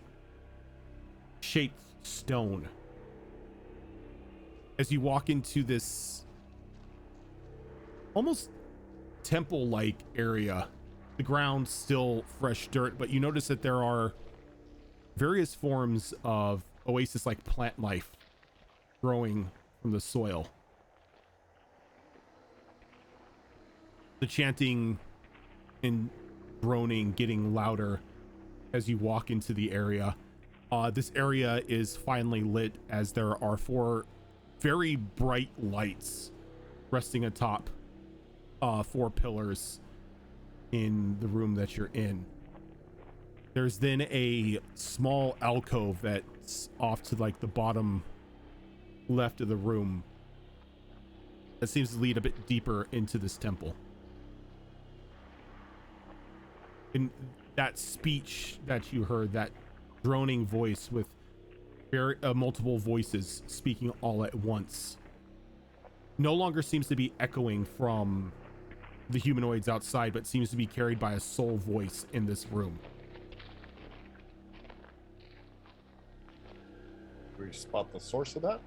shaped stone. As you walk into this almost temple-like area the ground still fresh dirt, but you notice that there are various forms of oasis-like plant life growing from the soil. The chanting and droning getting louder as you walk into the area. This area is finally lit as there are 4 very bright lights resting atop 4 pillars in the room that you're in. There's then a small alcove that's off to like the bottom left of the room that seems to lead a bit deeper into this temple. In that speech that you heard, that droning voice with very multiple voices speaking all at once, no longer seems to be echoing from the humanoids outside, but seems to be carried by a sole voice in this room. Do we spot the source of that?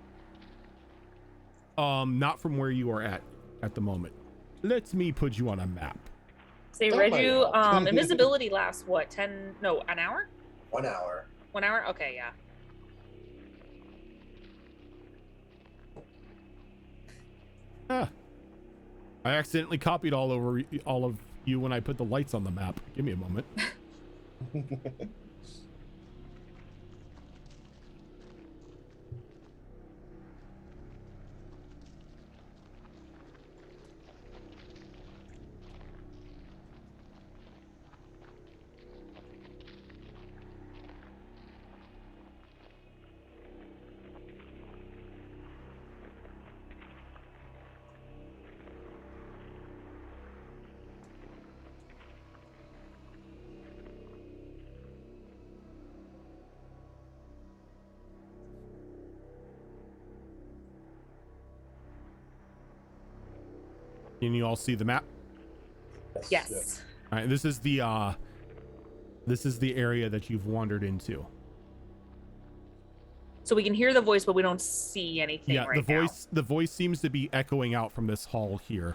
Not from where you are at the moment. Let me put you on a map. Say, That might Reju, help. invisibility lasts what? An hour? 1 hour. 1 hour? Okay, yeah. Ah, I accidentally copied all of you when I put the lights on the map. Give me a moment. Can you all see the map? Yes. All right, this is the area that you've wandered into. So we can hear the voice, but we don't see anything Yeah, right the voice seems to be echoing out from this hall here.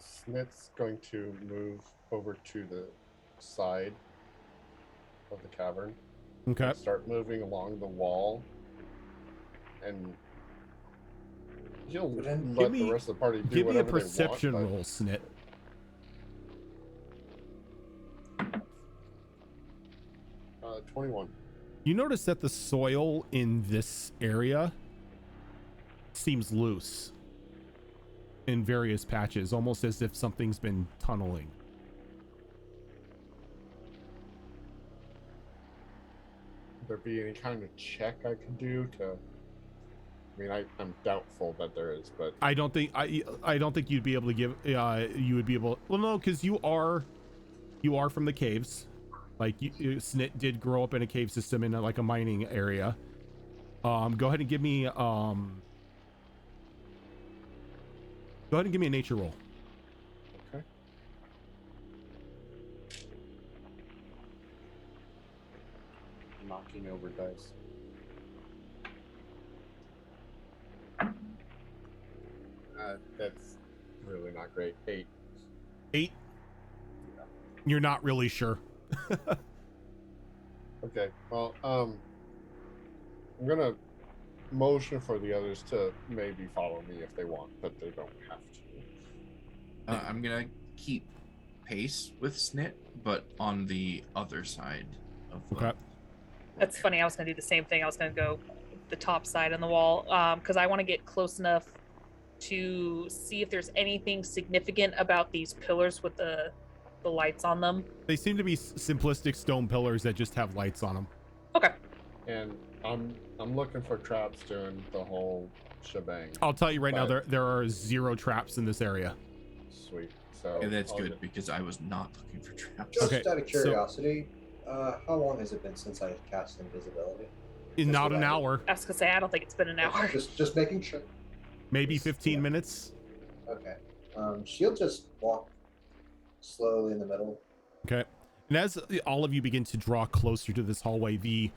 Smith's going to move over to the side of the cavern. Okay. And start moving along the wall. And he'll Give let me- the rest of the party do Give me a whatever perception they want. roll, Snit. But, 21. You notice that the soil in this area seems loose in various patches, almost as if something's been tunneling. Would there be any kind of check I can do to... I mean, I'm doubtful that there is, but... I don't think you'd be able to give you would be able, well, no, because you are from the caves. Like Snit did grow up in a cave system in like a mining area. Go ahead and give me a nature roll. Okay. Knocking over dice. That's really not great. 8. 8. You're not really sure. Okay. Well, I'm gonna motion for the others to maybe follow me if they want, but they don't have to. I'm gonna keep pace with Snit, but on the other side of the... Okay. That's funny. I was going to do the same thing. I was going to go the top side on the wall because I want to get close enough to see if there's anything significant about these pillars with the lights on them. They seem to be simplistic stone pillars that just have lights on them. Okay. And I'm looking for traps doing the whole shebang. I'll tell you right now, But- there are 0 traps in this area. Sweet. So And that's I'll good just- because I was not looking for traps. Just Okay, out of so- curiosity, how long has it been since I cast invisibility? In That's not what an I- hour, I was going to say, I don't think it's been an hour. Just making sure. maybe Just- 15 yeah. minutes. Okay. She'll just walk slowly in the middle. Okay. And as all of you begin to draw closer to this hallway, the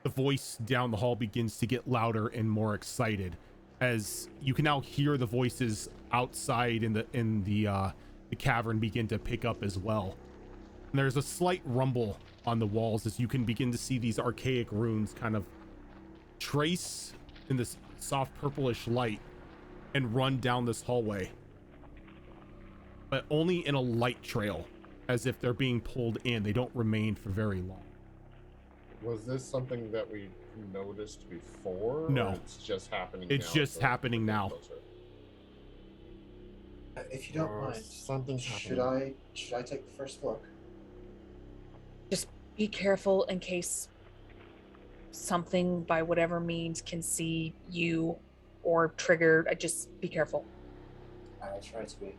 voice down the hall begins to get louder and more excited, as you can now hear the voices outside in the the cavern begin to pick up as well. And there's a slight rumble on the walls as you can begin to see these archaic runes kind of trace in this soft purplish light and run down this hallway, but only in a light trail, as if they're being pulled in. They don't remain for very long. Was this something that we noticed before? No. Or it's just happening It's now, just so happening we're now. closer? If you don't mind, Something's should happening. I take the first look? Just be careful in case something by whatever means can see you or trigger. Just be careful. I'll try to be.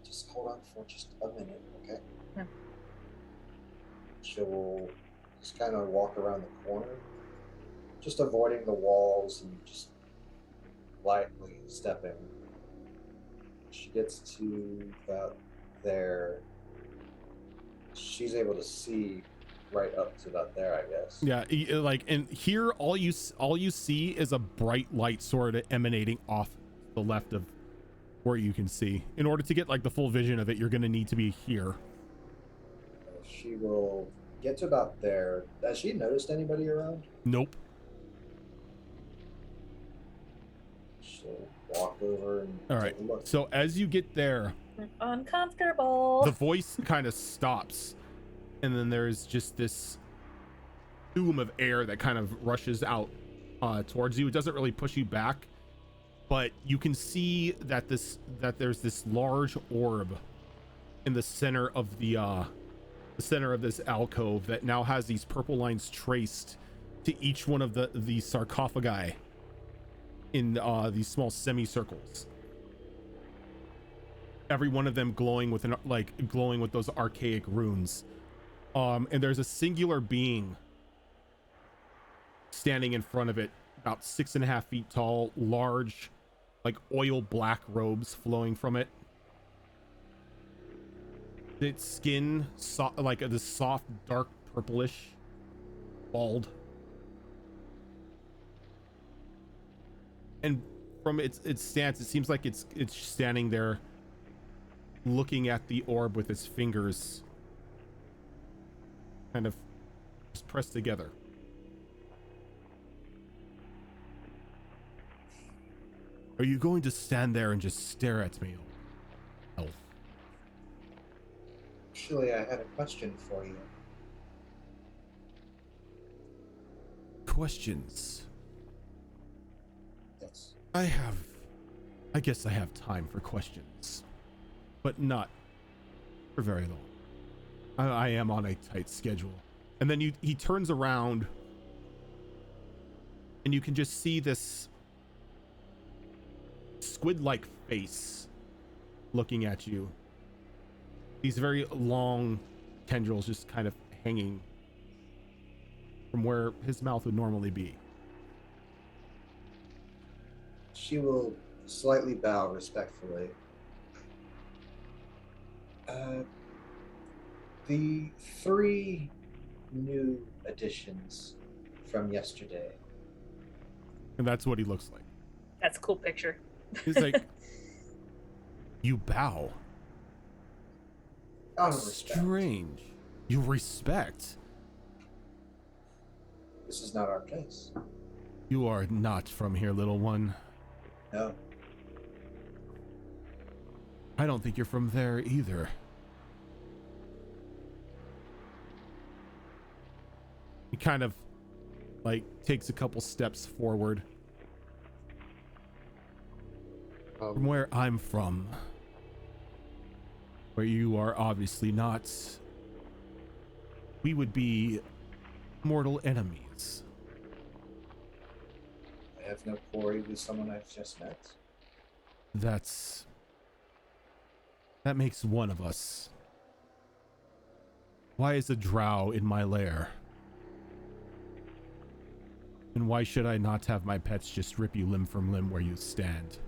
Just hold on for just a minute, okay? Yeah. She'll just kind of walk around the corner, just avoiding the walls and just lightly stepping. She gets to about there. She's able to see right up to about there, I guess. Yeah, like, and here all you see is a bright light sort of emanating off the left of where you can see. In order to get like the full vision of it, you're going to need to be here. She will get to about there. Has she noticed anybody around? Nope. She'll walk over and All right. take a look. So as you get there, Uncomfortable. the voice kind of stops, and then there's just this boom of air that kind of rushes out towards you. It doesn't really push you back, but you can see that there's this large orb in the center of the center of this alcove that now has these purple lines traced to each one of the sarcophagi in these small semicircles. Every one of them glowing with glowing with those archaic runes. And there's a singular being standing in front of it, about 6.5 feet tall, large, like oil black robes flowing from it. Its skin like this soft, dark purplish, bald. And from its stance, it seems like it's standing there looking at the orb with its fingers kind of just pressed together. Are you going to stand there and just stare at me, elf? Actually, I had a question for you. Questions? Yes. I guess I have time for questions, but not for very long. I am on a tight schedule. And then he turns around, and you can just see this squid-like face looking at you. These very long tendrils just kind of hanging from where his mouth would normally be. She will slightly bow respectfully. The 3 new additions from yesterday. And that's what he looks like. That's a cool picture. He's like, you bow. Out of respect. Strange. You respect. This is not our place. You are not from here, little one. No. I don't think you're from there either. He kind of like takes a couple steps forward. From where I'm from, where you are obviously not, we would be mortal enemies. I have no quarry with someone I've just met. That makes one of us. Why is a drow in my lair? And why should I not have my pets just rip you limb from limb where you stand?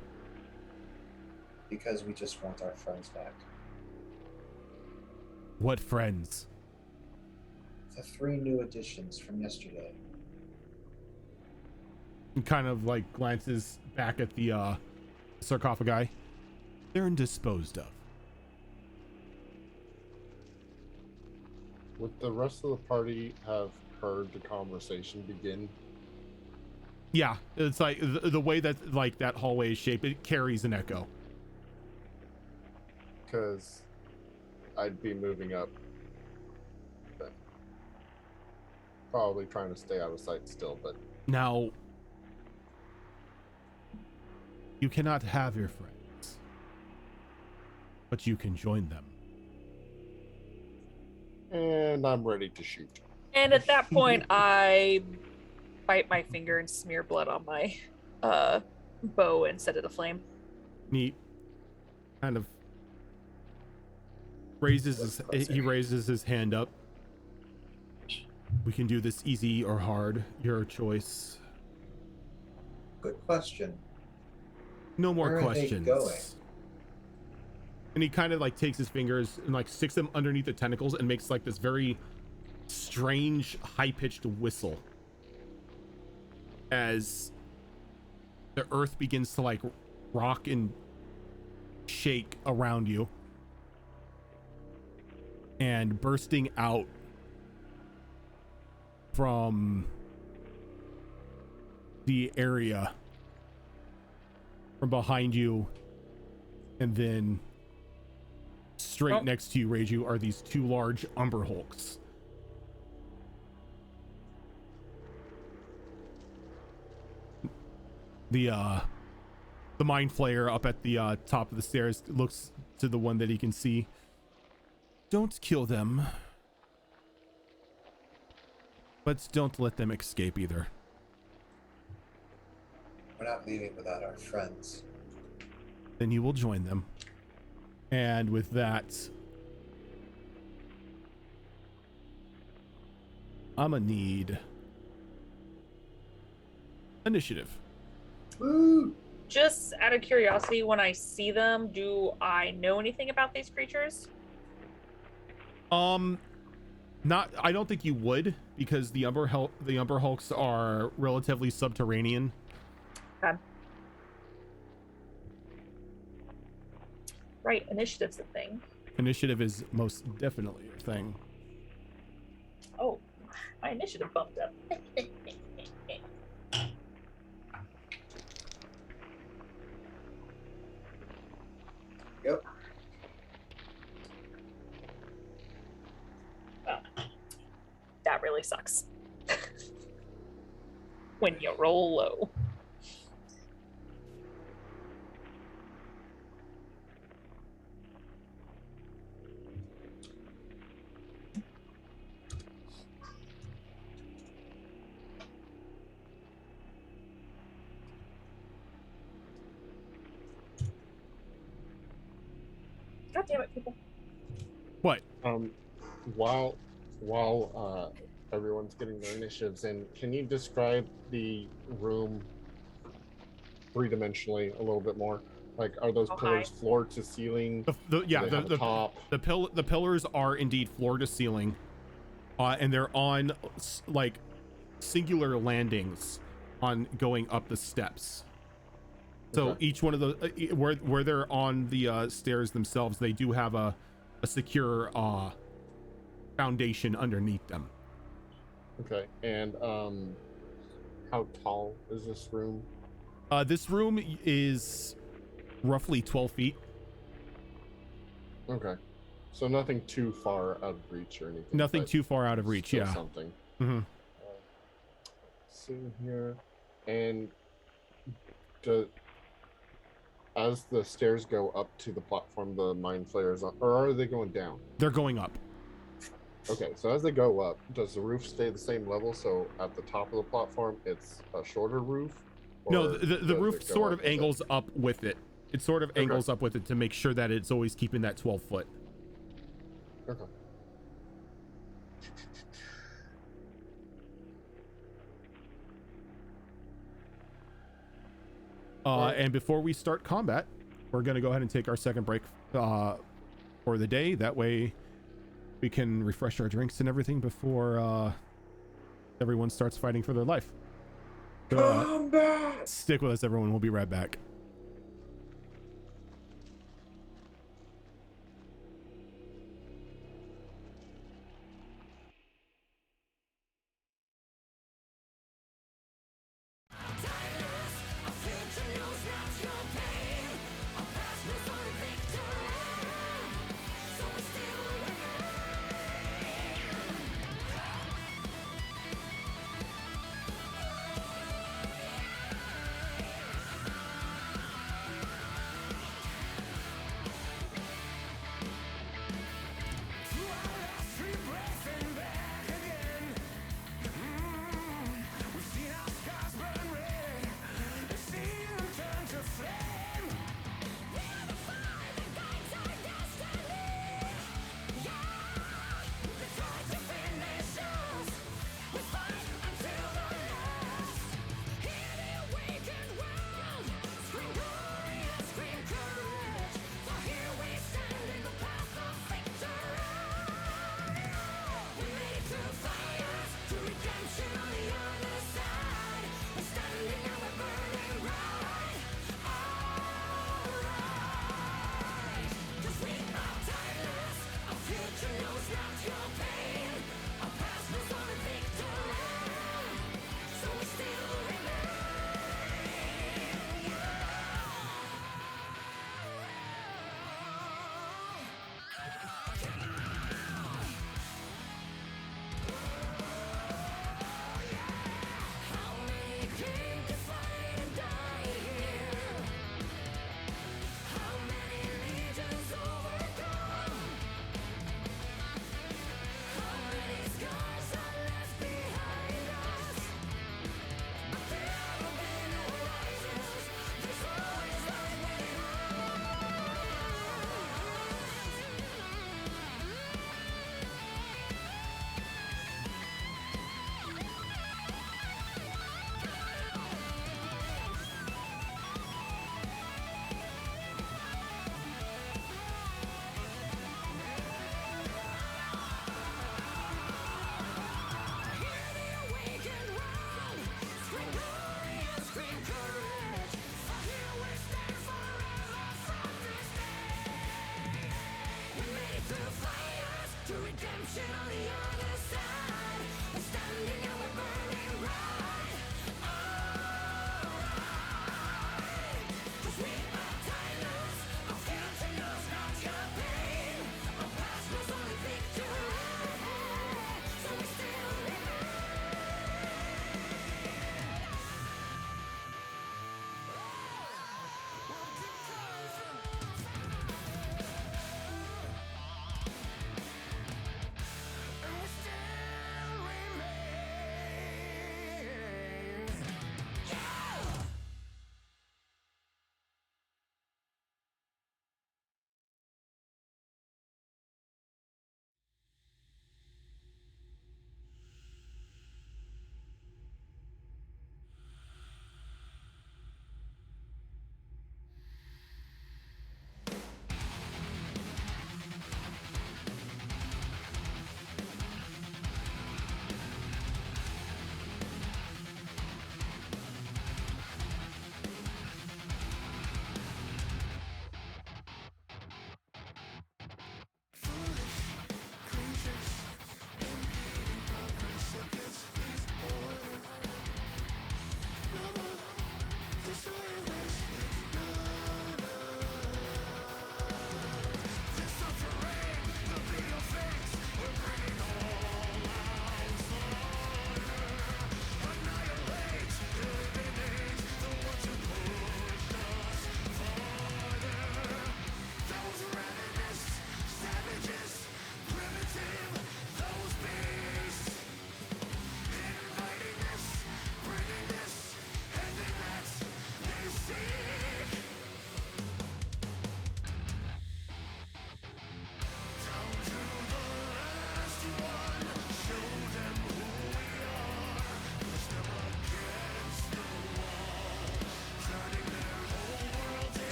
Because we just want our friends back. What friends? The 3 new additions from yesterday. And kind of like glances back at the sarcophagi. They're disposed of. Would the rest of the party have heard the conversation begin? Yeah, it's like the way that like that hallway is shaped, it carries an echo. Because I'd be moving up. But probably trying to stay out of sight still, but Now, you cannot have your friends, but you can join them. and I'm ready to shoot. And at that point, I bite my finger and smear blood on my bow and set it aflame. He kind of raises he raises his hand up. We can do this easy or hard, your choice. Good question. No more Where are they questions. going? And he kind of like takes his fingers and like sticks them underneath the tentacles and makes like this very strange high-pitched whistle as the earth begins to like rock and shake around you, and bursting out from the area from behind you and then straight next to you, Reiju, are these two large Umber Hulks. The Mind Flayer up at the top of the stairs looks to the one that he can see. Don't kill them, but don't let them escape either. We're not leaving without our friends. Then you will join them. And with that, I'm gonna need initiative. Woo! Just out of curiosity, when I see them, do I know anything about these creatures? Not. I don't think you would, because the Umber Hulks are relatively subterranean. Okay. Right, initiative's a thing. Initiative is most definitely a thing. Oh, my initiative bumped up. Yep. Well, that really sucks. When you roll low. God damn it, people. What? While everyone's getting their initiatives in, can you describe the room three-dimensionally a little bit more? Like, are those pillars floor to ceiling? The pillars are indeed floor to ceiling, and they're on like singular landings on going up the steps. So Okay. each one of the where they're on the stairs themselves, they do have a secure foundation underneath them. Okay, and how tall is this room? This room is roughly 12 feet. Okay, so nothing too far out of reach or anything. Nothing but too far out of reach. still Yeah. something. Mm-hmm. Sitting here, and as the stairs go up to the platform, the Mind Flayers, or are they going down? They're going up. Okay, so as they go up, does the roof stay the same level? So at the top of the platform, it's a shorter roof? No, Or the does roof it go sort up of with it? angles up with it. It sort of angles up with it to make sure that it's always keeping that 12 foot. Okay. And before we start combat, we're going to go ahead and take our second break for the day. That way we can refresh our drinks and everything before everyone starts fighting for their life. Combat! Stick with us, everyone. We'll be right back.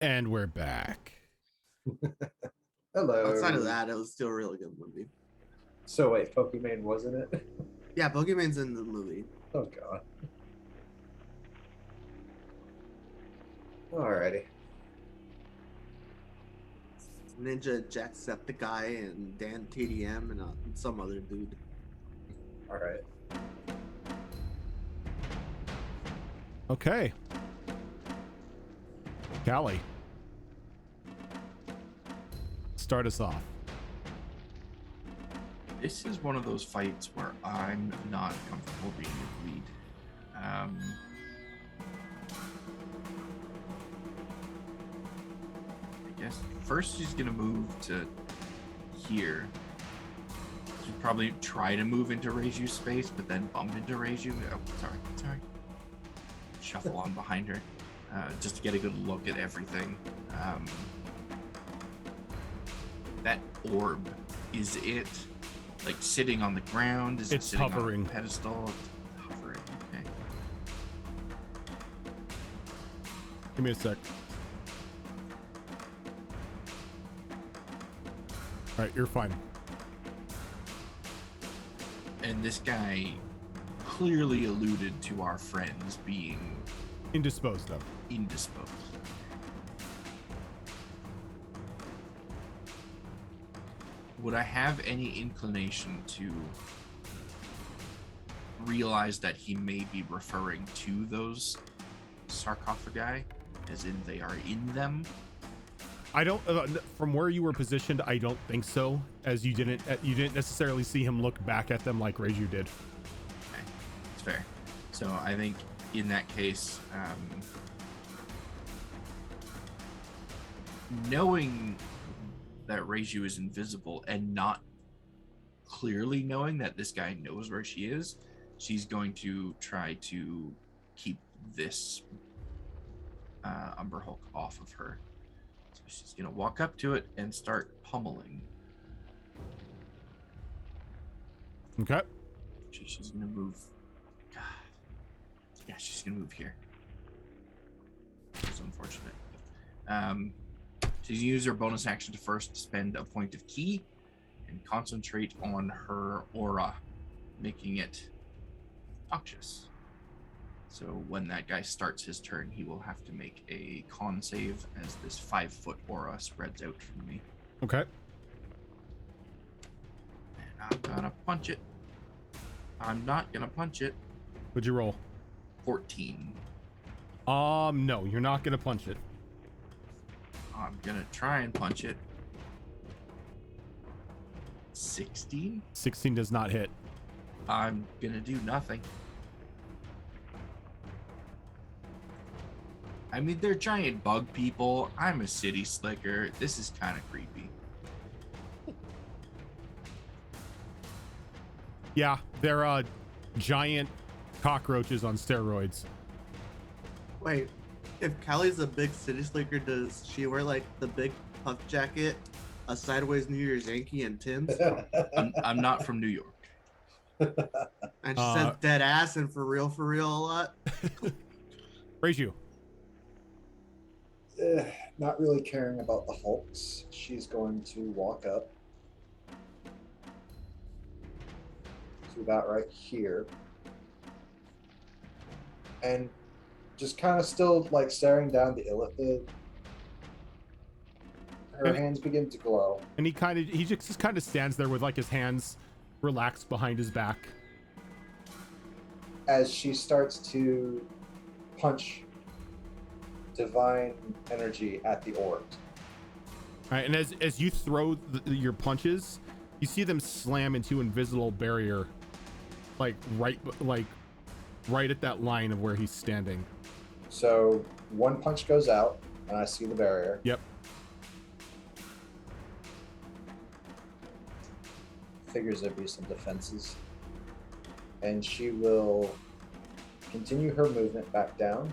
And we're back. Hello. Outside of that, it was still a really good movie. So wait, Pokemon wasn't it? Yeah, Pokemon's in the movie. Oh god. Alrighty. Ninja Jacksepticeye and Dan TDM and some other dude. Alright. Okay. Callie. Start us off. This is one of those fights where I'm not comfortable being the lead. I guess first she's gonna move to here. She'd probably try to move into Reiju's space, but then bump into Reiju. Oh, sorry. Shuffle on behind her, just to get a good look at everything. That orb, is it like sitting on the ground? Is It's it sitting hovering. on a pedestal? Hovering. Okay. Give me a sec. All right, you're fine. And this guy clearly alluded to our friends being Indisposed of. indisposed. Would I have any inclination to realize that he may be referring to those sarcophagi, as in they are in them? I don't. From where you were positioned, I don't think so. As you didn't necessarily see him look back at them like Reiju did. Okay, it's fair. So I think in that case, knowing that Reiju is invisible and not clearly knowing that this guy knows where she is, she's going to try to keep this Umber Hulk off of her. So she's going to walk up to it and start pummeling. Okay. She's going to move. God. Yeah, she's going to move here. It's unfortunate. She's going to use her bonus action to first spend a point of ki and concentrate on her aura, making it noxious. So when that guy starts his turn, he will have to make a con save as this 5-foot aura spreads out from me. Okay. And I'm gonna punch it. I'm not gonna punch it. What'd you roll? 14. No, you're not gonna punch it. I'm gonna try and punch it. 16? 16 does not hit. I'm gonna do nothing. I mean, they're giant bug people. I'm a city slicker. This is kind of creepy. Yeah, they're giant cockroaches on steroids. Wait, if Callie's a big city slicker, does she wear like the big puff jacket, a sideways New Year's Yankee, and Tim's? I'm not from New York. And she says dead ass and for real a lot. Reiju. Not really caring about the Hulks. She's going to walk up to about right here and just kind of still like staring down the illithid. Her hands begin to glow. And he just kind of stands there with like his hands relaxed behind his back. As she starts to punch divine energy at the orbs. All right, and as you throw your punches, you see them slam into invisible barrier, like right at that line of where he's standing. So one punch goes out, and I see the barrier. Yep. Figures there'd be some defenses. And she will continue her movement back down.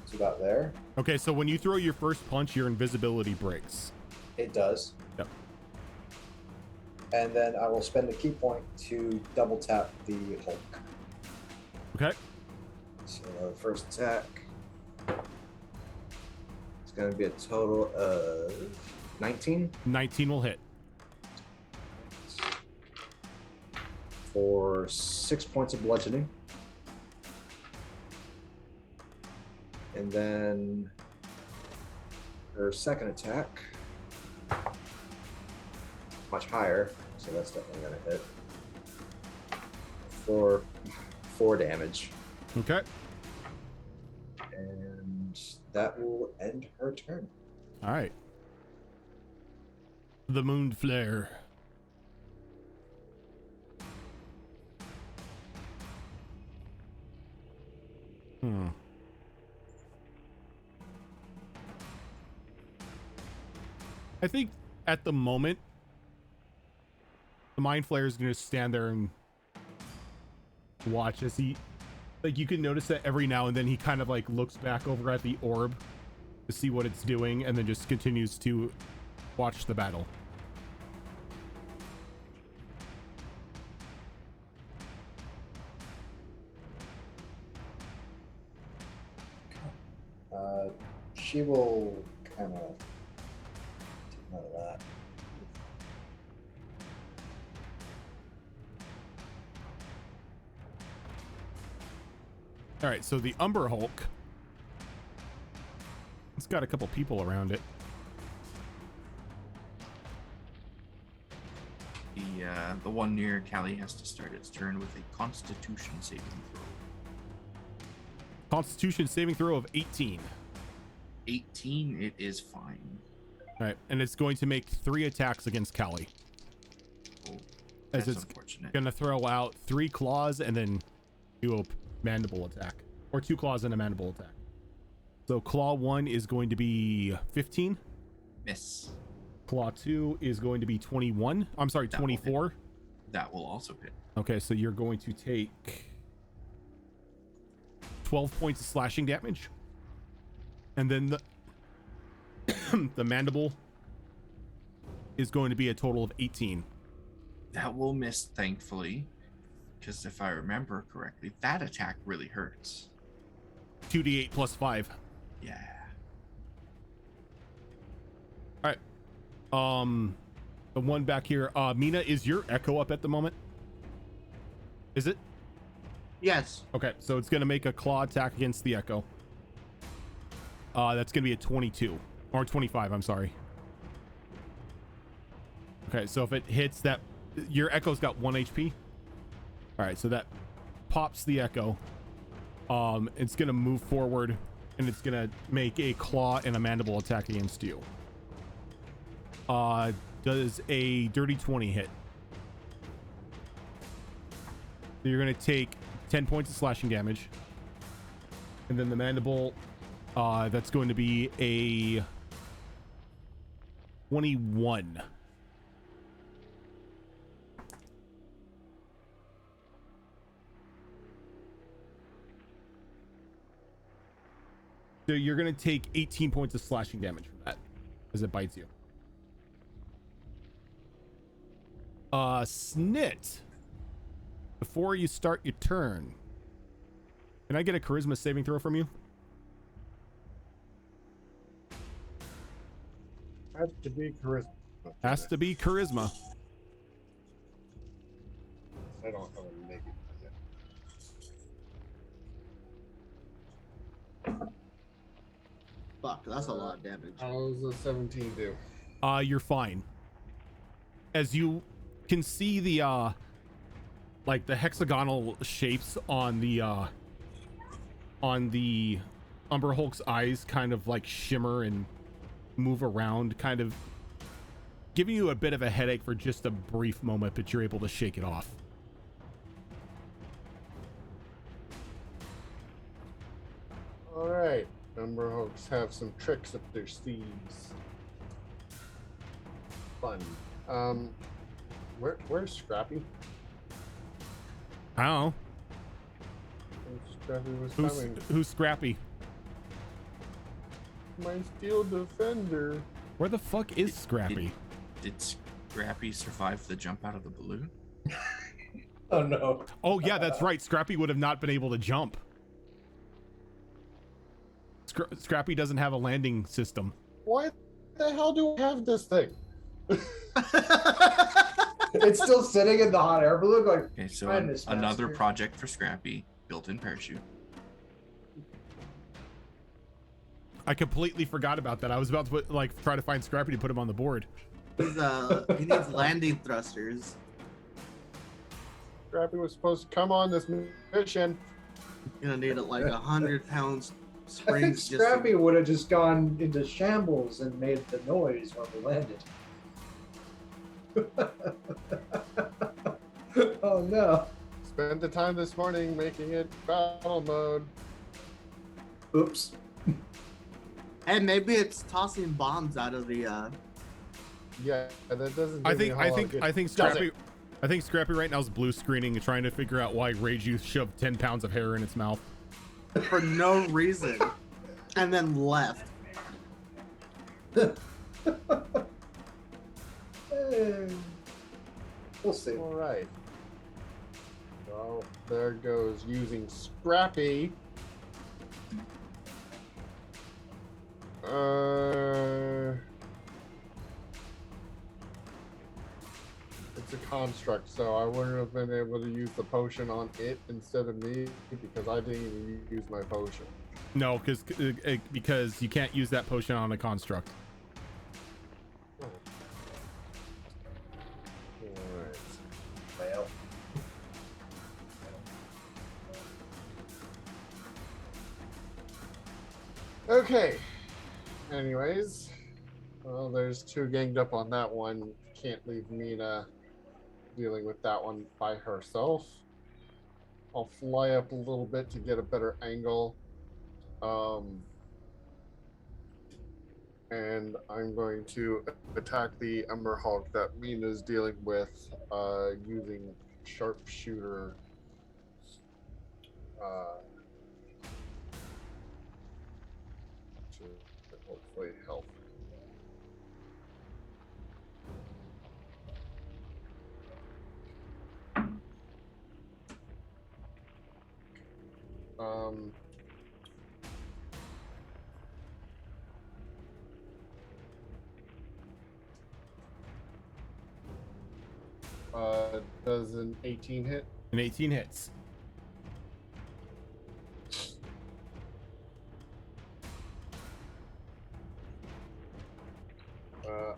It's about there. Okay, so when you throw your first punch, your invisibility breaks. It does. Yep. And then I will spend a key point to double tap the Hulk. Okay. So first attack. going to be a total of 19 19 will hit. for 6 points of bludgeoning. And then her second attack, much higher, so that's definitely going to hit. For 4 damage. Okay. And that will end her turn. All right. The moon flare. I think at the moment, the mind flare is going to stand there and watch as he, like, you can notice that every now and then he kind of like looks back over at the orb to see what it's doing and then just continues to watch the battle. She will kind of take note of that. All right, so the Umber Hulk, it's got a couple people around it. The one near Callie has to start its turn with a Constitution saving throw. Constitution saving throw of 18. 18, it is fine. All right, and it's going to make 3 attacks against Callie. Oh, As that's it's unfortunate. going to throw out 3 claws and then do a mandible attack. Or 2 claws and a mandible attack. So claw 1 is going to be 15. Miss. Claw 2 is going to be 21. I'm sorry, That will hit. 24. That will also hit. Okay, so you're going to take 12 points of slashing damage. And then the mandible is going to be a total of 18. That will miss, thankfully, because if I remember correctly, that attack really hurts. 2d8 plus 5. Yeah. All right. The one back here, Mina, is your echo up at the moment? Is it? Yes. Okay, so it's going to make a claw attack against the echo. That's going to be a 22 or 25, I'm sorry. Okay, so if it hits that, your echo's got 1 HP. All right, so that pops the echo. It's going to move forward and it's going to make a claw and a mandible attack against you. Does a dirty 20 hit? So you're going to take 10 points of slashing damage. And then the mandible, that's going to be a 21. So you're going to take 18 points of slashing damage from that as it bites you. Snit, before you start your turn, can I get a charisma saving throw from you? Has to be charisma. Has to be charisma. I don't have a negative yet. Fuck, that's a lot of damage. How does a 17 do? You're fine. As you can see the like the hexagonal shapes on the Umber Hulk's eyes kind of like shimmer and move around, kind of giving you a bit of a headache for just a brief moment, but you're able to shake it off. All right, Umber Hulks have some tricks up their sleeves. Fun. Where's Scrappy? I don't know. Scrappy was coming. Who's Scrappy? My steel defender. Where the fuck is Scrappy? Did Scrappy survive the jump out of the balloon? Oh no. Oh yeah, that's right. Scrappy would have not been able to jump. Scrappy doesn't have a landing system. Why the hell do I have this thing? It's still sitting in the hot air balloon going, Okay, so Kindness, another master. project for Scrappy, built-in parachute. I completely forgot about that. I was about to try to find Scrappy to put him on the board. He needs landing thrusters. Scrappy was supposed to come on this mission. You're gonna need like 100-pound I think springs. just to- Scrappy would have just gone into shambles and made the noise when we landed. Oh no. Spent the time this morning making it battle mode. Oops. And maybe it's tossing bombs out of the. Yeah, that doesn't. I give me think a I whole lot think of good- I think Does Scrappy it? I think Scrappy right now is blue screening and trying to figure out why Reiju shoved 10 pounds of hair in its mouth. For no reason, and then left. We'll see. All right. Well, there goes using Scrappy. It's a construct, so I wouldn't have been able to use the potion on it instead of me because I didn't even use my potion. No, because you can't use that potion on a construct. Alright. Well, Okay. Anyways, well, there's two ganged up on that one. Can't leave Mina dealing with that one by herself. I'll fly up a little bit to get a better angle. And I'm going to attack the Umber Hulk that Mina's dealing with using sharpshooter. To hopefully help. Does an 18 hit? And 18 hits.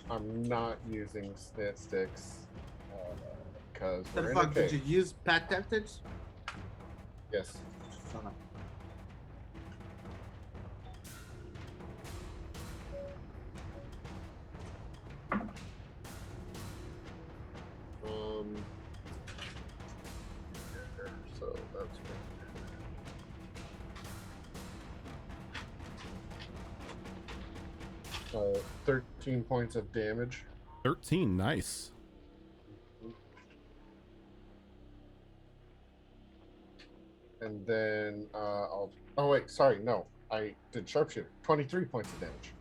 I'm not using snit sticks because The we're in fuck a did cave. you use pack tactics? Yes. So that's good. 13 points of damage. 13, nice. And then I'll. Oh wait, sorry, no, I did sharpshooter. 23 points of damage.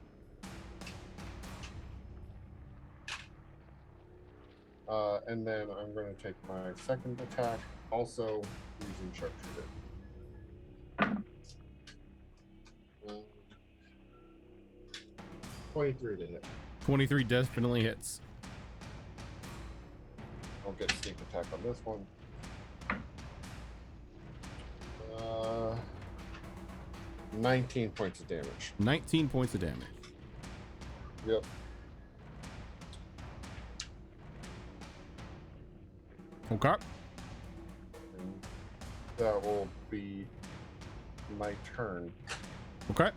And then I'm going to take my second attack, also using sharpshooter. 23 to hit. 23 definitely hits. I'll get sneak attack on this one. 19 points of damage. 19 points of damage. Yep. Okay. And that will be my turn. Okay.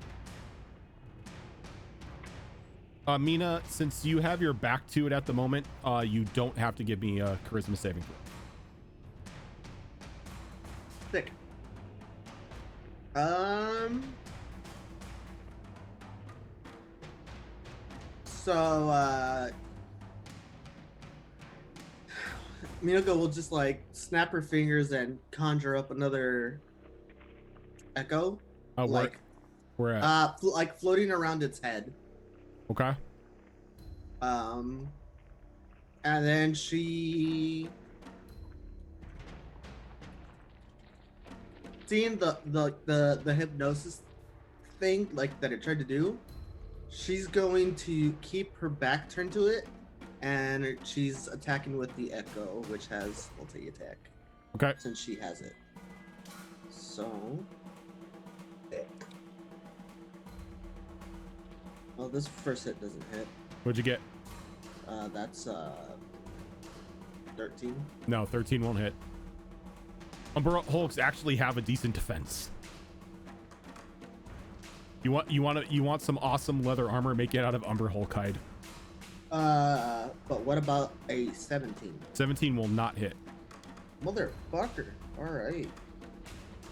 Mina, since you have your back to it at the moment, you don't have to give me a charisma saving throw. Sick. So Minoko will just like snap her fingers and conjure up another echo, like Where at? like floating around its head. Okay. And then she, seeing the hypnosis thing like that it tried to do, she's going to keep her back turned to it, and she's attacking with the Echo, which has multi-attack. Okay. Since she has it. So. Well, this first hit doesn't hit. What'd you get? That's 13. No, 13 won't hit. Umber Hulks actually have a decent defense. You want some awesome leather armor? Make it out of Umber Hulk hide. But what about a 17? 17 will not hit. Motherfucker. All right.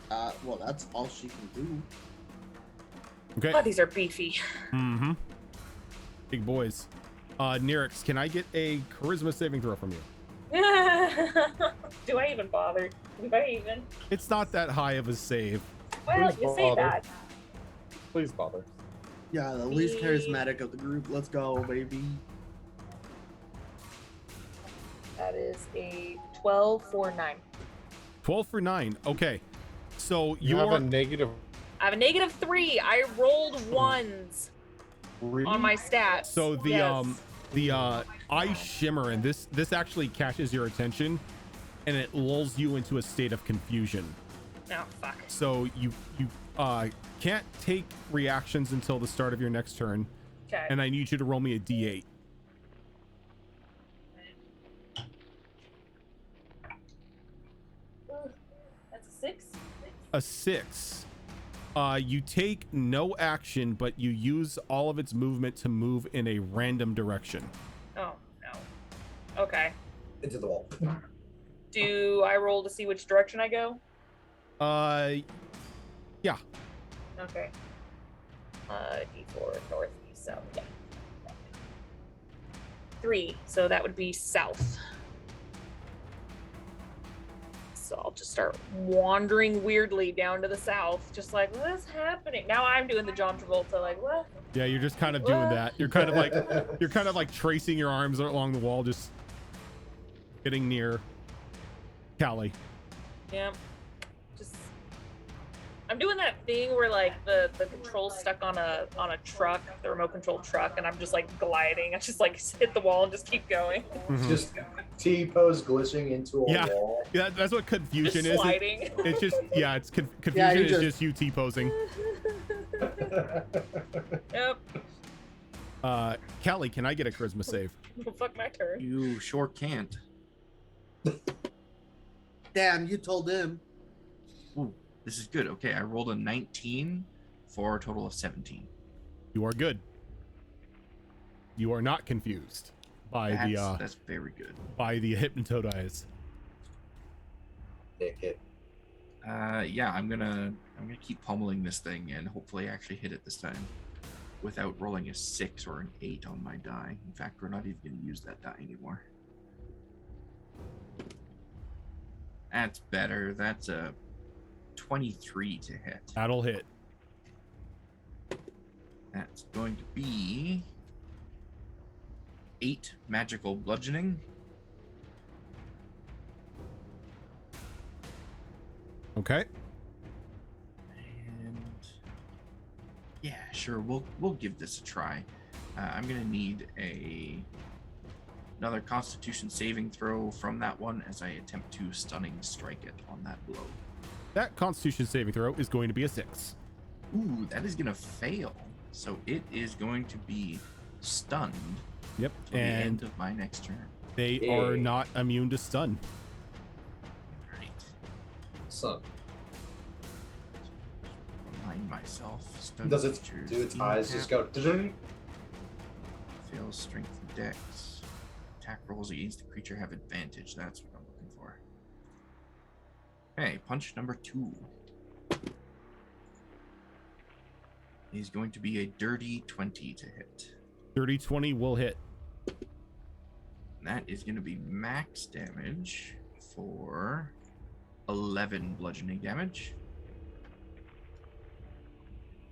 Well, that's all she can do. Okay. Oh, these are beefy. Mm-hmm. Big boys. Nirix, can I get a charisma saving throw from you? Do I even bother? Do I even? It's not that high of a save. Well, Please you say bother. that. Please bother. Yeah, the least charismatic of the group. Let's go, baby. That is a 12 for 9. 12 for 9. Okay. So You have you're a negative I have a negative 3. I rolled ones 3. on my stats. so the eye shimmer, and this actually catches your attention, and it lulls you into a state of confusion. Oh, fuck. So you can't take reactions until the start of your next turn, Okay. and I need you to roll me a d8. That's a 6. A 6. You take no action, but you use all of its movement to move in a random direction. Oh, no. Okay. Into the wall. Do I roll to see which direction I go? Yeah. Okay. D4, north, east, south. Yeah. 3, so that would be south. So I'll just start wandering weirdly down to the south, just like, what's happening? Now I'm doing the John Travolta, like, what? Yeah, you're just kind of doing that. You're kind of like tracing your arms along the wall, just getting near Callie. Yeah. Just I'm doing that thing where like the control's stuck on a truck, the remote control truck, and I'm just like gliding. I just like hit the wall and just keep going. Mhm. Just T-pose glitching into a Yeah. wall. Yeah, that's what confusion Just is. sliding. It's just confusion Yeah, you is just- just you T-posing. Yep. Callie, can I get a charisma save? Well, fuck my turn. You sure can't. Damn, you told him. Ooh, this is good. Okay, I rolled a 19 for a total of 17. You are good. You are not confused by That's very good. the hypnotize. Nick it. Yeah, I'm gonna keep pummeling this thing and hopefully actually hit it this time without rolling a 6 or an 8 on my die. In fact, we're not even gonna use that die anymore. That's better. That's a 23 to hit. That'll hit. That's going to be 8 magical bludgeoning. Okay. And yeah, sure, we'll give this a try. I'm gonna need another Constitution saving throw from that one as I attempt to stunning strike it on that blow. That Constitution saving throw is going to be a 6. Ooh, that is gonna fail. So it is going to be stunned Yep. till the And end of my next turn. they Yeah. are not immune to stun. Right. Son. Remind myself. Stun Does it features, do its eyes just go? Fails strength and dex. Attack rolls against the creature have advantage. That's what I'm looking for. Okay, punch number 2. Is going to be a dirty 20 to hit. Dirty 20 will hit. And that is going to be max damage for 11 bludgeoning damage.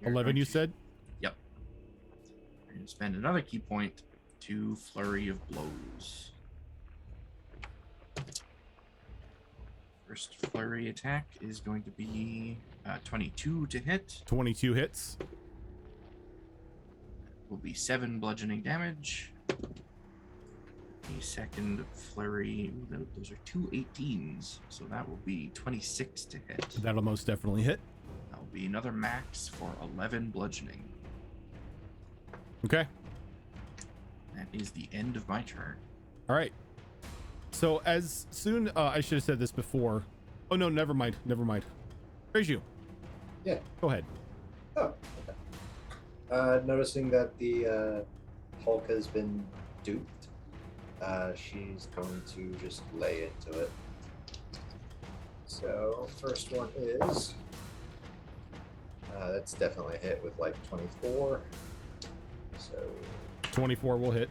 We're 11, going you to- said? Yep. We're going to spend another key point to flurry of blows. First flurry attack is going to be 22 to hit. 22 hits. will be 7 bludgeoning damage. The second flurry, those are 2 18s, so that will be 26 to hit. That'll most definitely hit. That will be another max for 11 bludgeoning. Okay. That is the end of my turn. All right. So as soon, I should have said this before. Oh no, never mind. Praise you. Yeah. Go ahead. Oh, okay. Noticing that the Hulk has been duped, she's going to just lay into it. So first one is that's definitely a hit with like 24. So 24 will hit.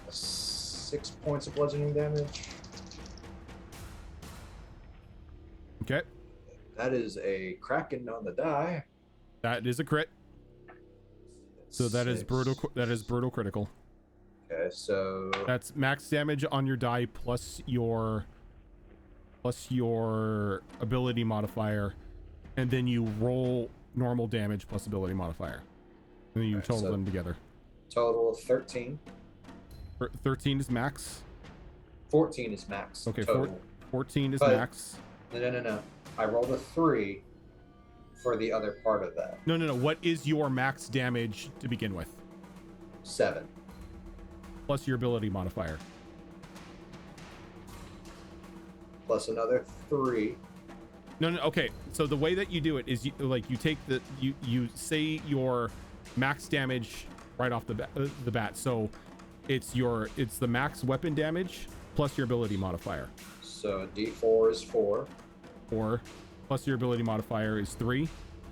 6 points of bludgeoning damage. Okay. That is a Kraken on the die. That is a crit. So that is 6. brutal. That is brutal critical. Okay, so That's max damage on your die plus your ability modifier, and then you roll normal damage plus ability modifier, and then you Okay, total so them together. total of 13. 13 is max. 14 is max. Okay, total. 14 is But- max. No. I rolled a 3 for the other part of that. No. What is your max damage to begin with? 7. Plus your ability modifier. Plus another 3. No. Okay. So the way that you do it is you take you say your max damage right off the bat. So it's the max weapon damage plus your ability modifier. So D4 is 4. 4 plus your ability modifier is 3.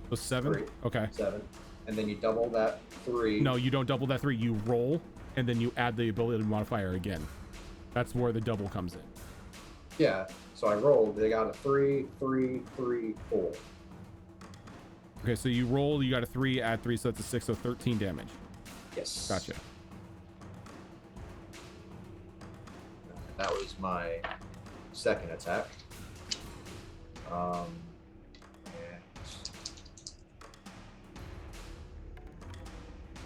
So 7. 3. Okay. 7. And then you double that 3. No, you don't double that 3. You roll and then you add the ability modifier again. That's where the double comes in. Yeah. So I rolled. They got a 3, 3, 3, 4. Okay, so you roll, you got a 3, add 3, so that's a 6, so 13 damage. Yes. Gotcha. That was my second attack. And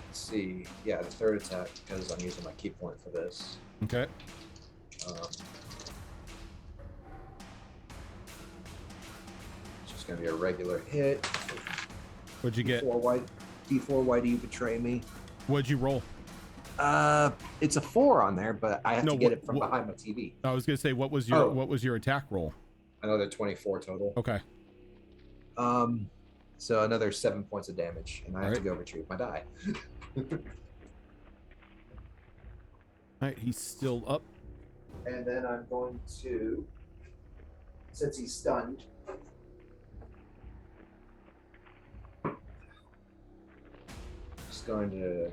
let's see. Yeah, the third attack, because I'm using my key point for this. Okay. It's just gonna be a regular hit. What'd you get? D4, why do you betray me? What'd you roll? It's a 4 on there, but I have No, to get what- it from behind my TV. I was gonna say, what was your attack roll? Another 24 total. Okay. So another 7 points of damage, and I have to Alright. go retrieve my die. Alright, he's still up. And then I'm going to, since he's stunned, just going to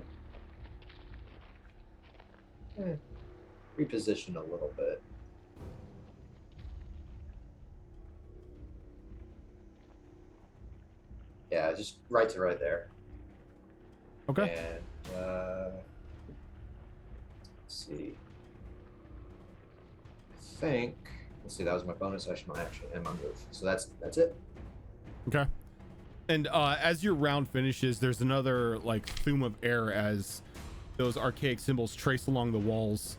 reposition a little bit. Yeah, just right to right there. Okay. And let's see. I think. Let's see. That was my bonus action, my action, and my move. So that's it. Okay. And as your round finishes, there's another like fume of air as those archaic symbols trace along the walls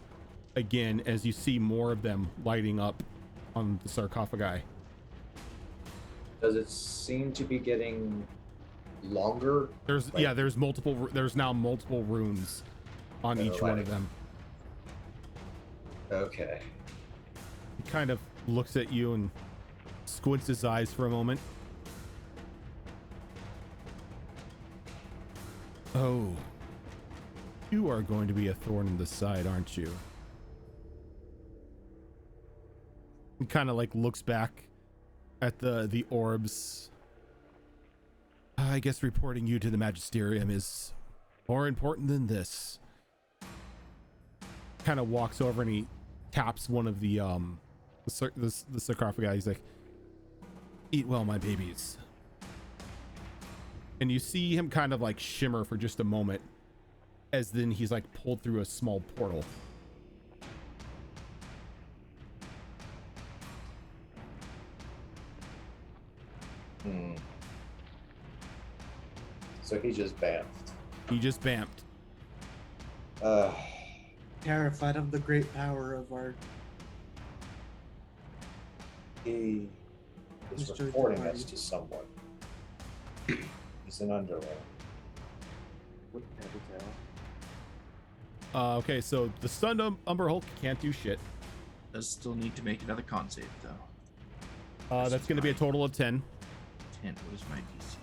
again, as you see more of them lighting up on the sarcophagi. Does it seem to be getting longer? There's Like- there's now multiple runes on That are each one of lighting. them. Okay. He kind of looks at you and squints his eyes for a moment. Oh, you are going to be a thorn in the side, aren't you? He kind of like looks back at the orbs. I guess reporting you to the Magisterium is more important than this. Kind of walks over and he taps one of the sarcophagi. He's like, "Eat well, my babies." And you see him kind of like shimmer for just a moment, as then he's like pulled through a small portal. So he just bamfed. He just vamped. Terrified of the great power of our He is Mr. reporting Party. us to someone. He's an underling. what the Okay, so the stunned Umber Hulk can't do shit. Does still need to make another con save though. That's going to be a total of 10. 10. What is my DC?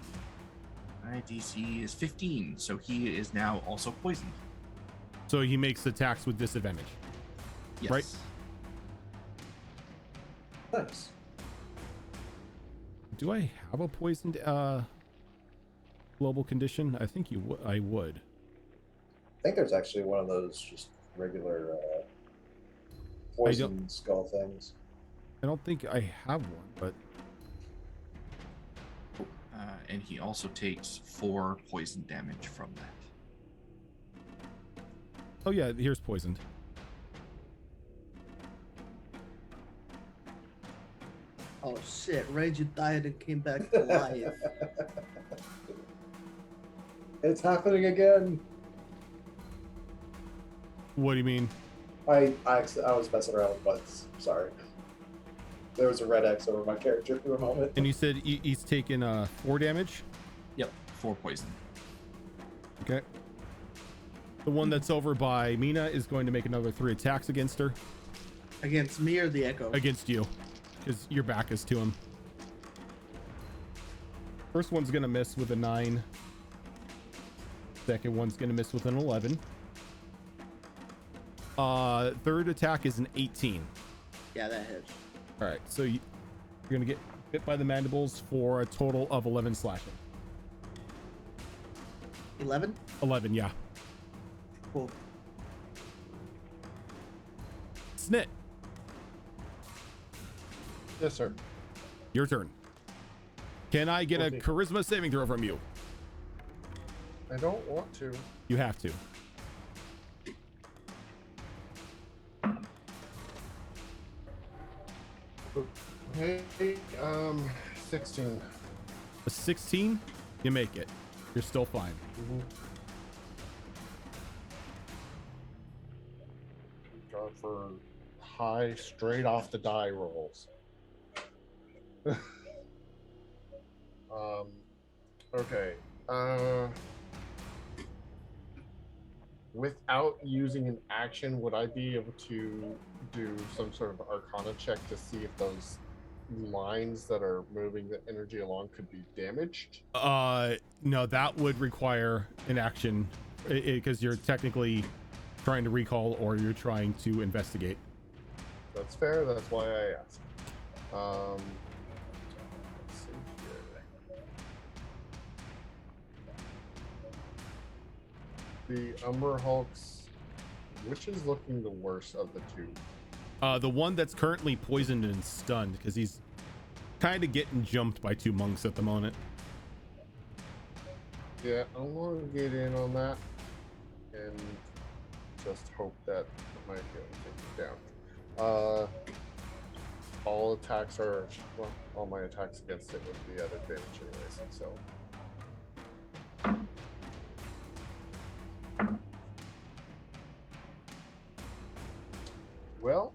My DC is 15, so he is now also poisoned. So he makes attacks with disadvantage. Yes. Right. Nice. Do I have a poisoned global condition? I think I would. I think there's actually one of those just regular poison skull things. I don't think I have one, but And he also takes 4 poison damage from that. oh yeah, here's poisoned. Oh shit, Rage died and came back to life. It's happening again. What do you mean? I was messing around with buttons. Sorry. There was a red X over my character for a moment. And you said he's taken 4 damage? Yep, 4 poison. Okay. The one that's over by Mina is going to make another 3 attacks against her. Against me or the Echo? Against you. Because your back is to him. First one's going to miss with a 9. Second one's going to miss with an 11. Third attack is an 18. Yeah, that hits. All right, so you're going to get bit by the mandibles for a total of 11 slashing. 11? 11, yeah. Cool. Snit, Yes, sir. your turn. Can I get a Okay. charisma saving throw from you? I don't want to. You have to. Hey, 16. A 16, you make it. You're still fine. Go for high, straight off the die rolls. Okay. Without using an action, would I be able to do some sort of Arcana check to see if those lines that are moving the energy along could be damaged? No, that would require an action because you're technically trying to recall or you're trying to investigate. That's fair. That's why I asked. Let's see here. The Umber Hulks, which is looking the worst of the two? The one that's currently poisoned and stunned because he's kind of getting jumped by 2 monks at the moment. Yeah, I'm going to get in on that and just hope that I might be able to take it down. All attacks are, well, all my attacks against it would be at advantage anyways, so. Well,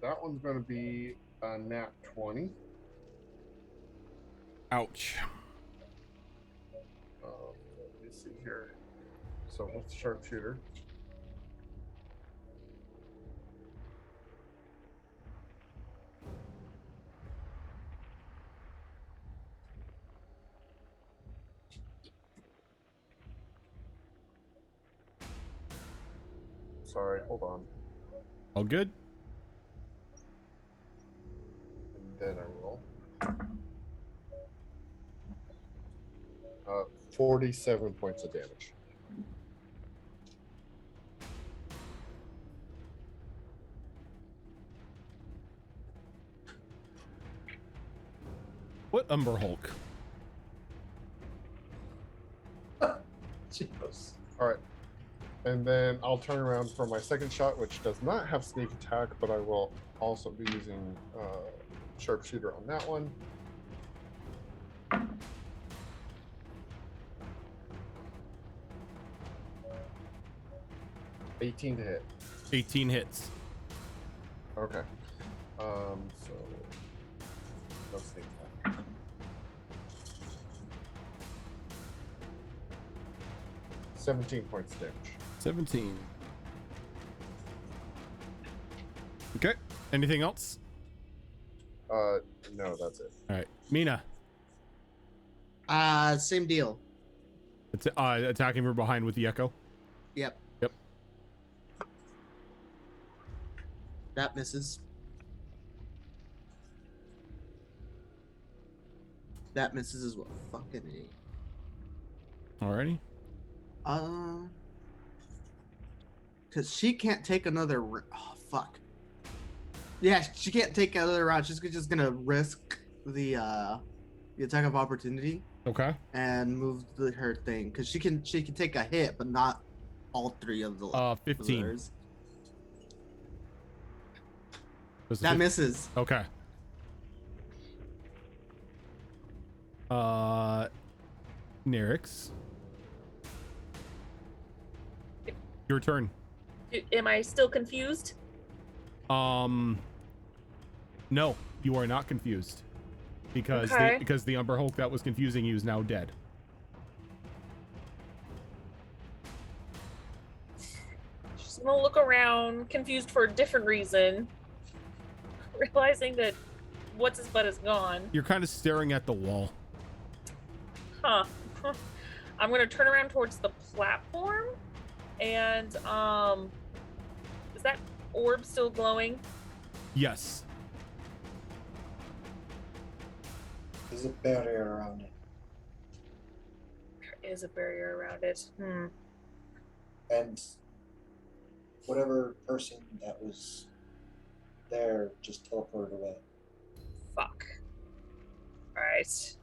that one's going to be a nat 20. Ouch. Let me see here. So with sharpshooter. Sorry, hold on. All good? And then I roll. 47 points of damage. What Umber Hulk? Jesus. All right. And then I'll turn around for my second shot, which does not have sneak attack, but I will also be using sharpshooter on that one. 18 to hit. 18 hits. Okay. So let's think. 17 points damage. 17. Okay. Anything else? No, that's it. All right. Mina. Same deal. It's attacking from behind with the echo. Yep. Yep. That misses. That misses as well. Fucking A. Alrighty. Cause she can't take another. Oh fuck. Yeah, she can't take another round. She's just gonna risk the attack of opportunity Okay. and move her thing. Cause she can take a hit, but not all three of the. 15. others. Was it That 15? misses. Okay. Nerix. Your turn. Am I still confused? No, you are not confused. Because Okay. because the Umber Hulk that was confusing you is now dead. Just gonna look around, confused for a different reason. Realizing that what's his butt is gone. You're kind of staring at the wall. Huh. I'm gonna turn around towards the platform, and is that orb still glowing? Yes. There's a barrier around it. There is a barrier around it. And whatever person that was there just teleported away. Fuck. Alright.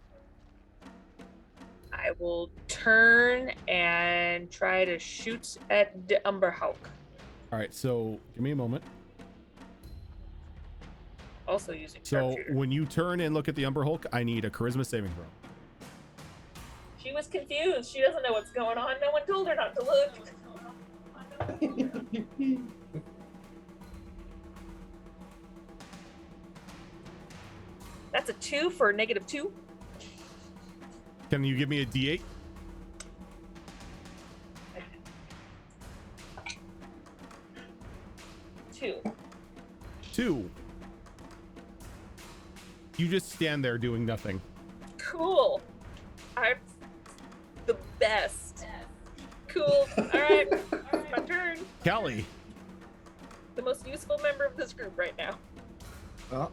I will turn and try to shoot at the Umber Hulk. All right. So give me a moment. Also using So sharpshooter. when you turn and look at the Umber Hulk, I need a charisma saving throw. She was confused. She doesn't know what's going on. No one told her not to look. That's a 2 for -2. Can you give me a D8? Two. 2. You just stand there doing nothing. Cool. I'm the best. Cool. All right. My turn. Callie. The most useful member of this group right now. Well,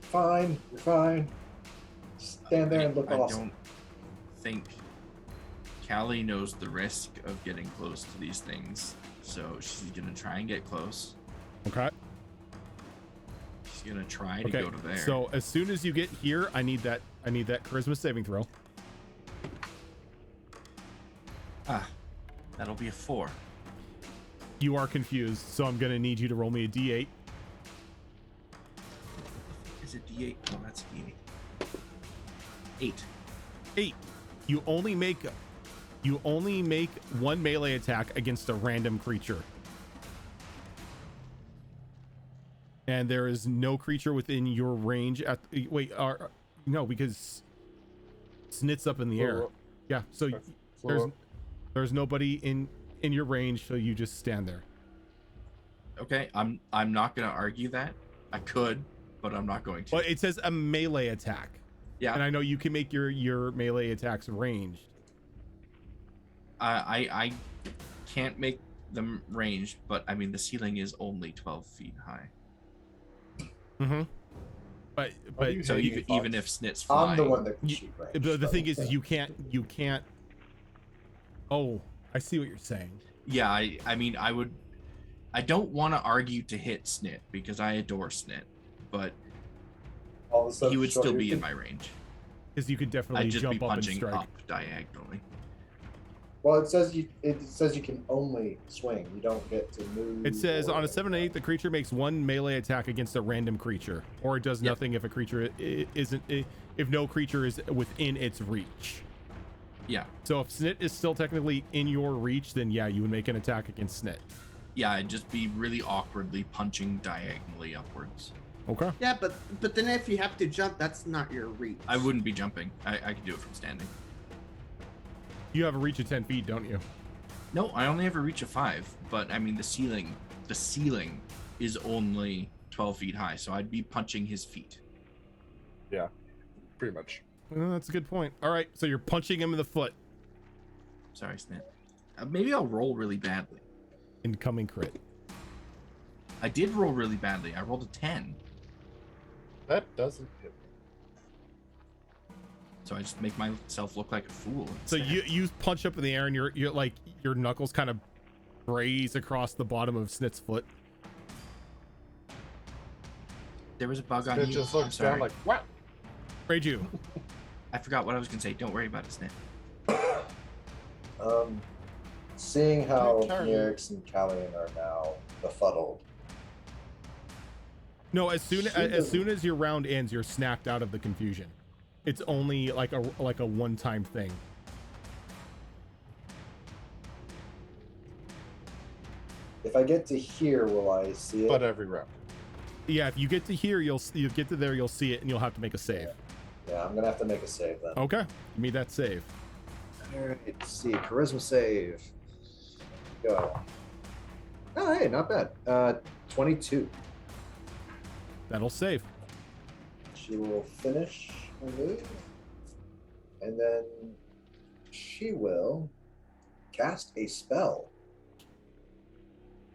Fine, you're fine. Stand there and look I awesome. don't think Callie knows the risk of getting close to these things, so she's gonna try and get close. Okay. She's gonna try to Okay. go to there. So as soon as you get here, I need that charisma saving throw. That'll be a 4. You are confused, so I'm gonna need you to roll me a D8. Is it D8? No, that's D8. 8. 8. You only make one melee attack against a random creature. And there is no creature within your range at no, because Snit's up in the air. Yeah, so there's nobody in your range, so you just stand there. Okay, I'm not gonna argue that. I could, but I'm not going to. Well, it says a melee attack. Yeah. And I know you can make your melee attacks ranged. I can't make them ranged, but I mean the ceiling is only 12 feet high. Mm-hmm. But So even if Snit's flying, I'm the one that can shoot range. the thing is you can't. Oh, I see what you're saying. yeah, I mean I don't want to argue to hit Snit because I adore Snit, but All of a sudden, he would still Shorty be in can- my range. Because you could definitely I'd just be jump up and punching strike. up diagonally. Well, it says you can only swing. You don't get to move. It says or on a 7-8, the creature makes one melee attack against a random creature, or it does Yep. nothing if a creature if no creature is within its reach. Yeah. So if Snit is still technically in your reach, then yeah, you would make an attack against Snit. Yeah, I'd just be really awkwardly punching diagonally upwards. Okay. Yeah, but then if you have to jump, that's not your reach. I wouldn't be jumping. I could do it from standing. You have a reach of 10 feet, don't you? No, I only have a reach of 5, but I mean the ceiling is only 12 feet high, so I'd be punching his feet. Yeah, pretty much. Well, that's a good point. All right, so you're punching him in the foot. Sorry, Snit. Maybe I'll roll really badly. Incoming crit. I did roll really badly. I rolled a 10. That doesn't hit. So I just make myself look like a fool. So instead. you punch up in the air and you're like your knuckles kind of graze across the bottom of Snit's foot. There was a bug on It you. just I'm looks sorry. down like, what? Raju. I forgot what I was gonna say. Don't worry about it, Snit. Seeing how Your turn. Nyrix and Callian are now befuddled, No, as soon as your round ends, you're snapped out of the confusion. It's only like a one-time thing. if I get to here, will I see it? But every round. Yeah, if you get to here, you'll get to there, you'll see it, and you'll have to make a save. Yeah, I'm gonna have to make a save then. Okay, give me that save. Alright, let's see. Charisma save. Go. Oh, hey, not bad. 22. That'll save. She will finish her move. And then she will cast a spell.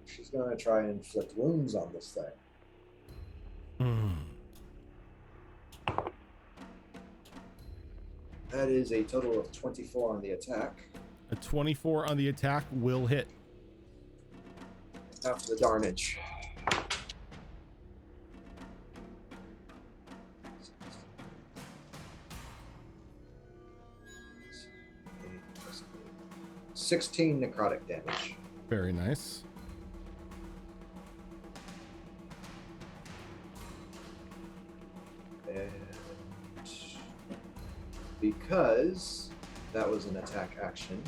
She's going to try and inflict wounds on this thing. That is a total of 24 on the attack. A 24 on the attack will hit. After the darnage. $16 necrotic damage. Very nice. And because that was an attack action,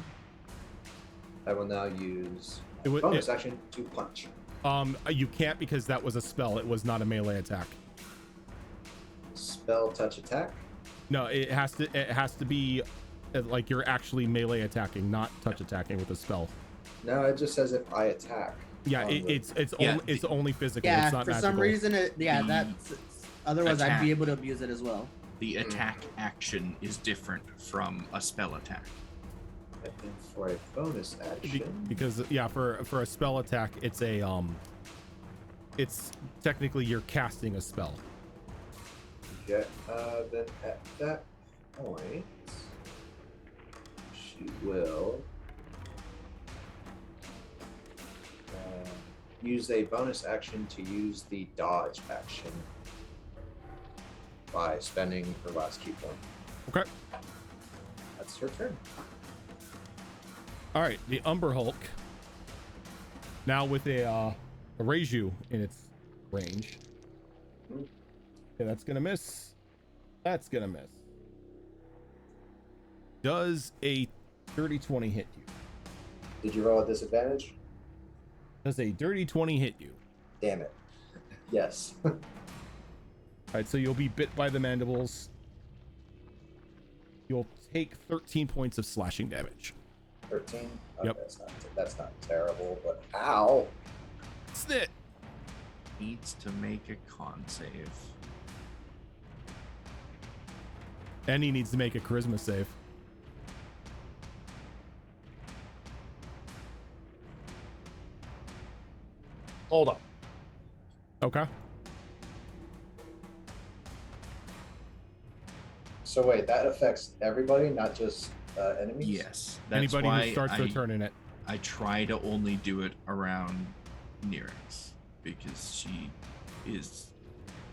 I will now use It would- bonus action to punch. You can't because that was a spell. It was not a melee attack. Spell touch attack. No, it has to be like you're actually melee attacking, not touch attacking with a spell. No, it just says if I attack. Yeah, on the- it's only physical. Yeah, it's not for magical. some reason, that's otherwise I'd Attack. be able to abuse it as well. The attack action is different from a spell attack. And for a bonus action. Because yeah, for a spell attack, it's technically you're casting a spell. Yeah, then at that point, she will use a bonus action to use the dodge action by spending her last key point. Okay. That's her turn. All right, the Umber Hulk. Now with a Reiju in its range. Okay, that's gonna miss. That's gonna miss. Does a dirty 20 hit you? Did you roll a disadvantage? Does a dirty 20 hit you? Damn it. Yes. All right, so you'll be bit by the mandibles. You'll take 13 points of slashing damage. 13? Okay, Yep. That's not terrible, but ow. Snit. Needs to make a con save. And he needs to make a charisma save. Hold up. Okay. So wait, that affects everybody, not just enemies? Yes. That's Anybody why who starts their turn in it. I try to only do it around Nyrix because she is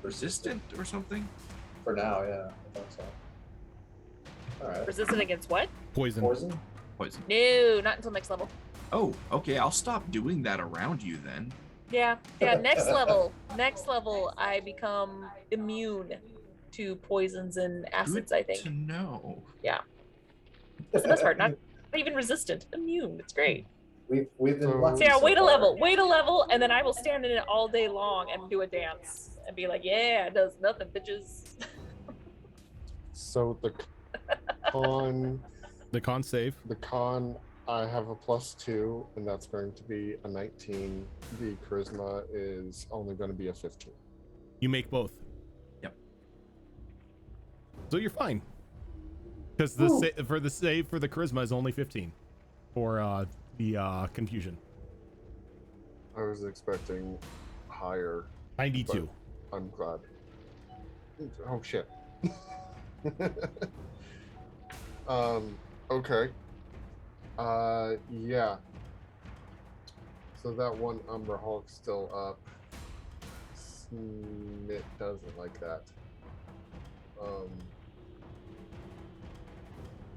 resistant or something. For now, yeah. I think so. Alright. Resistant against what? Poison. Poison? Poison. No, not until next level. Oh, okay. I'll stop doing that around you then. Yeah, next level. Next level, I become immune to poisons and acids, Good I think. to know. Yeah. That's the best part. Not even resistant, immune. It's great. We've been So- lucky. So yeah, so wait a far. level, and then I will stand in it all day long and do a dance and be like, yeah, it does nothing, bitches. So the con, The con save. I have a +2, and that's going to be a 19. The charisma is only going to be a 15. You make both. Yep. So you're fine. Because the save for the charisma is only 15 for the confusion. I was expecting higher. 92. I'm glad. Oh shit. Okay. Yeah. So that one Umber Hulk's still up. Snit doesn't like that.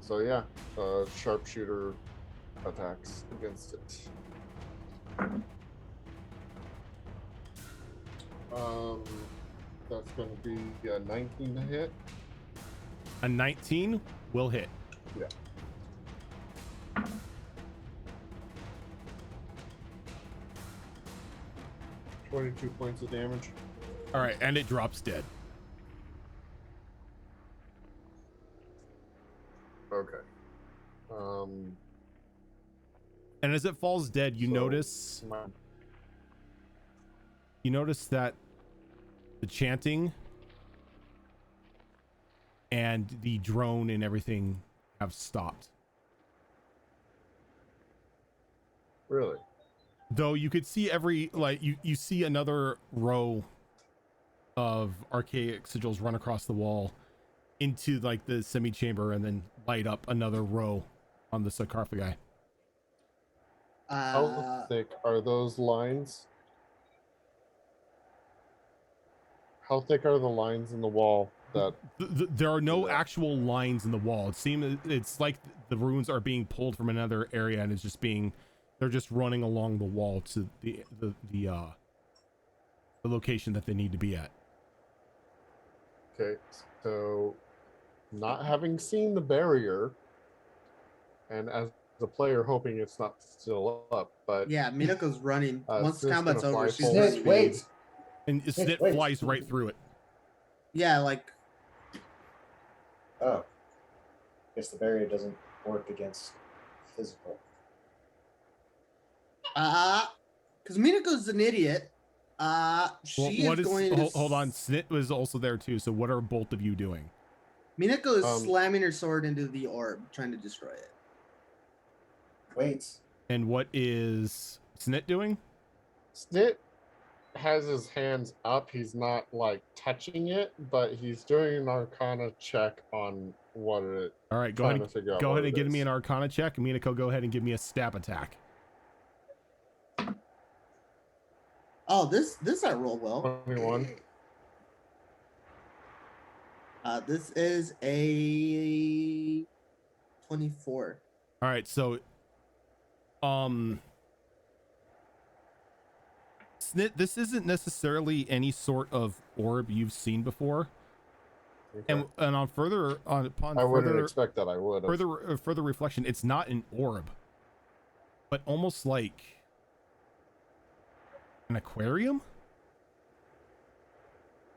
So yeah, sharpshooter attacks against it. That's going to be a 19 to hit. A 19 will hit. Yeah. .22 points of damage. All right, and it drops dead. Okay. And as it falls dead, you So, notice my- that the chanting and the drone and everything have stopped. Really? Though you could see you see another row of archaic sigils run across the wall into like the semi-chamber and then light up another row on the sarcophagi. How thick are those lines? How thick are the lines in the wall that There are no Yeah. actual lines in the wall. It's like the runes are being pulled from another area and they're just running along the wall to the location that they need to be at. Okay, so not having seen the barrier, and as the player hoping it's not still up, but Yeah, Minako's running. Once Snit's combat's gonna over, fly she's forward. running. Snitch, wait. And Snit wait. flies right through it. Yeah, like Oh. Guess the barrier doesn't work against physical. because Minako's an idiot. She What is is going to hold on, Snit was also there too, so what are both of you doing? Minako is Um, slamming her sword into the orb, trying to destroy it. Wait. And what is Snit doing? Snit has his hands up. He's not like touching it, but he's doing an Arcana check on what it. All right, go Trying ahead to figure out go what ahead and it give me is. an Arcana check. Minako, go ahead and give me a stab attack. Oh, this I roll well. 21. This is a 24. All right, so Snit, this isn't necessarily any sort of orb you've seen before. Okay. And upon I wouldn't further expect that. I would. further reflection, it's not an orb, but almost like an aquarium.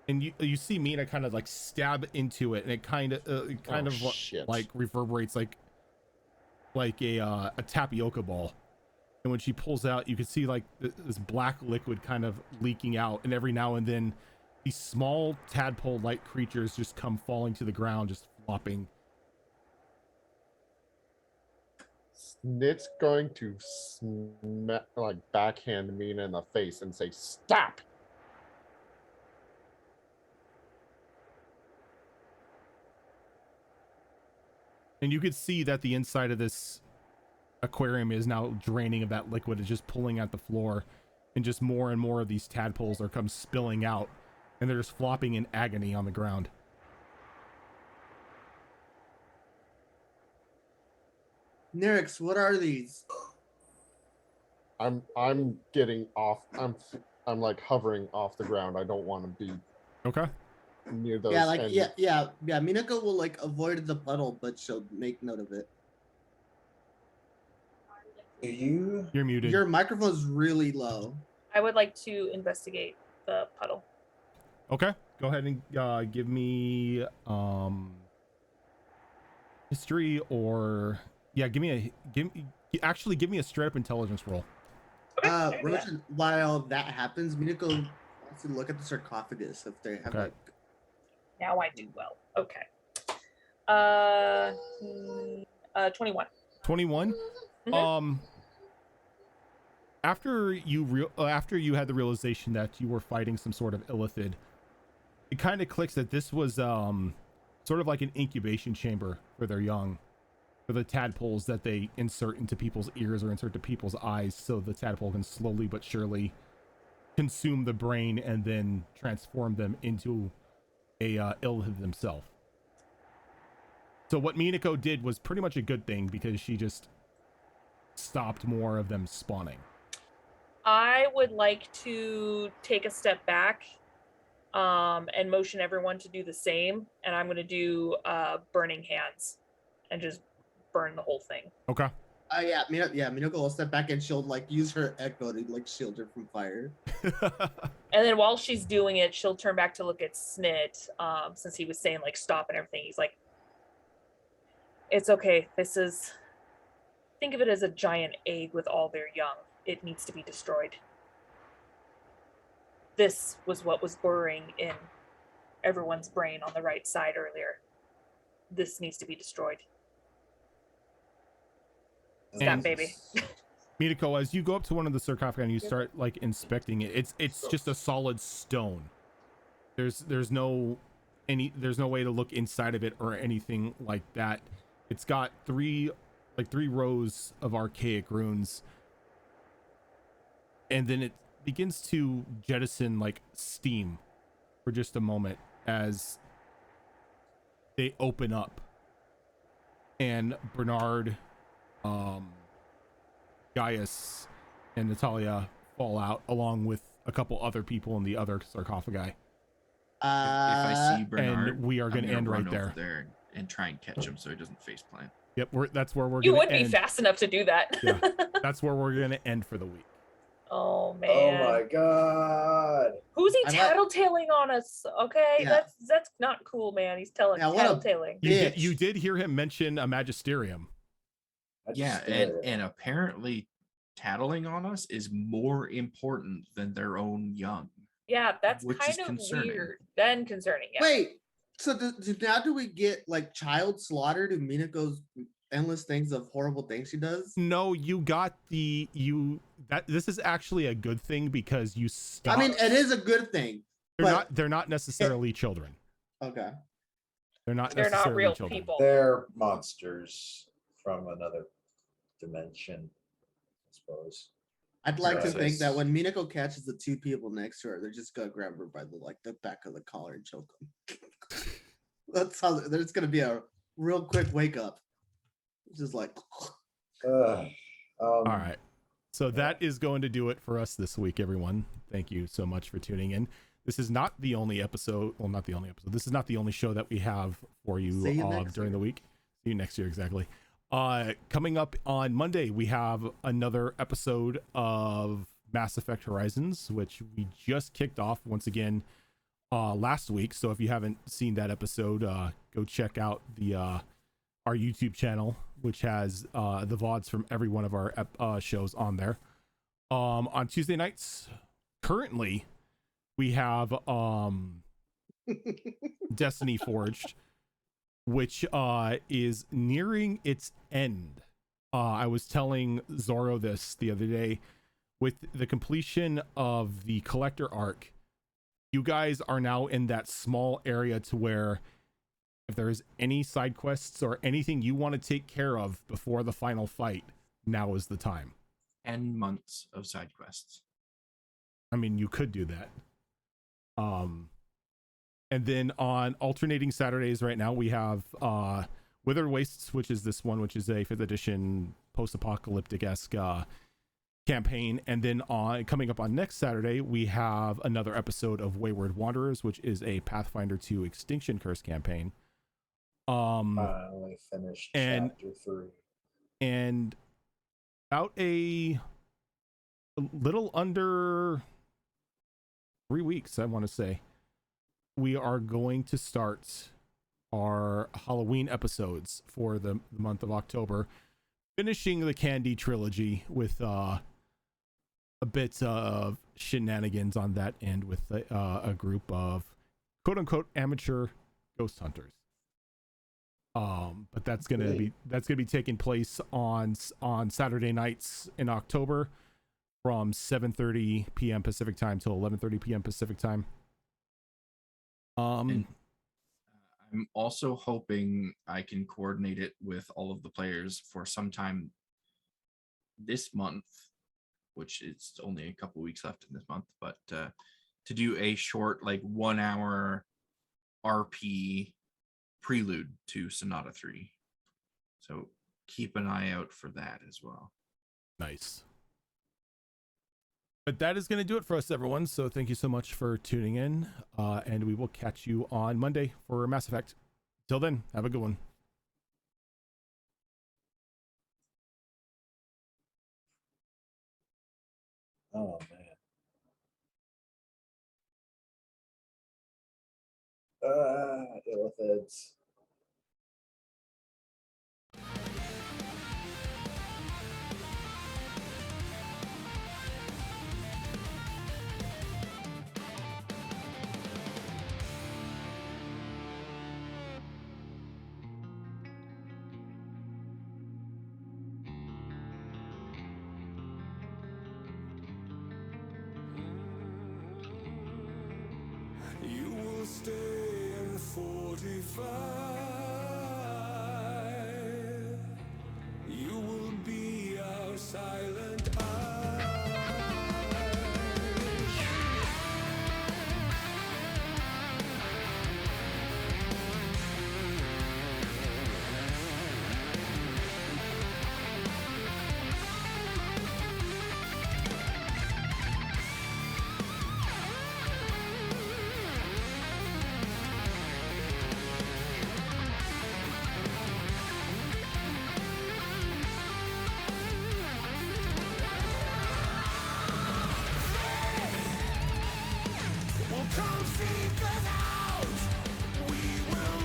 And you see Mina kind of like stab into it, and it kind of shit. like reverberates like a tapioca ball. And when she pulls out, you can see like this black liquid kind of leaking out, and every now and then these small tadpole-like creatures just come falling to the ground, just flopping. Snit's going to backhand Mina in the face and say, "Stop!" And you could see that the inside of this aquarium is now draining of that liquid. It's just pulling at the floor, and just more and more of these tadpoles are come spilling out, and they're just flopping in agony on the ground. Nerix, what are these? I'm getting off. I'm like hovering off the ground. I don't want to be Okay. near those. Yeah, like and yeah. Minako will like avoid the puddle, but she'll make note of it. Do you? You're muted. Your microphone's really low. I would like to investigate the puddle. Okay, go ahead and give me history, or give me a straight up intelligence roll. Okay, I can do that. Roshan, while that happens, Minako wants to look at the sarcophagus if they have Okay. like. Now I do well. Okay. 21. 21. Mhm. After you had the realization that you were fighting some sort of illithid, it kind of clicks that this was sort of like an incubation chamber for their young, for the tadpoles that they insert into people's ears or insert to people's eyes, so the tadpole can slowly but surely consume the brain and then transform them into a illithid themselves. So what Minako did was pretty much a good thing, because she just stopped more of them spawning. I would like to take a step back and motion everyone to do the same. And I'm going to do burning hands and just burn the whole thing. Okay. Minako will step back and she'll like use her echo to like shield her from fire. And then while she's doing it, she'll turn back to look at Snit, since he was saying like stop and everything. He's like, it's okay. Think of it as a giant egg with all their young. It needs to be destroyed. This was what was burrowing in everyone's brain on the right side earlier. This needs to be destroyed. Stop, baby. Minako, as you go up to one of the sarcophagi and you start like inspecting it, it's just a solid stone. There's no way to look inside of it or anything like that. It's got three rows of archaic runes, and then it begins to jettison like steam for just a moment as they open up, and Bernard, Gaius, and Natalia fall out along with a couple other people in the other sarcophagi. If I see Bernard, and we are going to end right run there. over there and try and catch him so he doesn't faceplant. Yep, that's where we're You going would to end. be fast enough to do that. Yeah, that's where we're going to end for the week. Oh man. Oh my god. Who's he I'm not- tattletaling on us? Okay, Yeah. that's not cool, man. He's Yeah, what a- tattletaling. Bitch. You did hear him mention a magisterium. Yeah, and apparently tattling on us is more important than their own young. Yeah, that's Which kind is of concerning. weird. Then concerning. Yeah. Wait, so now do we get like child slaughter to Minako's endless things of horrible things she does? No, you got this is actually a good thing, because you stopped. I mean, it is a good thing. but they're not necessarily children. Okay. They're not They're not necessarily real children. people. They're monsters from another dimension, I suppose. I'd like to Right. think that when Minako catches the two people next to her, they're just gonna grab her by the back of the collar and choke them. That's how there's gonna be a real quick wake up. It's just like All right. So that is going to do it for us this week, everyone. Thank you so much for tuning in. This is not the only episode. Well, not the only episode. This is not the only show that we have for you See you next during year. the week. See you next year, exactly. Coming up on Monday, we have another episode of Mass Effect Horizons, which we just kicked off once again last week. So if you haven't seen that episode, go check out our YouTube channel, which has the VODs from every one of our shows on there. On Tuesday nights, currently, we have Destiny Forged, which is nearing its end. I was telling Zorro this the other day. With the completion of the collector arc, you guys are now in that small area to where if there's any side quests or anything you want to take care of before the final fight, now is the time. 10 months of side quests. I mean, you could do that. And then on alternating Saturdays right now, we have Withered Wastes, which is this one, which is a 5th edition post-apocalyptic-esque campaign. And then coming up on next Saturday, we have another episode of Wayward Wanderers, which is a Pathfinder 2 Extinction Curse campaign. Finally finished and- chapter 3. And about a little under 3 weeks, I want to say, we are going to start our Halloween episodes for the month of October, finishing the Candy trilogy with a bit of shenanigans on that end with a group of quote-unquote amateur ghost hunters. But that's gonna be taking place on Saturday nights in October from 7:30 p.m. Pacific time till 11:30 p.m. Pacific time. And I'm also hoping I can coordinate it with all of the players for sometime this month, which is only a couple weeks left in this month, but to do a short, like 1 hour RP prelude to Sonata 3. So keep an eye out for that as well. Nice. But that is going to do it for us, everyone. So thank you so much for tuning in, and we will catch you on Monday for Mass Effect. Till then, have a good one. Oh man. Illithids. You will stay in 45. You will be our silent eye. Come seek us out. We will